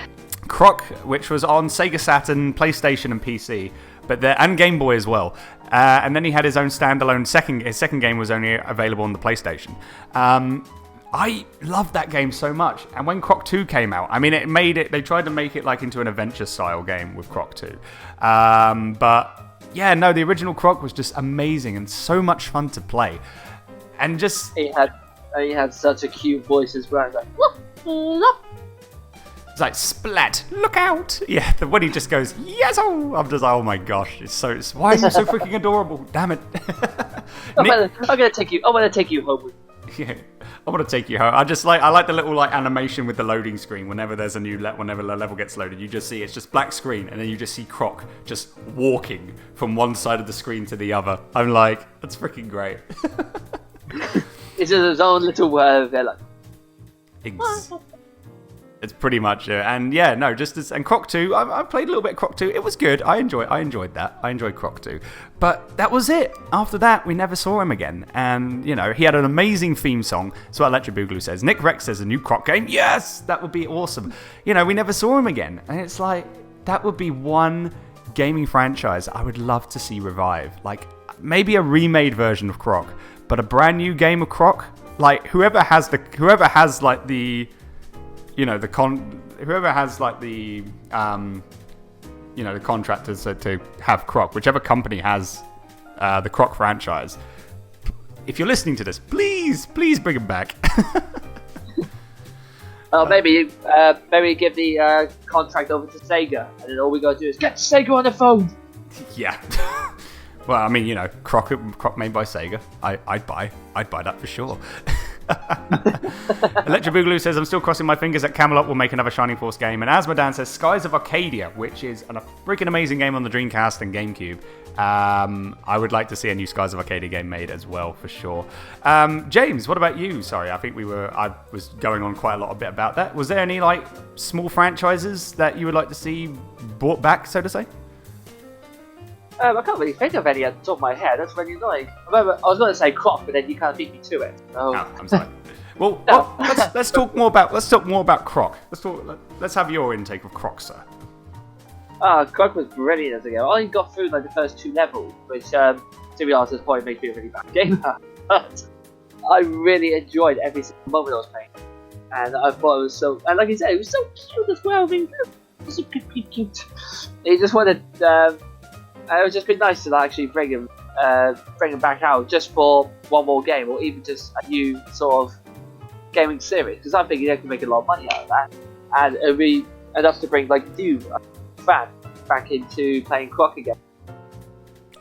Croc, which was on Sega Saturn, PlayStation, and PC, and Game Boy as well. And then he had his own standalone His second game was only available on the PlayStation. I loved that game so much. And when Croc 2 came out, I mean, they tried to make it like into an adventure-style game with Croc 2. But yeah, no, the original Croc was just amazing and so much fun to play. And just he had such a cute voice as well. It's like, splat, look out! Yeah, when he just goes, yes, oh! I'm just like, oh my gosh, why are you so freaking adorable? Damn it! I'm gonna take you home with me. Yeah, I want to take you home. I like the little like animation with the loading screen. Whenever there's whenever the level gets loaded, you just see it's just black screen, and then you just see Croc just walking from one side of the screen to the other. I'm like, that's freaking great. It's just his own little they're like. It's pretty much it. And yeah, no, and Croc 2, I played a little bit of Croc 2. It was good. I enjoyed that. I enjoyed Croc 2. But that was it. After that, we never saw him again. And, he had an amazing theme song. That's what Electric Boogaloo says. Nick Rex says a new Croc game. Yes, that would be awesome. We never saw him again. And it's like, that would be one gaming franchise I would love to see revive. Like, maybe a remade version of Croc, but a brand new game of Croc. Like, whoever has the contractors to have Croc, whichever company has the Croc franchise, if you're listening to this, please bring them back. Maybe give the contract over to Sega, and then all we gotta do is get Sega on the phone. Yeah. Well, I mean, you know, Croc made by Sega. I'd buy that for sure. Electric Boogaloo says, I'm still crossing my fingers that Camelot will make another Shining Force game. And Asmodan says, Skies of Arcadia, which is a freaking amazing game on the Dreamcast and GameCube. I would like to see a new Skies of Arcadia game made as well, for sure. James, what about you? Sorry, I think I was going on quite a bit about that. Was there any, like, small franchises that you would like to see brought back, so to say? I can't really think of any at the top of my head. That's really annoying. I was going to say Croft, but then you kind of beat me to it. So. Oh, I'm sorry. Well, let's talk more about Croc. Let's have your intake of Croc, sir. Croc was brilliant as a game. I only got through like the first 2 levels, which, to be honest, at this point makes me a really bad gamer. But I really enjoyed every single moment I was playing, and I thought it was so. And like you said, it was so cute as well. I mean, it was so cute. It just wanted. It would just be nice to actually bring him back out just for one more game, or even just a new sort of gaming series. Because I'm thinking they can make a lot of money out of that, and it'd be enough to bring like new fans back into playing Croc again.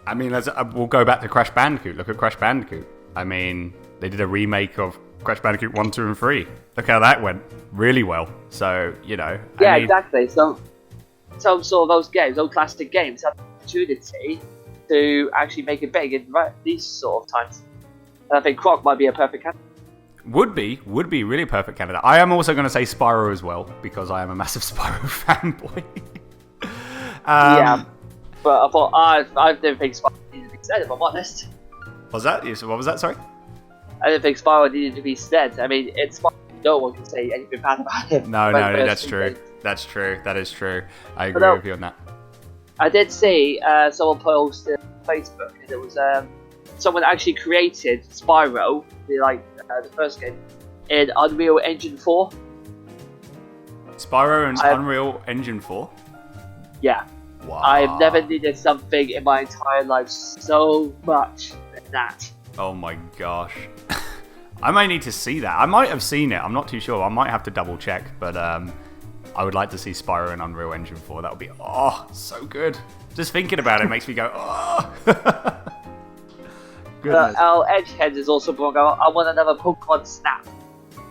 I mean, we'll go back to Crash Bandicoot. Look at Crash Bandicoot. I mean, they did a remake of Crash Bandicoot 1, 2, and 3. Look how that went. Really well. So, you know. Yeah, exactly. So, some sort of those games, those classic games, have opportunity to actually make it big in these sort of times. And I think Croc might be a perfect candidate. Would be really a perfect candidate. I am also going to say Spyro as well, because I am a massive Spyro fanboy. Yeah, but I thought I didn't think Spyro needed to be said, if I'm honest. What was that? Sorry? I didn't think Spyro needed to be said. I mean, it's Spyro. No one can say anything bad about him. No, that's true. That is true. I agree with you on that. I did see someone posted on Facebook, and it was someone actually created Spyro, the first game, in Unreal Engine 4. Spyro in Unreal Engine 4? Yeah. Wow. I've never needed something in my entire life so much than that. Oh my gosh. I might need to see that. I might have seen it. I'm not too sure. I might have to double check, but I would like to see Spyro in Unreal Engine 4. That would be, so good. Just thinking about it makes me go, Goodness. Our Edgehead is also brought out, I want another Pokemon Snap.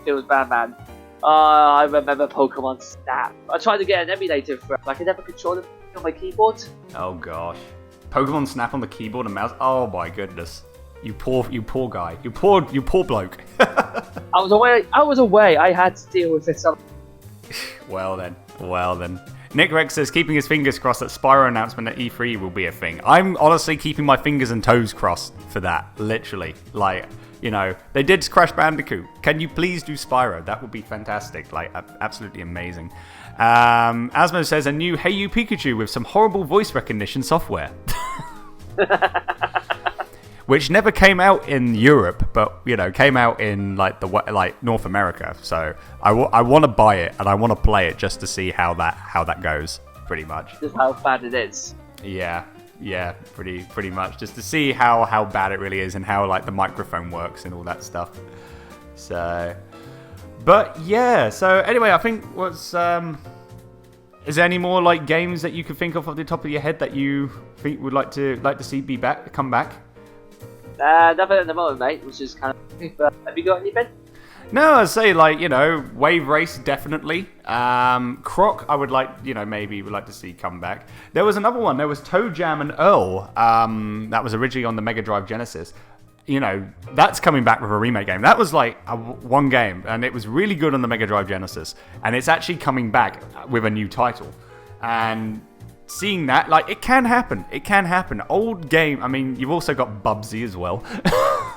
It was Batman. I remember Pokemon Snap. I tried to get an emulator for it, but I could never control it on my keyboard. Oh gosh. Pokemon Snap on the keyboard and mouse? Oh my goodness. You poor guy. You poor bloke. I was away. I had to deal with it. Well then. Nick Rex says, keeping his fingers crossed that Spyro announcement at E3 will be a thing. I'm honestly keeping my fingers and toes crossed for that, literally. Like, you know, they did Crash Bandicoot. Can you please do Spyro? That would be fantastic. Like, absolutely amazing. Asmo says, a new Hey You Pikachu with some horrible voice recognition software. Which never came out in Europe, but, you know, came out in, like North America. So I want to buy it, and I want to play it just to see how that goes, pretty much. Just how bad it is. Yeah, pretty much. Just to see how bad it really is, and how, like, the microphone works and all that stuff. So, but, yeah. So, anyway, I think is there any more, like, games that you could think of off the top of your head that you think would like to see come back? Nothing at the moment, mate, which is kind of... But have you got anything? No, I'd say, like, you know, Wave Race, definitely. Croc, I would like, you know, maybe would like to see come back. There was another one. There was Toe Jam and Earl. That was originally on the Mega Drive Genesis. You know, that's coming back with a remake game. That was, like, one game, and it was really good on the Mega Drive Genesis. And it's actually coming back with a new title. And... seeing that, like, it can happen. Old game, I mean, you've also got Bubsy as well.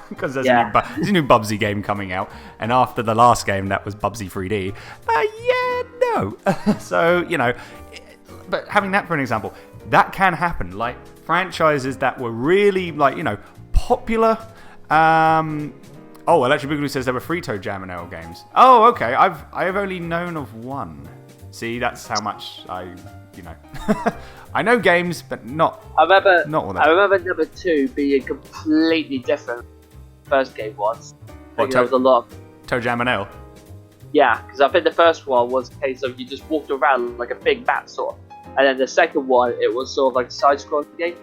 Because there's a new Bubsy game coming out. And after the last game, that was Bubsy 3D. No. So, you know, but having that for an example, that can happen. Like, franchises that were really, like, you know, popular. Electric Boogaloo says there were 3 Toe Jam and Earl games. Oh, okay. I've only known of one. See, that's how much you know, I know games, but not. I remember all that. I remember number 2 being completely different first game was. What, There was a lot of, Toe Jam and Ale? yeah, because I think the first one was a case of you just walked around like a big map sort of. And then the second one, it was sort of like a side-scrolling game.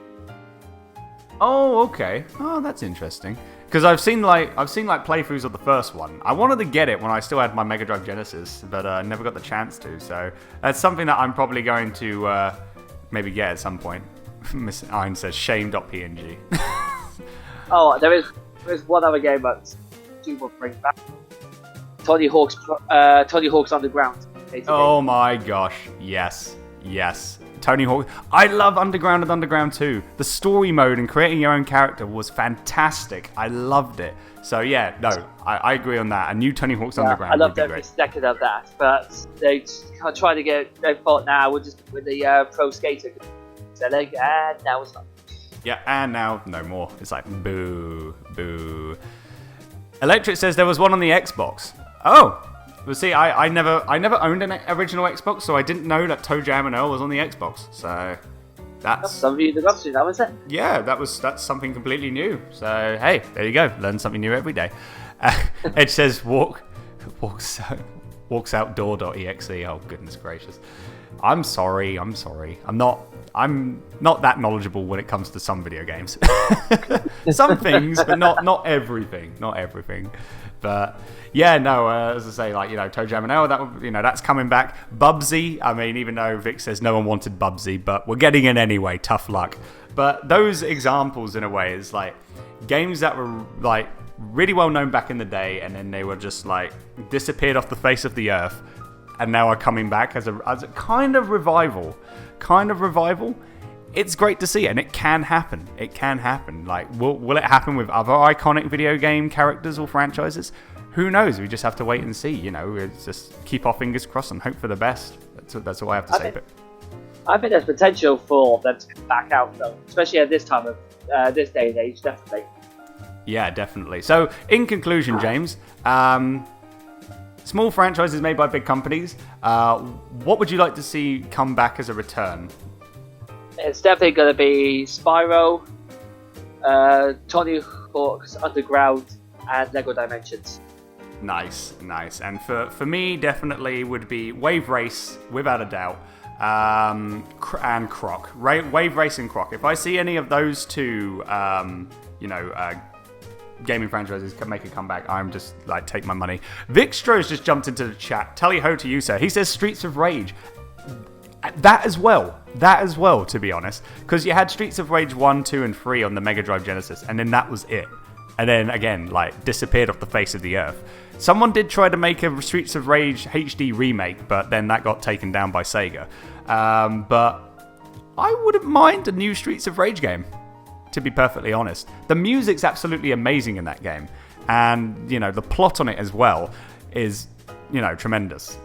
Oh, okay. Oh, that's interesting. Because I've seen playthroughs of the first one. I wanted to get it when I still had my Mega Drive Genesis, but never got the chance to. So that's something that I'm probably going to maybe get at some point. Miss Iron says shame.png. Oh, there is one other game that two will bring back. Tony Hawk's Underground. Basically. Oh my gosh, yes. Tony Hawk. I love Underground and Underground 2. The story mode and creating your own character was fantastic. I loved it. So yeah, no, I agree on that. A new Tony Hawk's Underground. I loved would be every great. second of that, but they tried to get. They thought, nah, we'll just with the Pro Skater. So like, now it's not. Yeah, and now no more. It's like boo. Electric says there was one on the Xbox. Oh. Well, see, I never owned an original Xbox, so I didn't know that Toe Jam and Earl was on the Xbox. So that's some of got to, that was it. Yeah, that's something completely new. So hey, there you go, learn something new every day. Edge says walks outdoor.exe. Oh goodness gracious, I'm sorry. I'm not that knowledgeable when it comes to some video games. Some things, but not everything. But yeah, no. As I say, like Toe Jam and Earl, that's coming back. Bubsy. I mean, even though Vic says no one wanted Bubsy, but we're getting it anyway. Tough luck. But those examples, in a way, is like games that were like really well known back in the day, and then they were just like disappeared off the face of the earth, and now are coming back as a kind of revival. It's great to see, and it can happen. Like, will it happen with other iconic video game characters or franchises? Who knows? We just have to wait and see. It's just keep our fingers crossed and hope for the best. That's all I have to say. I think there's potential for them to come back out, though, especially at this time of this day and age, definitely. Yeah, definitely. So, in conclusion, James, small franchises made by big companies. What would you like to see come back as a return? It's definitely going to be Spyro, Tony Hawk's Underground, and Lego Dimensions. Nice. And for me, definitely would be Wave Race, without a doubt, and Croc. Wave Race and Croc. If I see any of those two, gaming franchises can make a comeback, I'm just like, take my money. Vic Stroh's just jumped into the chat. Tally ho to you, sir. He says Streets of Rage. That as well, to be honest, because you had Streets of Rage 1, 2, and 3 on the Mega Drive Genesis, and then that was it. And then again, like, disappeared off the face of the earth. Someone did try to make a Streets of Rage HD remake, but then that got taken down by Sega. But I wouldn't mind a new Streets of Rage game, to be perfectly honest. The music's absolutely amazing in that game, and the plot on it as well is tremendous,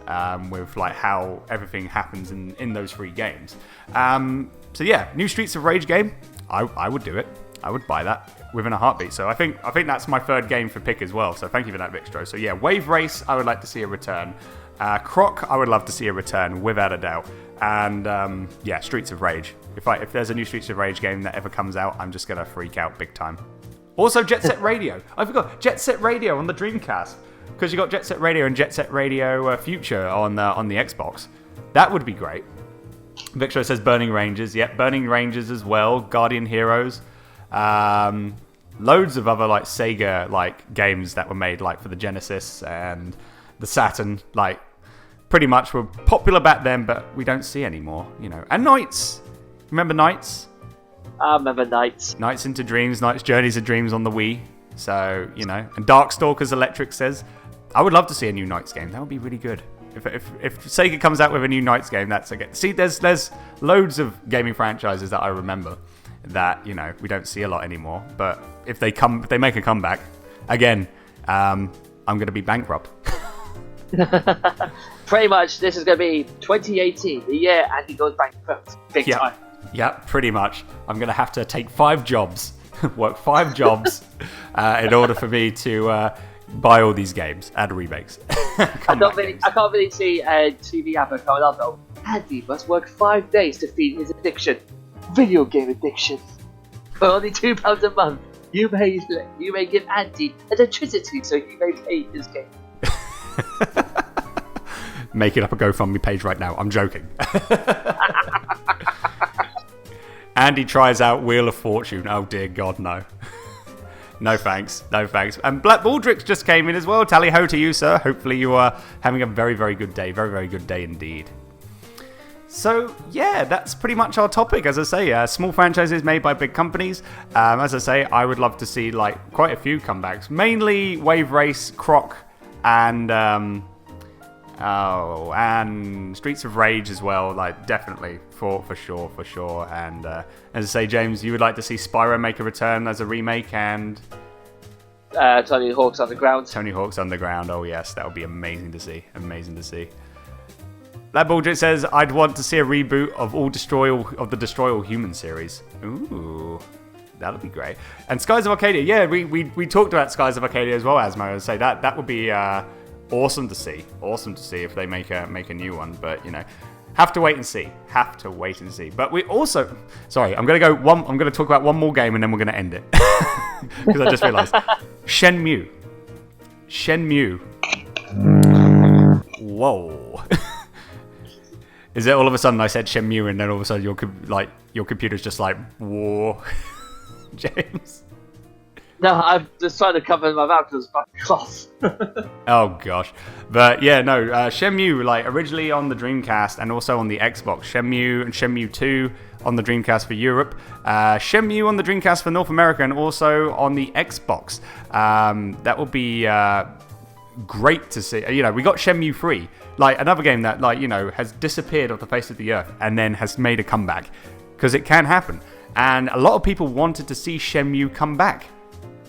with like how everything happens in those three games. So yeah, new Streets of Rage game, I would do it. I would buy that within a heartbeat. So I think that's my third game for pick as well. So thank you for that, Vicstro. So yeah, Wave Race, I would like to see a return. Croc, I would love to see a return without a doubt. And yeah, Streets of Rage. If there's a new Streets of Rage game that ever comes out, I'm just gonna freak out big time. Also, Jet Set Radio. I forgot Jet Set Radio on the Dreamcast. Because you got Jet Set Radio and Jet Set Radio Future on the Xbox. That would be great. Victor says Burning Rangers. Yep, Burning Rangers as well. Guardian Heroes. Loads of other like Sega like games that were made like for the Genesis and the Saturn. Like pretty much were popular back then, but we don't see anymore. And Nights. Remember Nights? I remember Nights. Nights into Dreams. Nights Journeys of Dreams on the Wii. So and Darkstalkers Electric says, I would love to see a new Nights game. That would be really good. If Sega comes out with a new Nights game, that's again. See, there's loads of gaming franchises that I remember that we don't see a lot anymore. But if they make a comeback, again, I'm going to be bankrupt. Pretty much, this is going to be 2018, the year Andy goes bankrupt, big time. Yeah, pretty much. I'm going to have to take 5 jobs, work 5 jobs, in order for me to buy all these games and remakes. I can't really see a TV advert coming up though. Andy must work 5 days to feed his addiction. Video game addiction. For only £2 a month. You may give Andy electricity so he may play his game. Making up a GoFundMe page right now. I'm joking. Andy tries out Wheel of Fortune. Oh dear God, no. No thanks. No thanks. And Black Baldrix just came in as well. Tally ho to you, sir. Hopefully you are having a very, very good day. Very, very good day indeed. So, yeah, that's pretty much our topic. As I say, small franchises made by big companies. As I say, I would love to see like quite a few comebacks. Mainly Wave Race, Croc, and Streets of Rage as well. Like, definitely, for sure. And as I say, James, you would like to see Spyro make a return as a remake, and Tony Hawk's Underground. Tony Hawk's Underground. Oh yes, that would be amazing to see. That Baldrick says, I'd want to see a reboot of the Destroy All Human series. Ooh, that would be great. And Skies of Arcadia, yeah, we talked about Skies of Arcadia as well, Asmo. I'd say that would be awesome to see. Awesome to see if they make a new one. But, you know, have to wait and see. But we also, sorry, I'm going to talk about one more game and then we're going to end it. Because I just realized. Shenmue. Whoa. Is it all of a sudden I said Shenmue and then all of a sudden your computer's just like, whoa, James? No, I'm just trying to cover my mouth because my cough. Oh gosh, but yeah, no, Shenmue like originally on the Dreamcast and also on the Xbox. Shenmue and Shenmue 2 on the Dreamcast for Europe. Shenmue on the Dreamcast for North America and also on the Xbox. That would be great to see. You know, we got Shenmue 3. Like, another game that, like, you know, has disappeared off the face of the earth and then has made a comeback. Because it can happen. And a lot of people wanted to see Shenmue come back.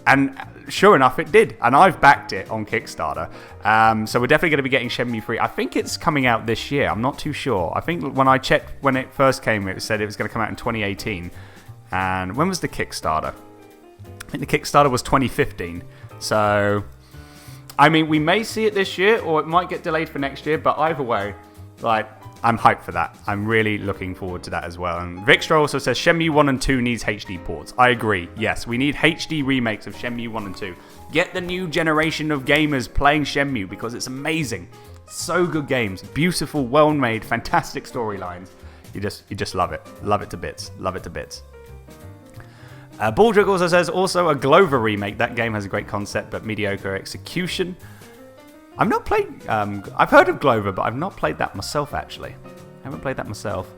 And sure enough, it did. And I've backed it on Kickstarter. So we're definitely going to be getting Shenmue 3. I think it's coming out this year. I'm not too sure. I think when I checked when it first came, it said it was going to come out in 2018. And when was the Kickstarter? I think the Kickstarter was 2015. So, I mean, we may see it this year, or it might get delayed for next year, but either way, like, I'm hyped for that. I'm really looking forward to that as well. And Vixtra also says, Shenmue 1 and 2 needs HD ports. I agree. Yes, we need HD remakes of Shenmue 1 and 2. Get the new generation of gamers playing Shenmue, because it's amazing. So good games. Beautiful, well-made, fantastic storylines. You just love it. Love it to bits. Baldrick also says, also a Glover remake. That game has a great concept, but mediocre execution. I've not played... I've heard of Glover, but I've not played that myself, actually. I haven't played that myself.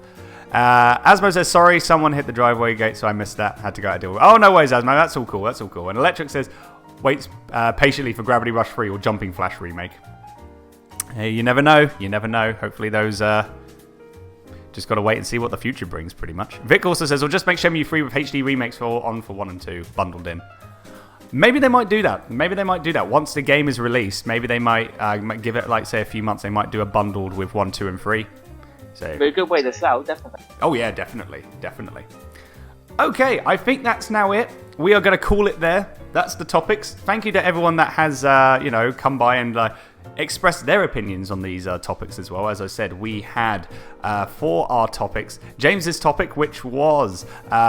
Asmo says, sorry, someone hit the driveway gate, so I missed that. Had to go out and deal with it. Oh, no worries, Asmo. That's all cool. And Electric says, waits patiently for Gravity Rush 3 or Jumping Flash remake. Hey, you never know. Hopefully those... Just got to wait and see what the future brings, pretty much. Vic also says, we'll just make Shenmue 3 with HD remakes for 1 and 2 bundled in. Maybe they might do that. Once the game is released, maybe they might give it, like, say, a few months. They might do a bundled with 1, 2, and 3. So, a good way to sell, definitely. Oh, yeah, definitely. Okay, I think that's now it. We are going to call it there. That's the topics. Thank you to everyone that has, come by and expressed their opinions on these topics as well. As I said, we had for our topics, James's topic, which was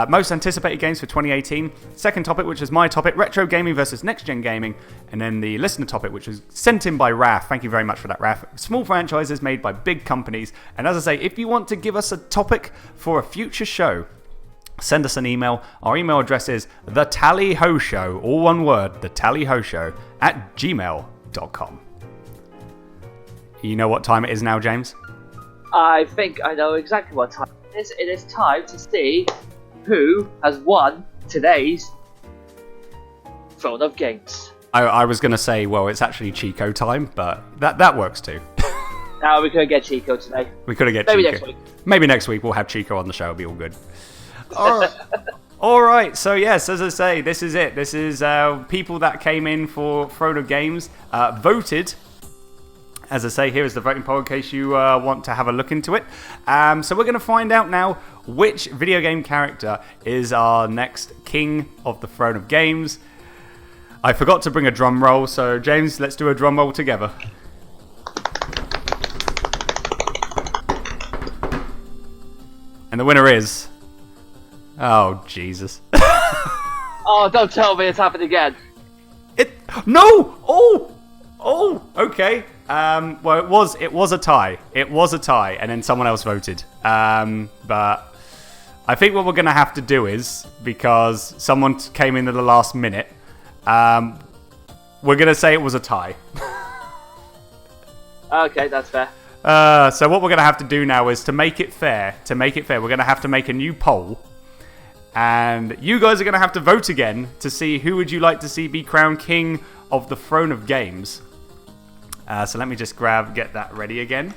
most anticipated games for 2018. Second topic, which was my topic, retro gaming versus next-gen gaming. And then the listener topic, which was sent in by Raf. Thank you very much for that, Raf. Small franchises made by big companies. And as I say, if you want to give us a topic for a future show, send us an email. Our email address is thetallyhoshow, all one word, thetallyhoshow @gmail.com. You know what time it is now, James? I think I know exactly what time it is. It is time to see who has won today's Throne of Games. I was going to say, well, it's actually Chico time, but that works too. No, we couldn't get Chico today. We couldn't get Maybe Chico. next week. Maybe next week we'll have Chico on the show. It'll be all good. All right. So yes, as I say, this is it. This is people that came in for Throne of Games voted. As I say, here is the voting poll in case you want to have a look into it. So we're going to find out now which video game character is our next king of the Throne of Games. I forgot to bring a drum roll, so James, let's do a drum roll together. And the winner is... Oh, Jesus. Oh, don't tell me it's happened again. No! Oh, okay. Well, it was a tie. It was a tie, and then someone else voted. But I think what we're going to have to do is, because someone came in at the last minute, we're going to say it was a tie. Okay, that's fair. So what we're going to have to do now is to make it fair, we're going to have to make a new poll. And you guys are going to have to vote again to see who would you like to see be crowned king of the throne of games. So let me just get that ready again.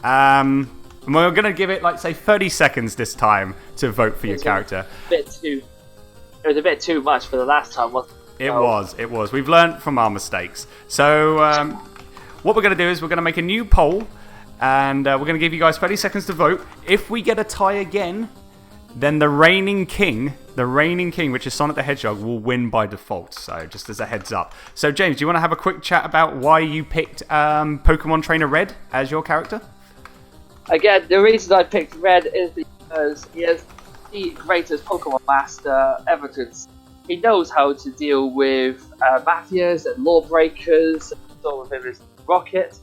And we're going to give it, like, say, 30 seconds this time to vote for your character. It was a bit too much for the last time, wasn't it? It was. We've learned from our mistakes. So what we're going to do is we're going to make a new poll. And we're going to give you guys 30 seconds to vote. If we get a tie again, then the reigning king, which is Sonic the Hedgehog, will win by default. So just as a heads up. So James, do you want to have a quick chat about why you picked Pokemon Trainer Red as your character? Again, the reason I picked Red is because he is the greatest Pokemon master ever to. He knows how to deal with mafias and lawbreakers, so with him is Rocket.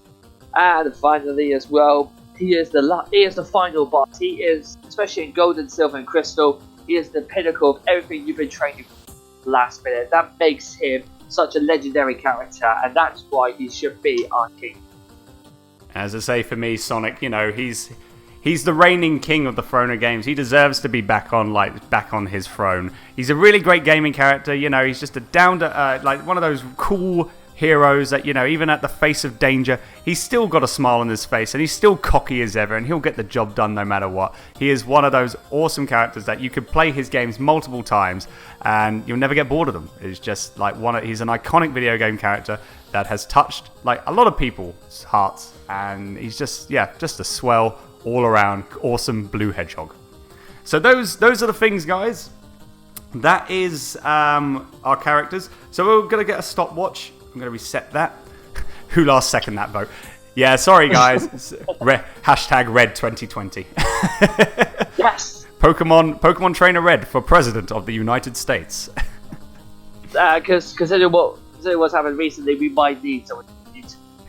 And finally, as well, he is the final boss. He is, especially in Gold and Silver and Crystal, he is the pinnacle of everything you've been training for the last minute. That makes him such a legendary character, and that's why he should be our king. As I say, for me, Sonic, he's the reigning king of the throne of games. He deserves to be back on his throne. He's a really great gaming character. He's just a down to one of those cool heroes that, even at the face of danger, he's still got a smile on his face and he's still cocky as ever and he'll get the job done no matter what. He is one of those awesome characters that you could play his games multiple times and you'll never get bored of them. It's just like he's an iconic video game character that has touched a lot of people's hearts, and he's just a swell all around awesome blue hedgehog. So those are the things, guys. That is our characters. So we're going to get a stopwatch. I'm going to reset that. Who last second that vote? Yeah, sorry guys. Hashtag Red 2020. Yes. Pokemon Trainer Red for President of the United States. Because considering what's happened recently, we might need someone.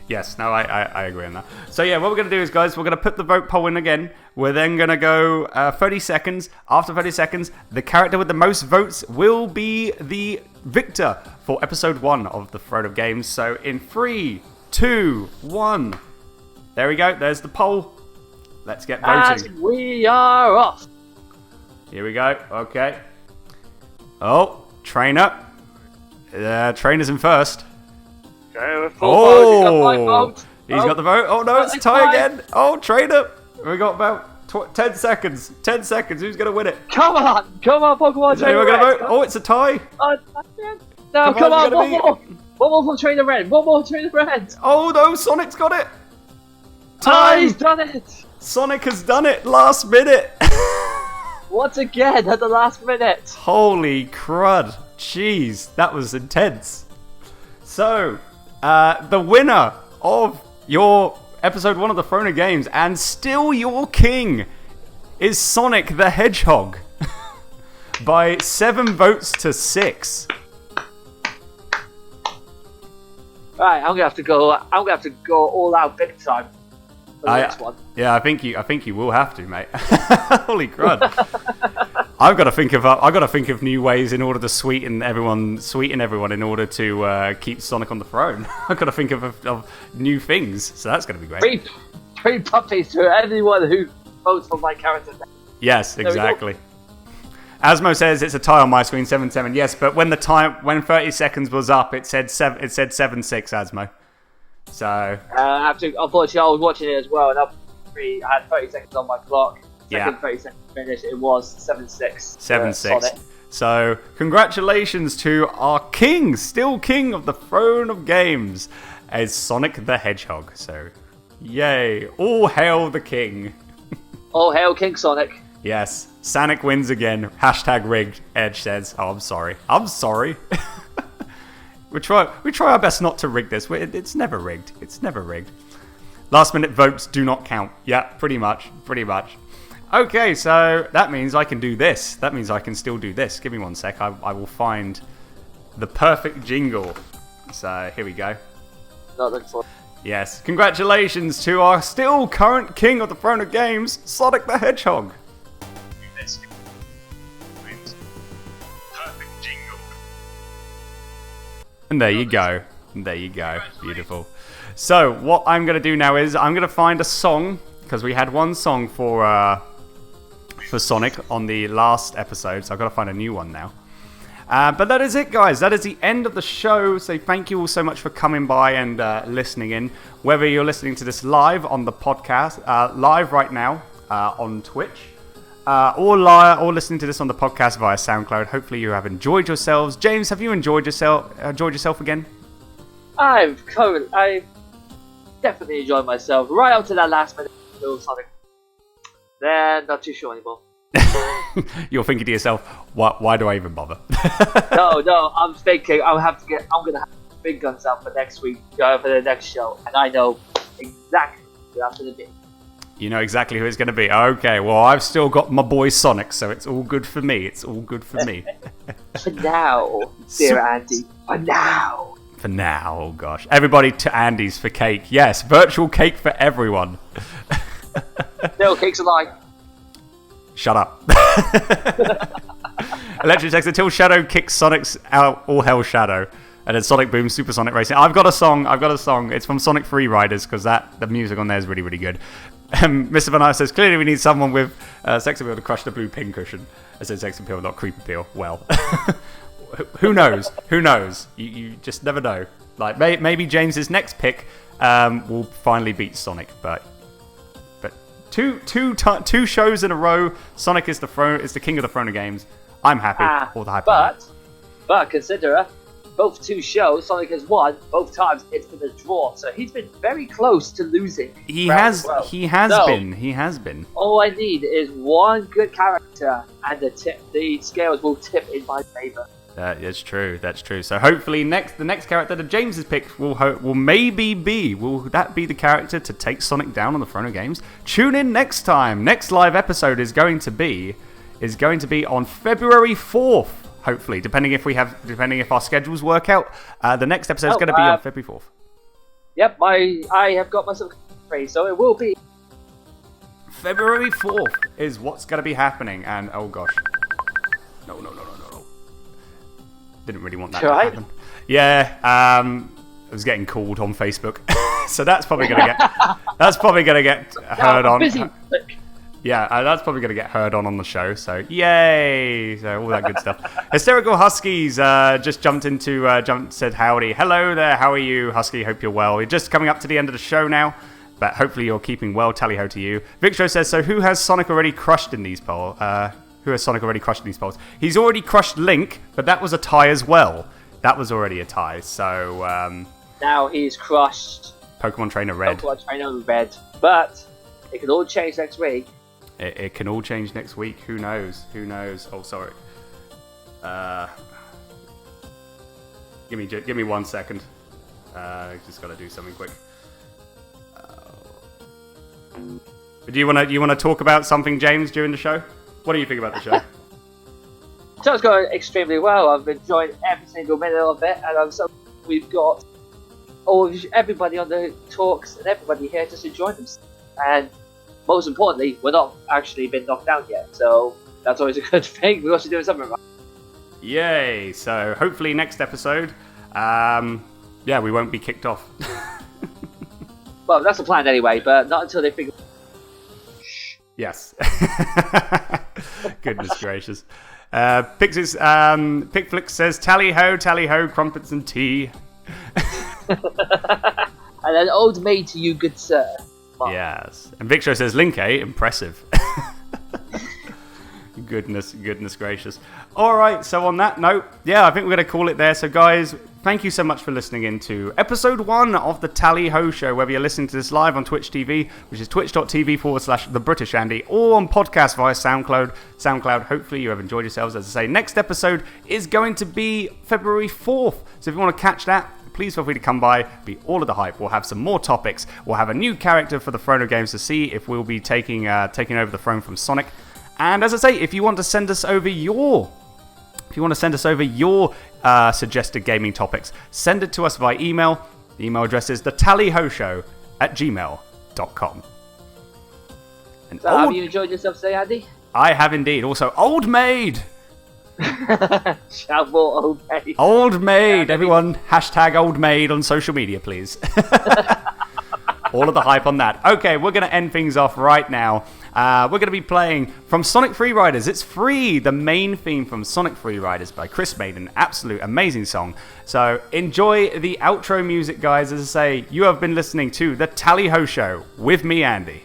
Yes, no, I agree on that. So yeah, what we're going to do is, guys, we're going to put the vote poll in again. We're then going to go 30 seconds. After 30 seconds, the character with the most votes will be the victor for episode 1 of the Throne of Games. So in 3, 2, 1. There we go. There's the poll. Let's get voting. And we are off. Here we go. Okay. Oh, Trainer. Trainer's in first. Oh, he's got the vote. Oh no, it's a tie again. Oh, Trainer. We got about 10 seconds. 10 seconds. Who's going to win it? Come on, Pokemon Trainer Red. Vote? Oh, it's a tie. No, come on, one more. One more for Trainer Red. One more Trainer Red. Oh no, Sonic's got it. Time. He's done it. Sonic has done it. Last minute. Once again at the last minute. Holy crud. Jeez, that was intense. So, the winner of your episode 1 of the Throne of Games, and still your king, is Sonic the Hedgehog. By 7 votes to 6. Right, I'm gonna have to go all out big time for the next one. Yeah, I think you will have to, mate. Holy crud! I've got to think of new ways in order to sweeten everyone in order to keep Sonic on the throne. I've got to think of new things, so that's going to be great. Free puppies to anyone who votes for my character. Yes, exactly. Asmo says it's a tie on my screen, 7-7. Yes, but when 30 seconds was up, it said 7-6, Asmo. So unfortunately, I was watching it as well, and I had 30 seconds on my clock. Second 30 seconds finish, it was 7-6. 7-6. So congratulations to our king, still king of the Throne of Games, as Sonic the Hedgehog. So, yay! All hail the king. All hail King Sonic. Yes, Sonic wins again. Hashtag rigged. Edge says, "Oh, I'm sorry. I'm sorry." We try our best not to rig this. It's never rigged. It's never rigged. Last minute votes do not count. Yeah, pretty much. Okay, so that means I can do this. That means I can still do this. Give me one sec. I will find the perfect jingle. So here we go. Not looking for. Yes, congratulations to our still current king of the throne of games, Sonic the Hedgehog. Perfect jingle. And there you go. There you go. Beautiful. So what I'm going to do now is I'm going to find a song, because we had one song for Sonic on the last episode, so I've got to find a new one now. But that is it, guys. That is the end of the show. So thank you all so much for coming by and listening in. Whether you're listening to this live on the podcast, live right now on Twitch, or listening to this on the podcast via SoundCloud. Hopefully you have enjoyed yourselves. James, have you enjoyed yourself again? I've definitely enjoyed myself right up to that last minute of Sonic. Then not too sure anymore. You're thinking to yourself, why do I even bother? No, I'm thinking I'm gonna have big guns out for next week, for the next show, and I know exactly who that's gonna be. You know exactly who it's gonna be. Okay, well I've still got my boy Sonic, so it's all good for me. It's all good for me. For now, dear Andy. For now. For now, oh gosh. Everybody to Andy's for cake. Yes, virtual cake for everyone. No, cake's a lie. Shut up. Electric text, until Shadow kicks Sonic's out, all hell Shadow. And then Sonic Boom, Supersonic Racing. I've got a song. It's from Sonic Free Riders, because the music on there is really, really good. Mr. Van says, clearly we need someone with sex appeal to crush the blue pincushion. I said sex appeal, not creep appeal. Well, who knows? Who knows? You just never know. Like, maybe James's next pick will finally beat Sonic, but two shows in a row, Sonic is the king of the throne of games. I'm happy. All the hype. But consider both two shows, Sonic has won both times. It's been a draw, so he's been very close to losing. He has been. All I need is one good character, and the scales will tip in my favor. That is true. That's true. So hopefully the next character that James has picked will maybe be. Will that be the character to take Sonic down on the throne of games? Tune in next time. Next live episode is going to be on February 4th. Hopefully, depending if our schedules work out. The next episode is going to be on February 4th. Yep, I have got myself free, so it will be. February 4th is what's going to be happening, and oh gosh. No. Didn't really want that to happen. Yeah, I was getting called on Facebook, so that's probably gonna get heard on. Busy. Yeah, that's probably gonna get heard on the show. So yay! So all that good stuff. Hysterical Huskies just said howdy. Hello there. How are you, Husky? Hope you're well. We're just coming up to the end of the show now, but hopefully you're keeping well. Tally ho to you. Victor says, so who has Sonic already crushed in these polls? Who has Sonic already crushed in these polls? He's already crushed Link, but that was a tie as well. That was already a tie, so... now he's crushed... Pokemon Trainer Red. But it can all change next week. It can all change next week. Who knows? Oh, sorry. Give me 1 second. Just got to do something quick. Do you want to talk about something, James, during the show? What do you think about the show? Show's going extremely well. I've enjoyed every single minute of it, and we've got everybody on the talks and everybody here just enjoying themselves. And most importantly, we're not actually been knocked down yet, so that's always a good thing. We're also doing something right. Yay! So hopefully next episode, we won't be kicked off. Well, that's the plan anyway, but not until they figure. Yes. Goodness gracious. Pickflix says, tally ho, crumpets and tea. And an old maid to you, good sir. Mark. Yes. And Victor says, Link, impressive. Goodness gracious. Alright, so on that note, I think we're going to call it there. So guys, thank you so much for listening in to episode 1 of the Tally Ho Show, whether you're listening to this live on Twitch TV, which is twitch.tv/TheBritishAndy, or on podcast via SoundCloud. Hopefully you have enjoyed yourselves. As I say, next episode is going to be February 4th. So if you want to catch that, please feel free to come by, be all of the hype. We'll have some more topics. We'll have a new character for the Throne of Games to see if we'll be taking over the throne from Sonic. And as I say, if you want to send us over your suggested gaming topics, send it to us via email. The email address is thetallyhoshow@gmail.com. So have you enjoyed yourself today, Andy? I have indeed. Also, Old Maid! Shout for Old Maid. Old Maid! Everyone, hashtag Old Maid on social media, please. All of the hype on that. Okay, we're going to end things off right now. We're going to be playing from Sonic Free Riders. It's free, the main theme from Sonic Free Riders by Chris Made, an absolute amazing song. So enjoy the outro music, guys. As I say, you have been listening to The Tally Ho Show with me, Andy.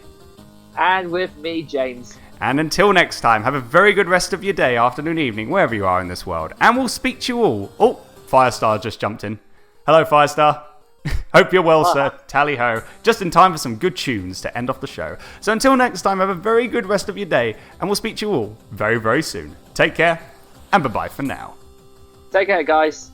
And with me, James. And until next time, have a very good rest of your day, afternoon, evening, wherever you are in this world. And we'll speak to you all. Oh, Firestar just jumped in. Hello, Firestar. Hope you're well, sir. Tally ho. Just in time for some good tunes to end off the show. So until next time, have a very good rest of your day, and we'll speak to you all very, very soon. Take care, and bye-bye for now. Take care, guys.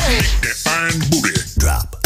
That fine booty drop.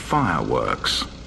Fireworks.